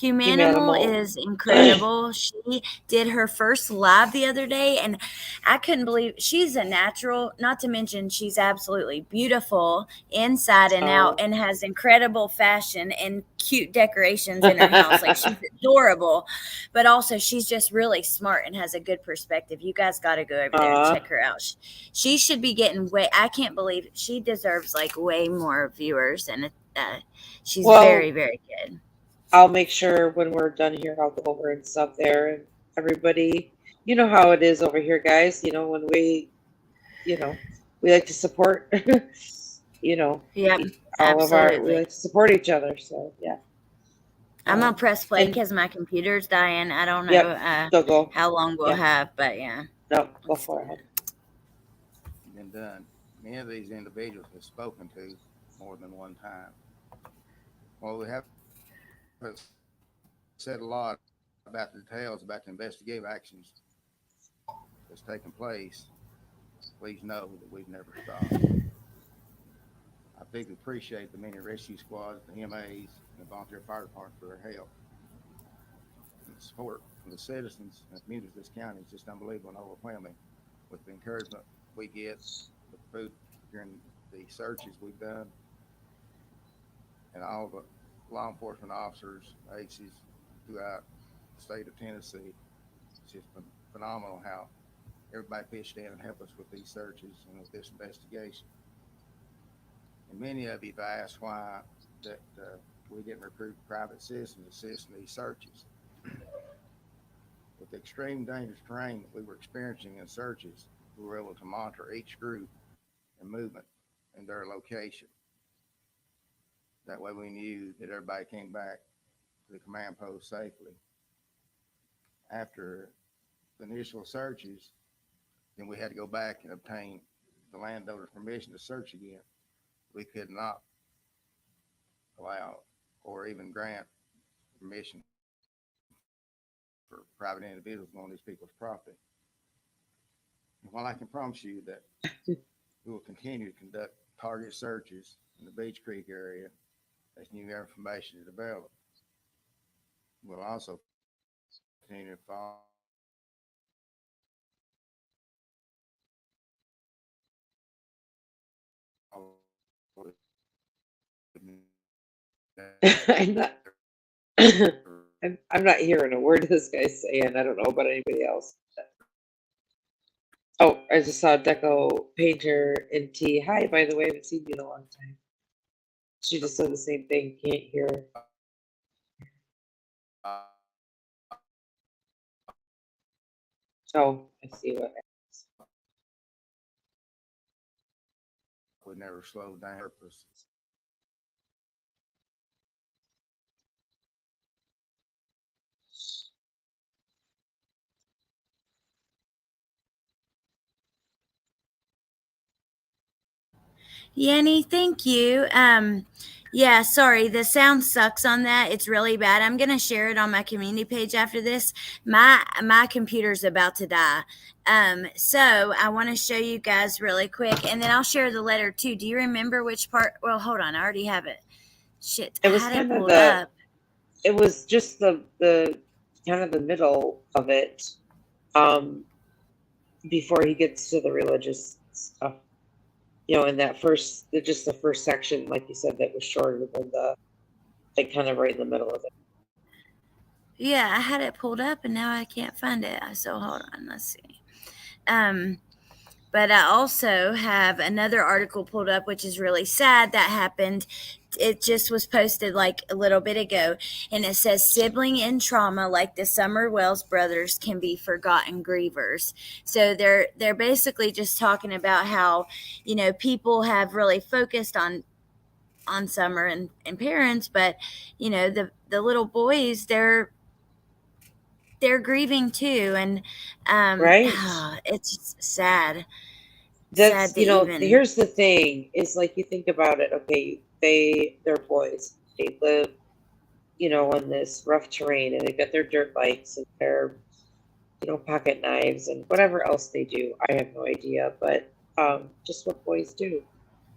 Humanimal Humanimal. is incredible. She did her first live the other day, and I couldn't believe she's a natural. Not to mention, she's absolutely beautiful inside and out, Oh. and has incredible fashion and cute decorations in her house. Like she's adorable, but also she's just really smart and has a good perspective. You guys got to go over there and check her out. She should be getting way. I can't believe she deserves like way more viewers, and she's very, Well, very good. I'll make sure when we're done here, I'll go over and stuff there. And everybody, you know how it is over here, guys. When we like to support, you know, Yep, we absolutely. like to support each other. So, yeah. I'm gonna press play And, because my computer's dying. I don't know yep, go. how long we'll Yeah, have, but yeah. no, go Let's for do it. it. Been done. Many of these individuals have spoken to more than one time. Well, we have said a lot about the details about the investigative actions that's taken place. Please know that we've never stopped. I deeply appreciate the many rescue squads, the MAs, and the volunteer fire department for their help. And the support from the citizens and the communities of this county is just unbelievable and overwhelming. With the encouragement we get, the food during the searches we've done, and all the law enforcement officers, ACEs throughout the state of Tennessee, it's just been phenomenal how everybody pitched in and helped us with these searches and with this investigation. And many of you have asked why that we didn't recruit private citizens to assist in these searches. With the extreme dangerous terrain that we were experiencing in searches, we were able to monitor each group and movement and their location. That way we knew that everybody came back to the command post safely. After the initial searches, then we had to go back and obtain the landowner's permission to search again. We could not allow or even grant permission for private individuals on these people's property. And while I can promise you that we will continue to conduct target searches in the Beach Creek area as new information is developed, we'll also continue to follow I'm not, I'm not hearing a word this guy's saying. I don't know about anybody else. Oh, I just saw Deco Painter and T. Hi, by the way, I haven't seen you in a long time. She just said the same thing. Can't hear her. Oh, I see what. would never slow down purpose. Yanni, thank you. Yeah, sorry, the sound sucks on that. It's really bad. I'm gonna share it on my community page after this. My computer's about to die. So I want to show you guys really quick, and then I'll share the letter too. Do you remember which part? Well, hold on, I already have it. Shit, I It was had it kind of pulled up. it was just the kind of the middle of it, before he gets to the religious stuff. In that just the first section, like you said, that was shorter than like kind of right in the middle of it. Yeah, I had it pulled up and now I can't find it. So hold on, let's see. But I also have another article pulled up, which is really sad that happened. It just was posted like a little bit ago, and it says sibling in trauma like the Summer Wells brothers can be forgotten grievers. So they're basically just talking about how, you know, people have really focused on Summer and parents, but you know, the little boys, they're grieving too, and Right. it's just sad. That's, Sad to even. here's the thing is like you think about it, okay, they're boys. They live, in this rough terrain and they've got their dirt bikes and their, pocket knives and whatever else they do. I have no idea, but just what boys do.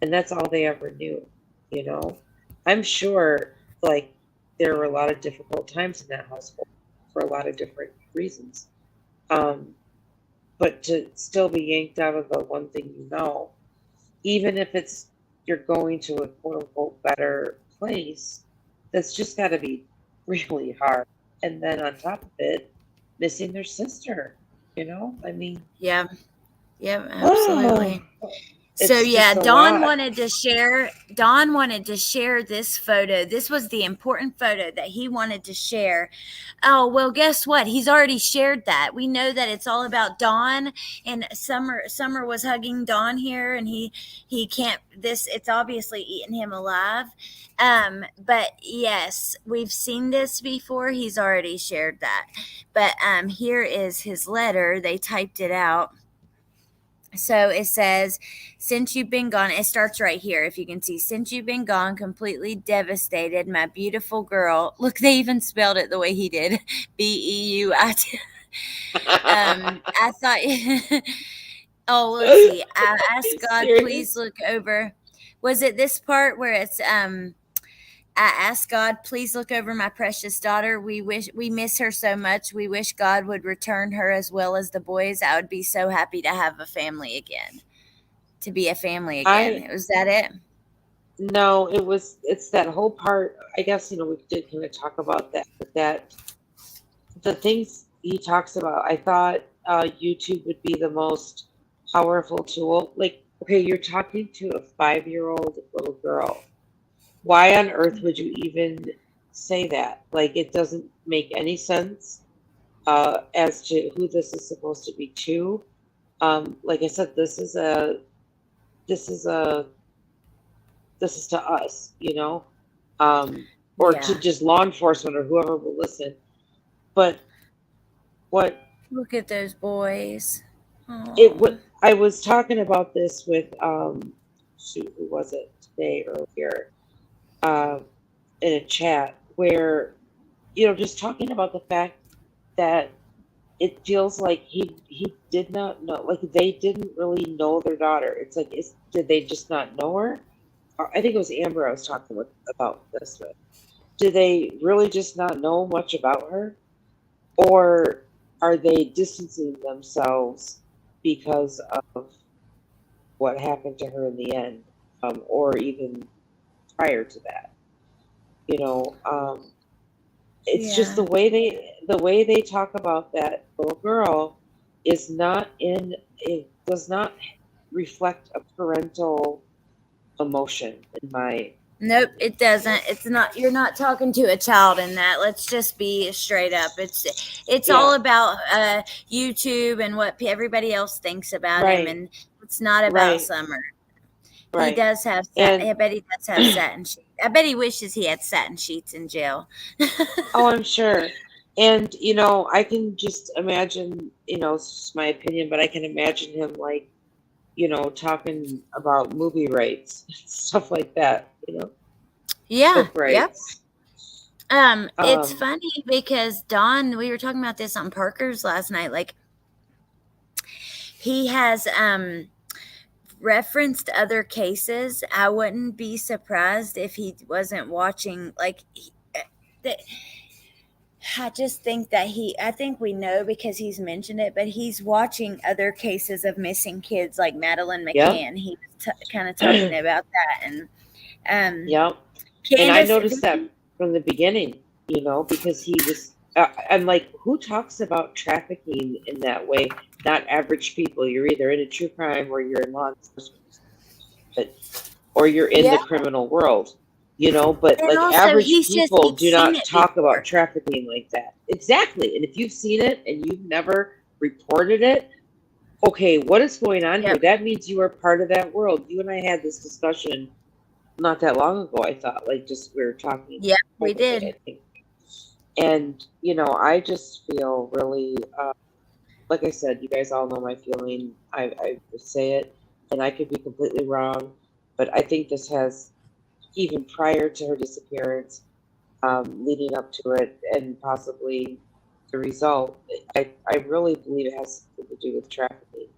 And that's all they ever knew, you know? I'm sure like there were a lot of difficult times in that household for a lot of different reasons. But to still be yanked out of the one thing even if it's you're going to a quote unquote better place, that's just got to be really hard. And then on top of it, missing their sister, I mean, Yeah. Yep, absolutely. So it's yeah, just a Dawn lot. wanted to share. Dawn wanted to share this photo. This was the important photo that he wanted to share. Oh well, guess what? He's already shared that. We know that it's all about Dawn and Summer. Summer was hugging Dawn here, and he can't. This it's obviously eaten him alive. But yes, we've seen this before. He's already shared that. But here is his letter. They typed it out. So it says, since you've been gone, it starts right here. If you can see, since you've been gone, completely devastated, my beautiful girl. Look, they even spelled it the way he did. Beuit. I thought, oh, let's see. I asked God, please look over. Was it this part where it's, I ask God, please look over my precious daughter. We miss her so much. We wish God would return her as well as the boys. I would be so happy to have a family again. To be a family again. Was that it? No, it's that whole part. I guess, we did kind of talk about that, but the things he talks about, I thought YouTube would be the most powerful tool. Like, okay, you're talking to a 5-year-old little girl. Why on earth would you even say that? Like, it doesn't make any sense as to who this is supposed to be to. Like I said, this is to us, or to Yeah. just law enforcement or whoever will listen. But what Look at those boys. what I was talking about this with shoot, who was it today earlier in a chat where just talking about the fact that it feels like he did not know, like they didn't really know their daughter. It's like, did they just not know her? I think it was Amber I was talking about this with. Do they really just not know much about her, or are they distancing themselves because of what happened to her in the end, or even prior to that? It's just the way they talk about that little girl is not in. It does not reflect a parental emotion in my. Nope, it doesn't. It's not. You're not talking to a child in that. Let's just be straight up. It's all about YouTube and what everybody else thinks about him, and it's not about Summer. Right. He does have. I bet he does have satin sheets. I bet he wishes he had satin sheets in jail. Oh, I'm sure. And I can just imagine. It's just my opinion, but I can imagine him like, talking about movie rights, stuff like that. Yeah. Book rights. Yep. It's funny because Don, we were talking about this on Parker's last night. Like, he has referenced other cases. I wouldn't be surprised if he wasn't watching. Like, I just think that I think we know because he's mentioned it, but he's watching other cases of missing kids like Madeline McCann. He was kind of talking about that. And Yep. And I noticed that from the beginning, because he was I'm like, who talks about trafficking in that way? Not average people. You're either in a true crime or you're in law enforcement, but or you're in Yeah. the criminal world, you know. But And like also, average he says people he's do seen not it talk about before. trafficking like that. Exactly. And if you've seen it and you've never reported it, okay, what is going on here? Yep. That means you are part of that world. You and I had this discussion not that long ago. I thought, like, just we were talking Yep, we privately, did. I think. And you know, I just feel really, like I said, you guys all know my feeling. I would say it, and I could be completely wrong, but I think this has, even prior to her disappearance, leading up to it, and possibly the result. I really believe it has something to do with trafficking.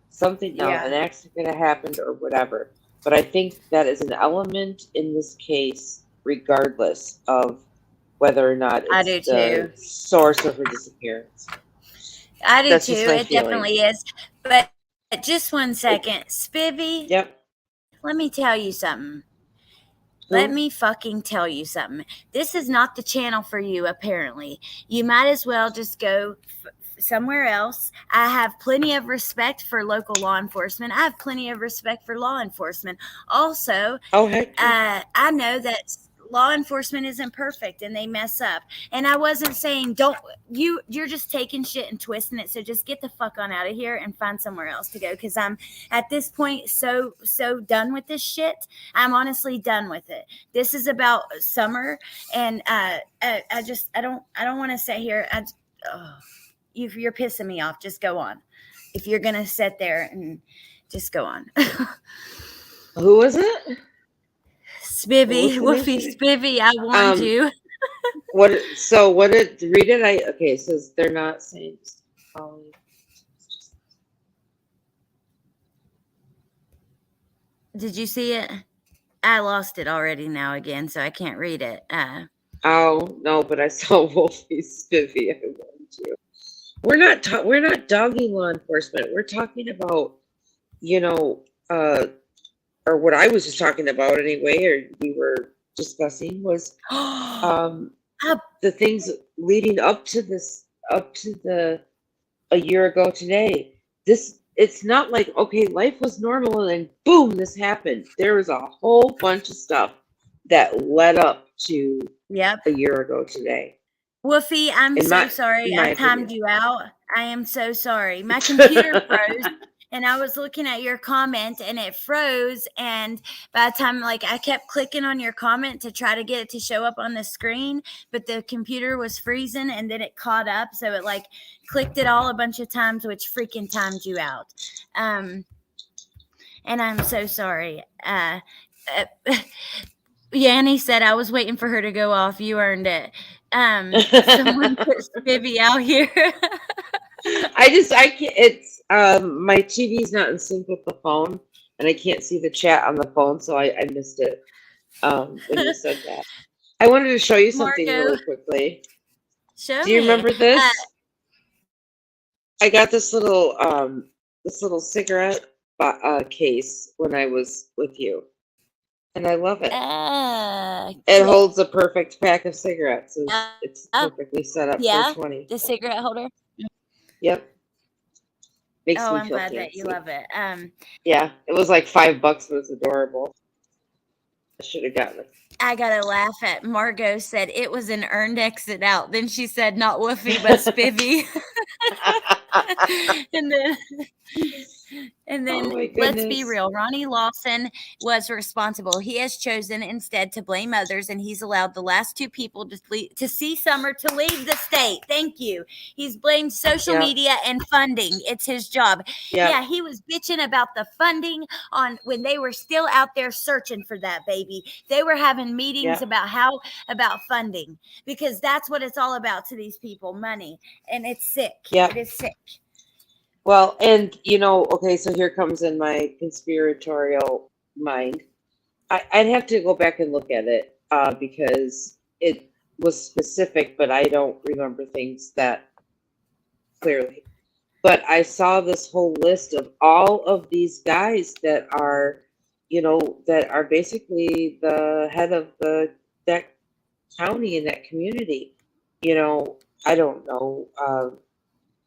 Something now, an Yeah, accident happened or whatever, but I think that is an element in this case, regardless of whether or not I it's do the too. source of her disappearance. I do That's too. just my It feeling. definitely is. But just one It, second. Spivvy, yep. let me tell you something. Let Who? me fucking tell you something. This is not the channel for you, apparently. You might as well just go somewhere else. I have plenty of respect for local law enforcement. I have plenty of respect for law enforcement. Also, Oh, heck yeah. I know that law enforcement isn't perfect and they mess up. And I wasn't saying don't you're just taking shit and twisting it. So just get the fuck on out of here and find somewhere else to go. Cause I'm at this point so done with this shit. I'm honestly done with it. This is about summer, and I don't want to sit here. You're pissing me off. Just go on. If you're gonna sit there and just go on. Who was it? What was Spivvy, the name? Woofy Spivvy, I warned Um, you. what? So what did read it? I okay. It says they're not saying. Did you see it? I lost it already now again, so I can't read it. Oh no, but I saw Wolfie's Spivvy. I warned you. We're not dogging law enforcement. We're talking about, you know, or what I was just talking about anyway, or we were discussing was um the things leading up to this, up to the a year ago today. This, it's not like, okay, life was normal and then boom, this happened. There was a whole bunch of stuff that led up to Yep. a year ago today. Woofy, I'm In so my sorry. in my I timed opinion. you out. I am so sorry. My computer froze, and I was looking at your comment and it froze. And by the time, like, I kept clicking on your comment to try to get it to show up on the screen, but the computer was freezing and then it caught up. So it like clicked it all a bunch of times, which freaking timed you out. And I'm so sorry. Yanni said I was waiting for her to go off. You earned it. Someone put Spivvy out here. I can't, it's my TV's not in sync with the phone and I can't see the chat on the phone, so I missed it when you said that. I wanted to show you something Marco, really quickly. show Do you me. remember this? I got this little cigarette case when I was with you, and I love it. It holds a perfect pack of cigarettes. It's perfectly set up yeah, for 20. the cigarette holder. Yep. Makes Oh, me I'm feel glad that fancy. you love it. Yeah, it was like $5, but it was adorable. I should have gotten it. I gotta laugh at Margot said it was an earned exit out. Then she said not Woofy but Spivvy. And then Oh my let's be goodness. real. Ronnie Lawson was responsible. He has chosen instead to blame others, and he's allowed the last two people to see Summer to leave the state. Thank you. He's blamed social Yep. media and funding. It's his job. Yep. Yeah, he was bitching about the funding on when they were still out there searching for that baby. They were having meetings Yep. about funding, because that's what it's all about to these people, money. And it's sick. Yep. It is sick. Well, and you know, okay, so here comes in my conspiratorial mind. I'd have to go back and look at it because it was specific, but I don't remember things that clearly. But I saw this whole list of all of these guys that are, you know, that are basically the head of that county and that community. You know, I don't know,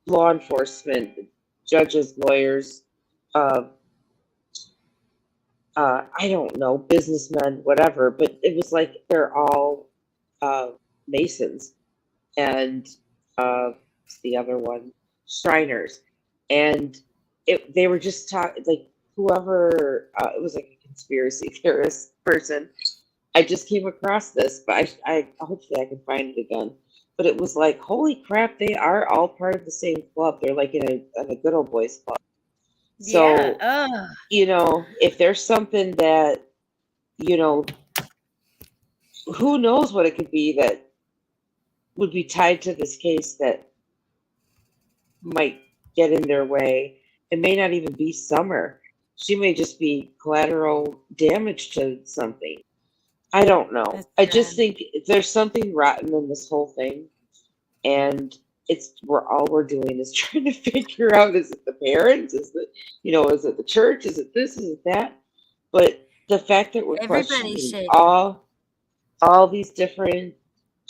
law enforcement, judges, lawyers, uh, I don't know, businessmen, whatever, but it was like they're all Masons and what's the other one, Shriners, and they were just talking like whoever it was like a conspiracy theorist person. I just came across this, but I hopefully I can find it again. But it was like, holy crap, they are all part of the same club. They're like in a good old boys club. Yeah. So, Oh, if there's something that, you know, who knows what it could be that would be tied to this case that might get in their way. It may not even be Summer. She may just be collateral damage to something. I don't know. that's I just sad. think there's something rotten in this whole thing, and we're doing is trying to figure out, is it the parents, is it the church, is it this, is it that? But the fact that we're Everybody questioning should. all these different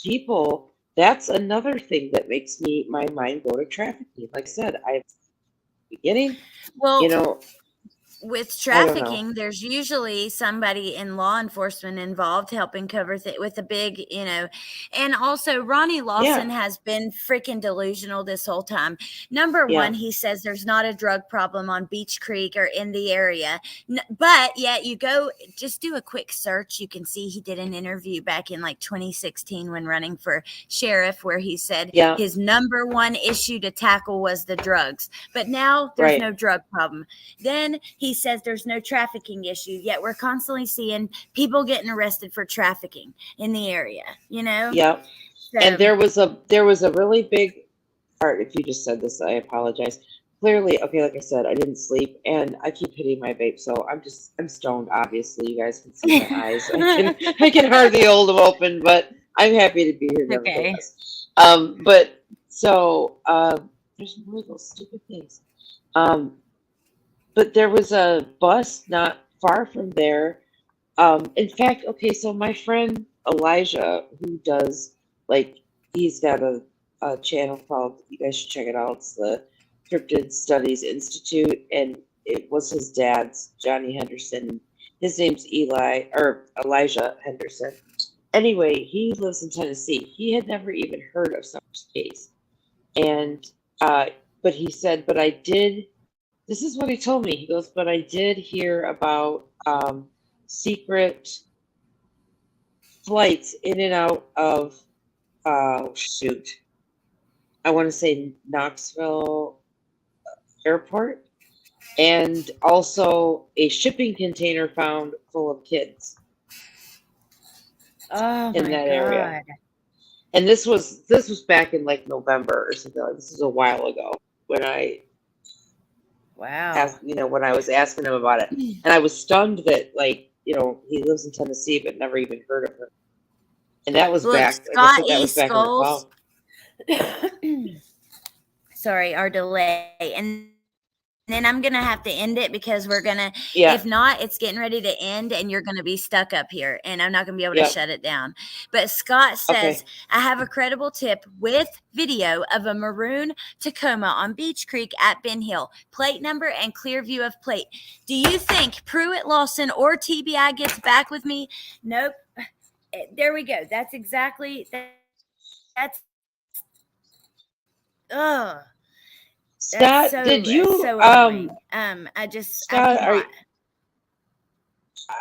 people, that's another thing that makes my mind go to trafficking. Like I said, I beginning, you Well, know, with I don't know. trafficking, there's usually somebody in law enforcement involved helping cover with a big, and also Ronnie Yeah, Lawson has been freaking delusional this whole time. Number yeah, one, he says there's not a drug problem on Beach Creek or in the area, but yet you go just do a quick search. You can see he did an interview back in like 2016 when running for sheriff, where he said yeah, his number one issue to tackle was the drugs, but now there's no right. drug problem. Then he says there's no trafficking issue, yet we're constantly seeing people getting arrested for trafficking in the area, Yeah. And So, there was a really big part. If you just said this, I apologize. Clearly, okay, like I said, I didn't sleep and I keep hitting my vape, so I'm stoned, obviously. You guys can see my eyes. I can hardly hold them open, but I'm happy to be here okay. nevertheless. But so there's more of those stupid things. Um, but there was a bus not far from there. In fact, okay, so my friend Elijah, who does like he's got a channel called, you guys should check it out. It's the Cryptid Studies Institute, and it was his dad's, Johnny Henderson. His name's Elijah Henderson. Anyway, he lives in Tennessee. He had never even heard of Summer's case, and but he said, but I did. This is what he told me. He goes, but I did hear about secret flights in and out of, shoot, I want to say Knoxville Airport, and also a shipping container found full of kids Oh in my that area. God. And this was back in like November or something. This is a while ago when Wow. when I was asking him about it, and I was stunned that he lives in Tennessee but never even heard of her. And that was Look, back, like I Scott said, that E. was back in the Skulls. fall. Sorry, our delay. And then I'm going to have to end it because Yeah. if not, it's getting ready to end and you're going to be stuck up here and I'm not going to be able to Yep. shut it down. But Scott says, Okay. I have a credible tip with video of a maroon Tacoma on Beach Creek at Ben Hill. Plate number and clear view of plate. Do you think Pruitt Lawson or TBI gets back with me? Nope. There we go. That's exactly that's ugh. That's Scott, did you so annoying. I Scott, cannot.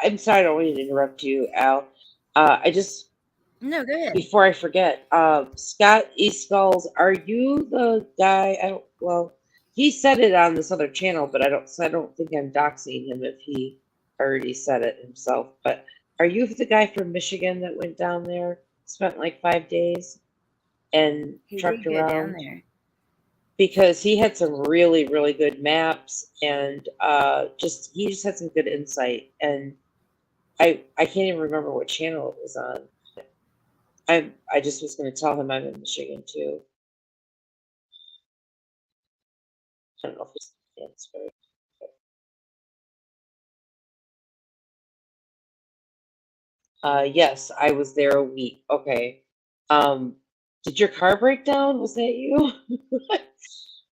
I'm sorry, I don't mean to interrupt you, Al. I just No, go ahead. Before I forget, Scott E. Skulls, are you the guy? Well, he said it on this other channel, but I don't think I'm doxing him if he already said it himself. But are you the guy from Michigan that went down there, spent like 5 days and He trucked did go down around? there. Because he had some really, really good maps and he just had some good insight. And I can't even remember what channel it was on. I just was going to tell him I'm in Michigan too. I don't know if it's answered. Yes, I was there a week. Okay. Um, Did your car break down? Was that you?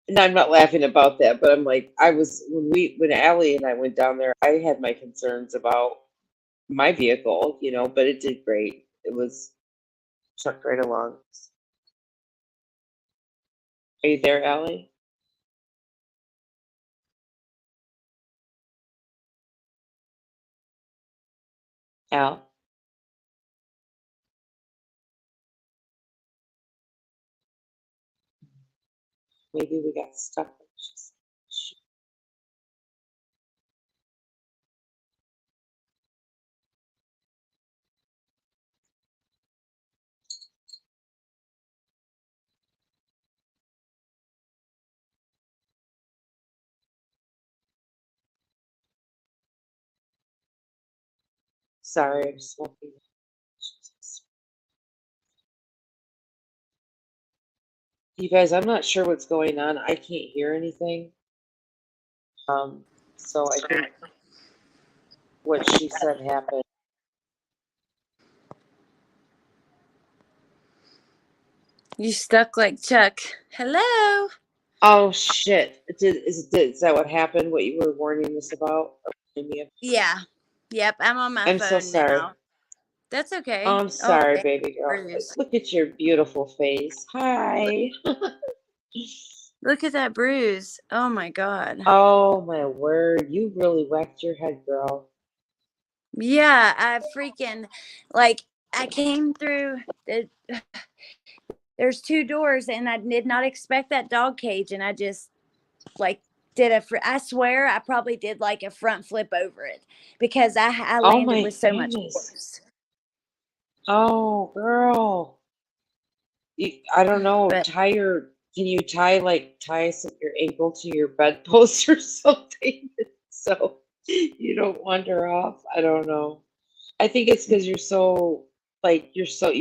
And I'm not laughing about that, but I'm like, when Allie and I went down there, I had my concerns about my vehicle, but it did great. It was trucked right along. Are you there, Allie? Al? Maybe we got stuck. Sorry, I'm smoking. You guys, I'm not sure what's going on. I can't hear anything. So I think what she said happened. You stuck like Chuck. Hello. Oh shit! Is that what happened? What you were warning us about? Yeah. Yep. I'm on my I'm phone so sorry. now. That's okay. Oh, I'm Oh, sorry, thank baby girl. Bruce. Look at your beautiful face. Hi. Look at that bruise. Oh my God. Oh my word! You really whacked your head, girl. Yeah, I freaking I came through there's two doors and I did not expect that dog cage and I just I swear I probably did like a front flip over it because I Oh landed my with so much goodness. force. Oh girl. I don't know. But Can you tie your ankle to your bedpost or something so you don't wander off? I don't know. I think it's because you've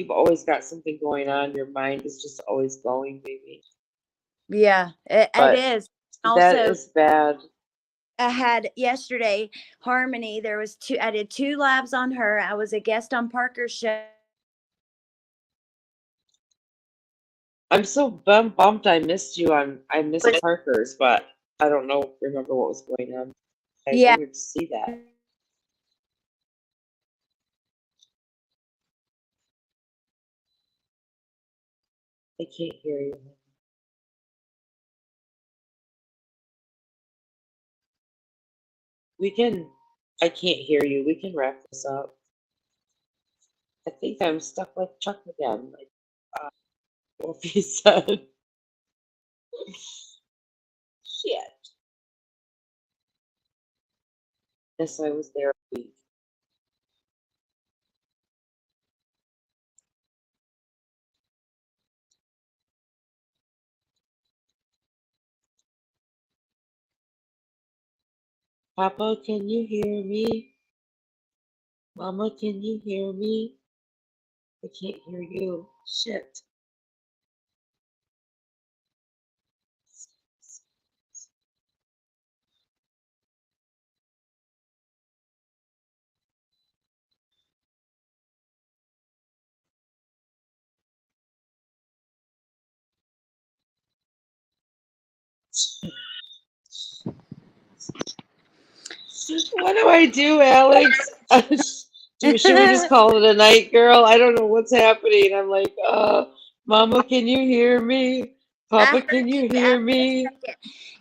always got something going on. Your mind is just always going, baby. yeah, it But is. that Also, is bad. I had yesterday Harmony. I did 2 lives on her. I was a guest on Parker's show. I'm so bummed I missed you. I missed Parker's, but I don't remember what was going on. I Yeah. wanted to see that. I can't hear you. I can't hear you. We can wrap this up. I think I'm stuck like Chuck again. What he said. Shit. Yes, I was there a week. Papa, can you hear me? Mama, can you hear me? I can't hear you. Shit. What do I do, Alex? Should we just call it a night, girl? I don't know what's happening. I'm like, Mama, can you hear me? Papa, can you hear me?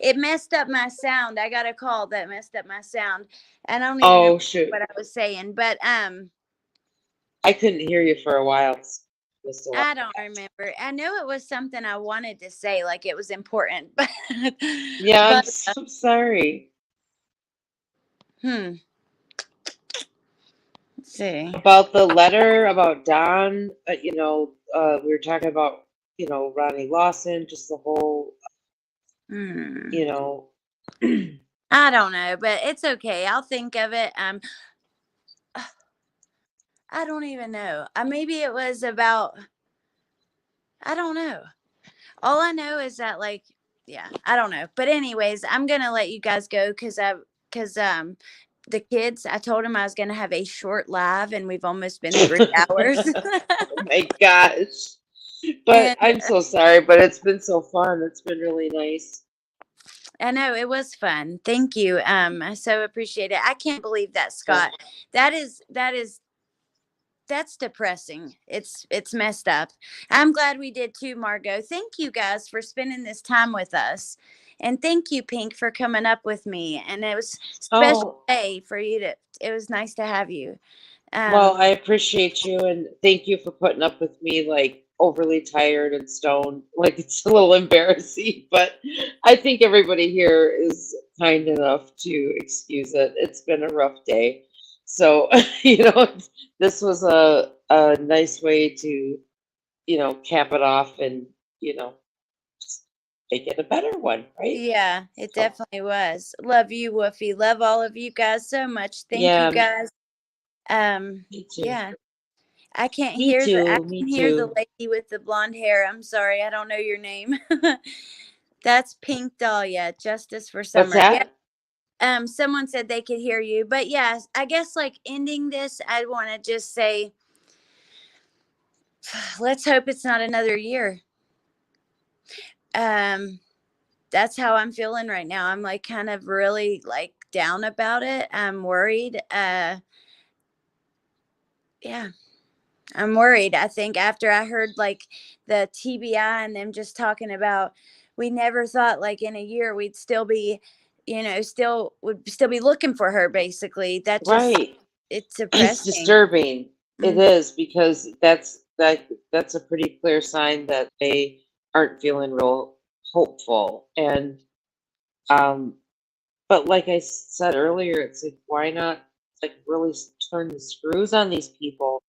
It messed up my sound. I got a call that messed up my sound. I don't even know Shoot. what I was saying, but I couldn't hear you for a while. I don't remember. I know it was something I wanted to say, like it was important, but yeah, but, I'm so sorry. Let's see. About the letter about Don, we were talking about, Ronnie Lawson, just the whole, I don't know, but it's okay. I'll think of it. I don't even know. Maybe it was about, I don't know. All I know is that yeah, I don't know. But anyways, I'm going to let you guys go cuz the kids, I told them I was going to have a short live and we've almost been 3 hours. Oh my gosh. But And I'm so sorry, but it's been so fun. It's been really nice. I know it was fun. Thank you. I so appreciate it. I can't believe that, Yeah. Scott. That is that's depressing. It's messed up. I'm glad we did too, Margot. Thank you guys for spending this time with us. And thank you, Pink, for coming up with me. And it was a special Oh, day for you to it was nice to have you. well, Um I appreciate you and thank you for putting up with me like overly tired and stoned. Like it's a little embarrassing, but I think everybody here is kind enough to excuse it. It's been a rough day. So, this was a nice way to, cap it off and, just make it a better one, right? yeah, it So, definitely was. Love you, Woofy. Love all of you guys so much. Thank you yeah, guys. me too. Yeah. I can't Me hear the I too. Me can hear the too. lady with the blonde hair. I'm sorry, I don't know your name. That's Pink Dahlia, Justice for What's Summer. Yeah. that? Someone said they could hear you. But yeah, I guess like ending this, I want to just say let's hope it's not another year. Um that's how I'm feeling right now. I'm like kind of really like down about it. I'm worried. Yeah. I'm worried. I think after I heard like the TBI and them just talking about, we never thought like in a year we'd still be, still would still be looking for her. Basically, that just Right. it's It's depressing. disturbing. It Mm, is because that's a pretty clear sign that they aren't feeling real hopeful. And um, but like I said earlier, it's like why not like really turn the screws on these people?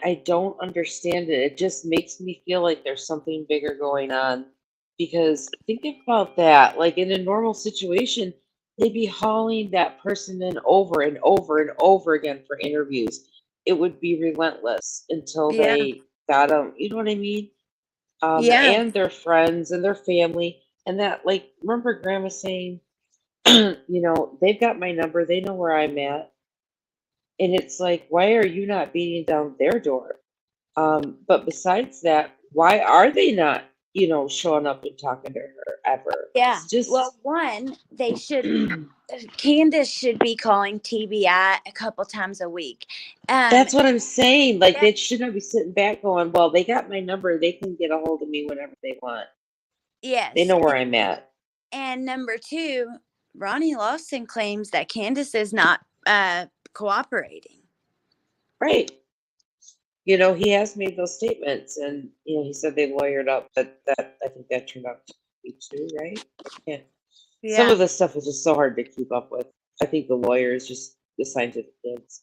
I don't understand it. It just makes me feel like there's something bigger going on. Because think about that. Like in a normal situation, they'd be hauling that person in over and over and over again for interviews. It would be relentless until yeah, they got them. You know what I mean? yeah, And their friends and their family. And that, like, remember Grandma saying, they've got my number. They know where I'm at. And it's like, why are you not beating down their door? But besides that, why are they not, showing up and talking to her ever? yeah. It's Well, just one, they should. Candace should be calling TBI a couple times a week. Um, that's what I'm saying. Like yeah, they should not be sitting back going, well, they got my number. They can get a hold of me whenever they want. They yes, know where I'm at. and number two, Ronnie Lawson claims that Candace is not cooperating. Right. He has made those statements and, he said they lawyered up, but that I think that turned out to be true, right? Yeah. Some Yeah. of this stuff is just so hard to keep up with. I think the lawyer is just assigned to the kids.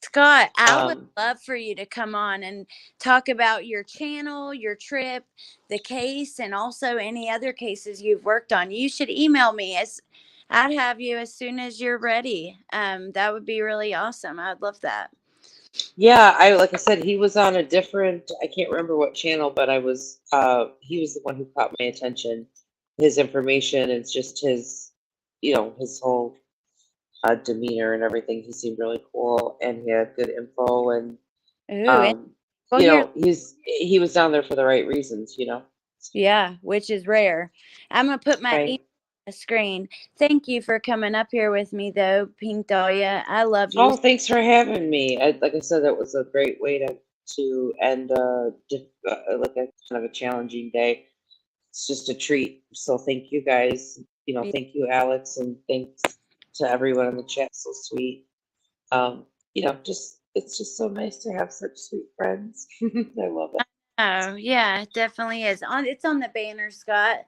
Scott, I would Um, love for you to come on and talk about your channel, your trip, the case, and also any other cases you've worked on. You should email me as I'd have you as soon as you're ready. That would be really awesome. I'd love that. Yeah, like I said, he was on a different, I can't remember what channel, but he was the one who caught my attention. His information and just his whole demeanor and everything. He seemed really cool and he had good info and, Ooh, and um, well, here, he was down there for the right reasons. yeah, which is rare. I'm gonna put my email Right. on the screen. Thank you for coming up here with me, though, Pink Dahlia. I love you. Oh, thanks for having me. Like I said, that was a great way to end like a kind of a challenging day. It's just a treat. So thank you guys. Thank you, Alex, and thanks to everyone in the chat. So sweet. Just it's just so nice to have such sweet friends. I love it. Oh, yeah, it definitely is. It's on the banner, Scott.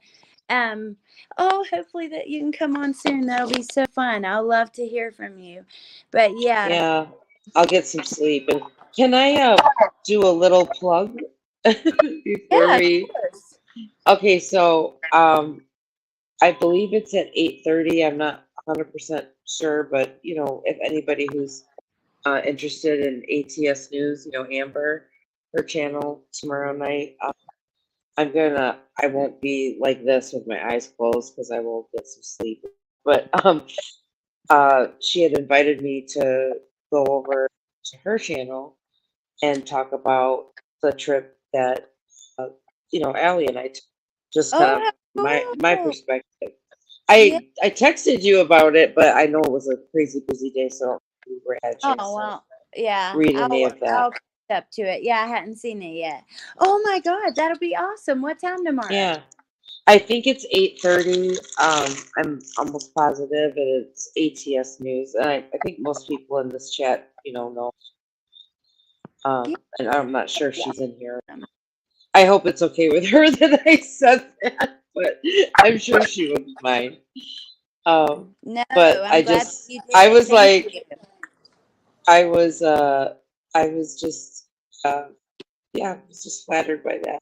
Um, oh, hopefully that you can come on soon. That'll be so fun. I'll love to hear from you. But yeah, Yeah, I'll get some sleep. And can I do a little plug before yeah, of we? course. Okay, so I believe it's at 8:30. I'm not 100% sure, but if anybody who's interested in ATS News, Amber, her channel tomorrow night. I won't be like this with my eyes closed because I will get some sleep. But she had invited me to go over to her channel and talk about the trip that Allie and I just kind Oh, of how my cool. perspective. Yeah. I texted you about it, but I know it was a crazy busy day, so I don't think we had a chance Oh, to well, yeah. read any of that. I'll catch up to it. Yeah, I hadn't seen it yet. Oh my God, that'll be awesome. What time tomorrow? Yeah, I think it's 8:30. I'm almost positive, and it's ATS News, and I think most people in this chat, know. Yeah. And I'm not sure if Yeah. she's in here. I hope it's okay with her that I said that, but I'm sure she wouldn't mind. No, But I'm glad that you did I it. was Thank like, you. I was, I was just, yeah, I was just flattered by that,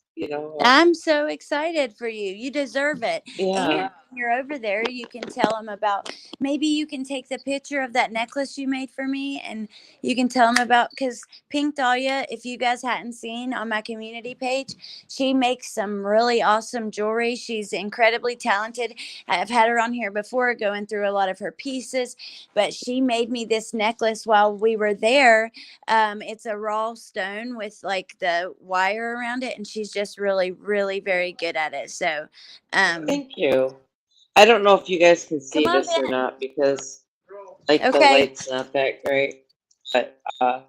I'm so excited for you. You deserve it. And Yeah, when you're over there, you can tell them about, maybe you can take the picture of that necklace you made for me and you can tell them about, because Pink Dahlia, if you guys hadn't seen on my community page, she makes some really awesome jewelry. She's incredibly talented. I've had her on here before going through a lot of her pieces, but she made me this necklace while we were there. It's a raw stone with like the wire around it, and she's just really, really very good at it. So, thank you. I don't know if you guys can come see on, this or Ben. not because like the Okay. light's not that great, but let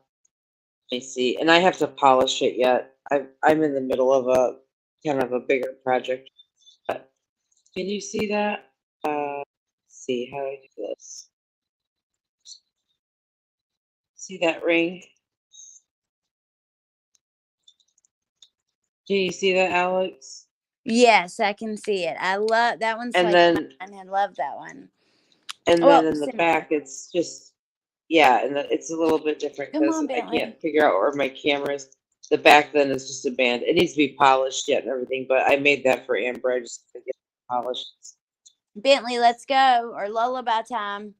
me see. And I have to polish it yet. I'm in the middle of a kind of a bigger project. But can you see that? Let's see how do I do this. See that ring? Can you see that, Alex? Yes, I can see it. I love that one's And like then mine. I love that one. and Well, then in the similar. back, it's just yeah, and it's a little bit different Come because on, I Bentley. can't figure out where my camera is. The back then is just a band. It needs to be polished yet and everything, but I made that for Amber. I just gotta get it polished. Bentley, let's go. Or lullaby time.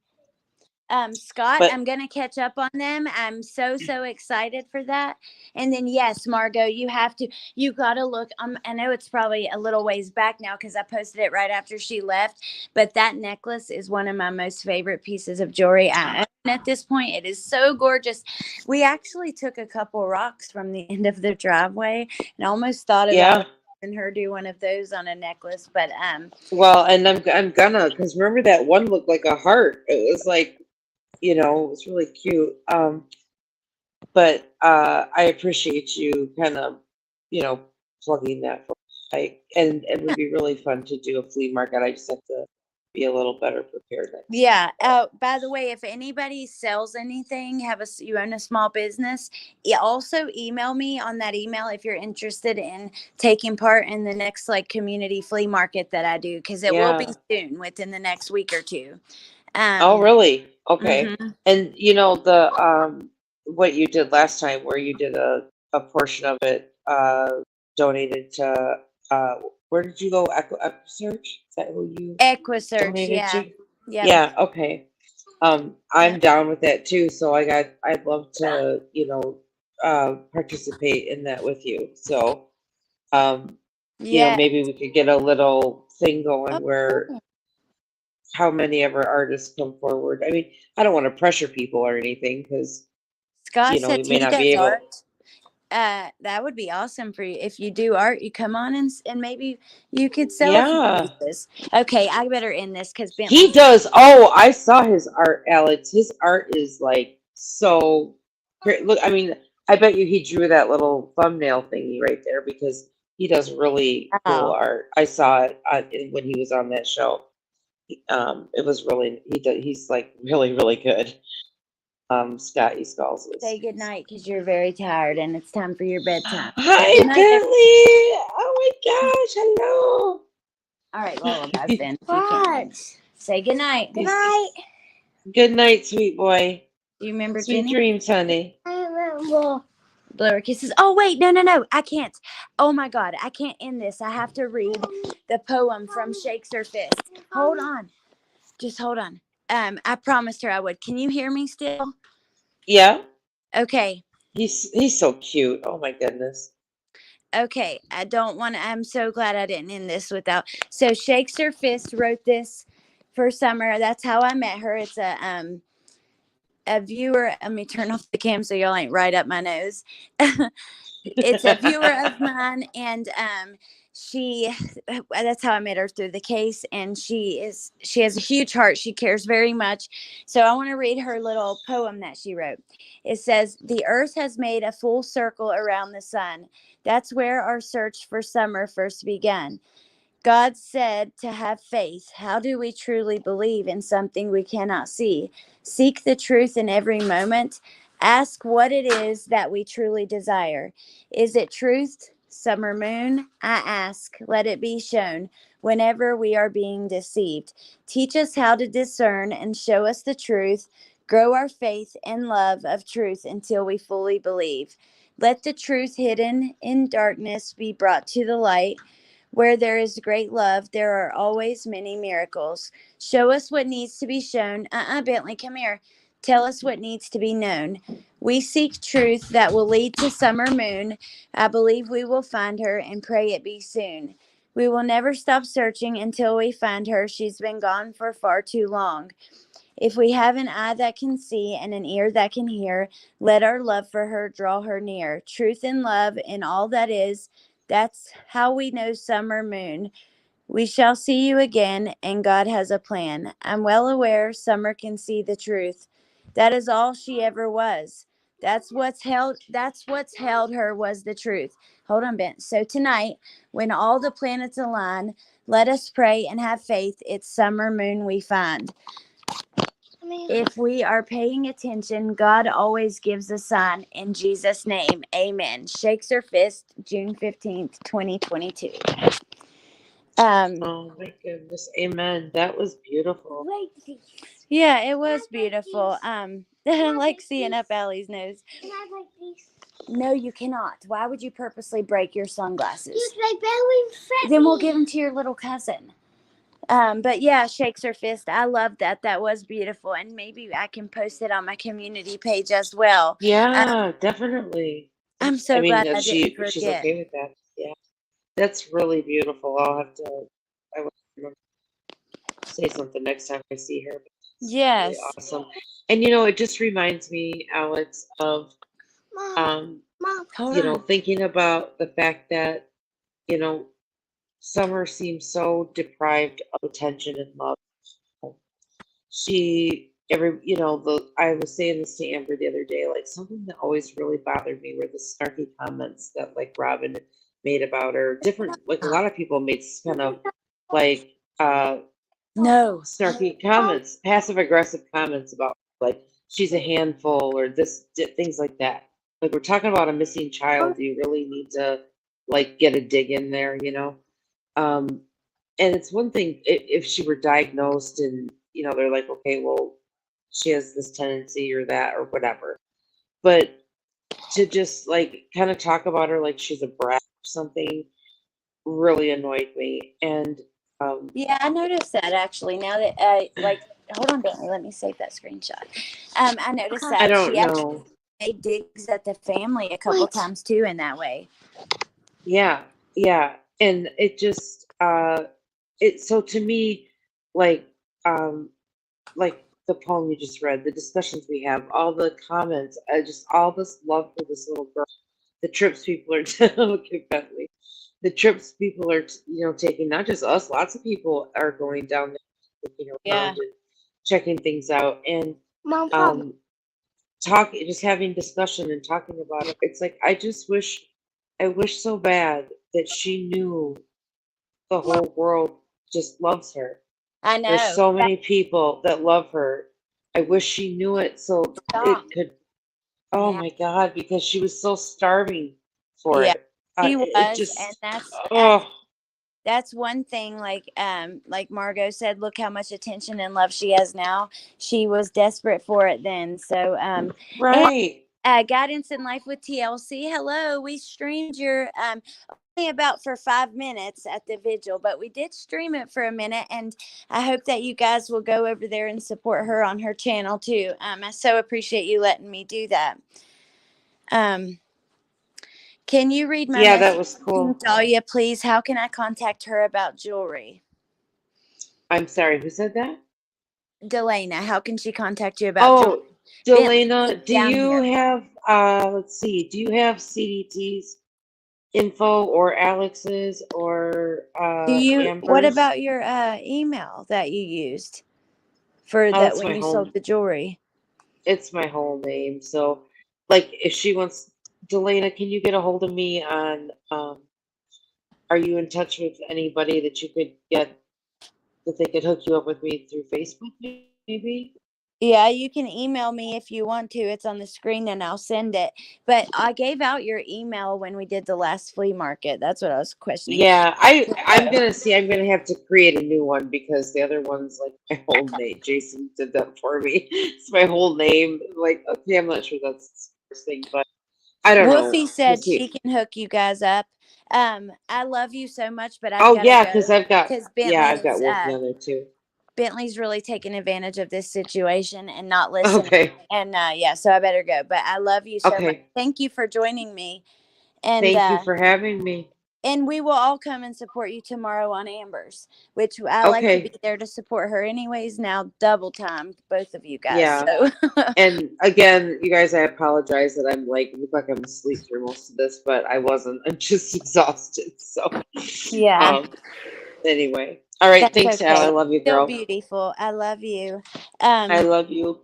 Scott, But I'm gonna catch up on them. I'm so excited for that. And then yes, Margot, you gotta look. I know it's probably a little ways back now because I posted it right after she left, but that necklace is one of my most favorite pieces of jewelry I own at this point. It is so gorgeous. We actually took a couple rocks from the end of the driveway and almost thought about yeah, having her do one of those on a necklace, but well, and I'm gonna because remember that one looked like a heart. It was like it was really cute. But I appreciate you kind of plugging that for and it would be really fun to do a flea market. I just have to be a little better prepared next time. yeah. By the way, if anybody sells anything, you own a small business, also email me on that email if you're interested in taking part in the next like community flea market that I do, because it will be Yeah. soon, within the next week or two. Oh, really? Okay. Mhm. And the what you did last time where you did a portion of it donated to where did you go? Search? Is that who you Equisearch, donated yeah. to? Yep. Yeah, okay. I'm Yep. down with that too, so I'd love to, participate in that with you. So, Yeah. maybe we could get a little thing going Oh, where cool. how many of our artists come forward. I mean, I don't want to pressure people or anything because, Scott says we may he not be does able. art. That would be awesome for you. If you do art, you come on and maybe you could sell a few Yeah, pieces. Okay, I better end this because he Bentley's. does. Oh, I saw his art, Alex. His art is like so great. Look, I mean, I bet you he drew that little thumbnail thingy right there because he does really cool Oh, art. I saw it when he was on that show. It was really he's like really really good. Scott Escalls is. say good night because you're very tired and it's time for your bedtime. Say Hi, good night, everyone. Bentley. Oh my gosh, All right, lullabies hello. then. If you can't. Say good night. Good He's- night. Good night, sweet boy. Do you remember Sweet Jenny? dreams, honey. I remember. Blow her kisses. Oh wait, no, I can't. Oh my God, I can't end this. I have to read the poem from Shakespeare Fist. Hold on, just hold on. I promised her I would. Can you hear me still? Yeah, Okay, he's so cute. Oh my goodness. okay. I don't want to. I'm so glad I didn't end this without. So Shakespeare Fist wrote this for Summer. That's how I met her. It's a a viewer. Let me turn off the cam so y'all ain't right up my nose. It's a viewer of mine, and she that's how I met her, through the case. And she has a huge heart. She cares very much. So I want to read her little poem that she wrote. It says, the earth has made a full circle around the sun. That's where our search for summer first began. God said to have faith. How do we truly believe in something we cannot see? Seek the truth in every moment. Ask what it is that we truly desire. Is it truth, summer moon? I ask, let it be shown whenever we are being deceived. Teach us how to discern and show us the truth. Grow our faith and love of truth until we fully believe. Let the truth hidden in darkness be brought to the light. Where there is great love, there are always many miracles. Show us what needs to be shown. Bentley, come here. Tell us what needs to be known. We seek truth that will lead to summer moon. I believe we will find her and pray it be soon. We will never stop searching until we find her. She's been gone for far too long. If we have an eye that can see and an ear that can hear, let our love for her draw her near. Truth and love in all that is. That's how we know summer moon. We shall see you again, and God has a plan. I'm well aware summer can see the truth. That is all she ever was. That's what's held her was the truth. Hold on, Ben. So tonight, when all the planets align, let us pray and have faith. It's summer moon we find. If we are paying attention, God always gives a sign. In Jesus' name, amen. Shakes her fist, June 15th, 2022. Oh my goodness. Amen. That was beautiful. Yeah, it was beautiful. I like seeing up Allie's nose. No, you cannot. Why would you purposely break your sunglasses? Then we'll give them to your little cousin. But yeah, shakes her fist. I love that. That was beautiful. And maybe I can post it on my community page as well. Yeah, definitely. I'm so glad that I didn't she's forget. okay with that. Yeah. That's really beautiful. I will remember to say something next time I see her. It's really Yes. awesome. And it just reminds me, Alex, of Hold on. thinking about the fact that, Summer seems so deprived of attention and love. I was saying this to Amber the other day, like something that always really bothered me were the snarky comments that like Robin made about her. Different, like a lot of people made kind of like No. snarky comments, passive aggressive comments about like she's a handful or things like that. Like we're talking about a missing child, do you really need to like get a dig in there, Um, and it's one thing if she were diagnosed and they're like, okay, well, she has this tendency or that or whatever. But to just like kind of talk about her like she's a brat or something really annoyed me. And Yeah, I noticed that actually. Now that hold on, Bentley, let me save that screenshot. I noticed I that she don't actually know. made digs at the family a couple times too in that way. Yeah, yeah. And it just so to me, like like the poem you just read, the discussions we have, all the comments, just all this love for this little girl, the trips people are okay, Bentley. The trips people are taking, not just us, lots of people are going down there looking around and checking things out and talking, just having discussion and talking about it. It's like I wish so bad that she knew the whole world just loves her. I know. There's so many people that love her. I wish she knew it so it could. Oh my God, because she was so starving for it. She It was, just, and that's one thing. Like Margot said, look how much attention and love she has now. She was desperate for it then. So right. And, Guidance in Life with TLC. Hello, we streamed your only about for 5 minutes at the vigil, but we did stream it for a minute, and I hope that you guys will go over there and support her on her channel too. I so appreciate you letting me do that. Can you read my Yeah, that message was to cool. Dahlia, please? How can I contact her about jewelry? I'm sorry, who said that? Delana, how can she contact you about jewelry? Delana, do down you here. have let's see, do you have CDT's info or Alex's or What Amber's? about your email that you used for Oh, that it's when my you home. sold the jewelry? It's my whole name. So, like, if she wants, Delana, can you get a hold of me on? Are you in touch with anybody that you could get that they could hook you up with me through Facebook, maybe? Yeah, you can email me if you want to. It's on the screen and I'll send it. But I gave out your email when we did the last flea market. That's what I was questioning. Yeah, I'm gonna see. I'm gonna have to create a new one because the other one's like my whole name. Jason did that for me. It's my whole name. Like, okay, I'm not sure that's the first thing, but I don't know. Wolfie We'll said she see. can hook you guys up. I love you so much, but I've Oh got to yeah, go because I've got Wolfie on there too. Bentley's really taking advantage of this situation and not listening. Okay, And yeah, so I better go. But I love you so much. okay. Thank you for joining me. And Thank you for having me. and we will all come and support you tomorrow on Amber's, which I like to be Okay, there to support her anyways. Now double time, both of you guys. yeah. So And again, you guys, I apologize that I'm like look like I'm asleep through most of this, but I wasn't. I'm just exhausted. So, yeah, um, anyway. All right. that's Thanks, Al. I okay. love you, Still girl. beautiful. I love you. I love you.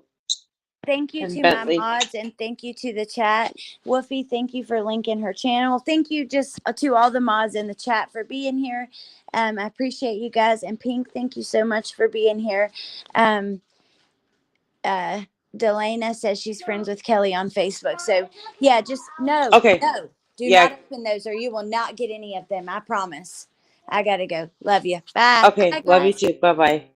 Thank you And to my Bentley. mods and thank you to the chat. Wolfie, thank you for linking her channel. Thank you just to all the mods in the chat for being here. I appreciate you guys. And Pink, thank you so much for being here. Um, uh, Delana says she's friends with Kelly on Facebook. So yeah, just no, Okay. do Yeah. not open those or you will not get any of them. I promise. I gotta go. Love you. Bye. Okay. Bye, Love you guys. too. Bye bye.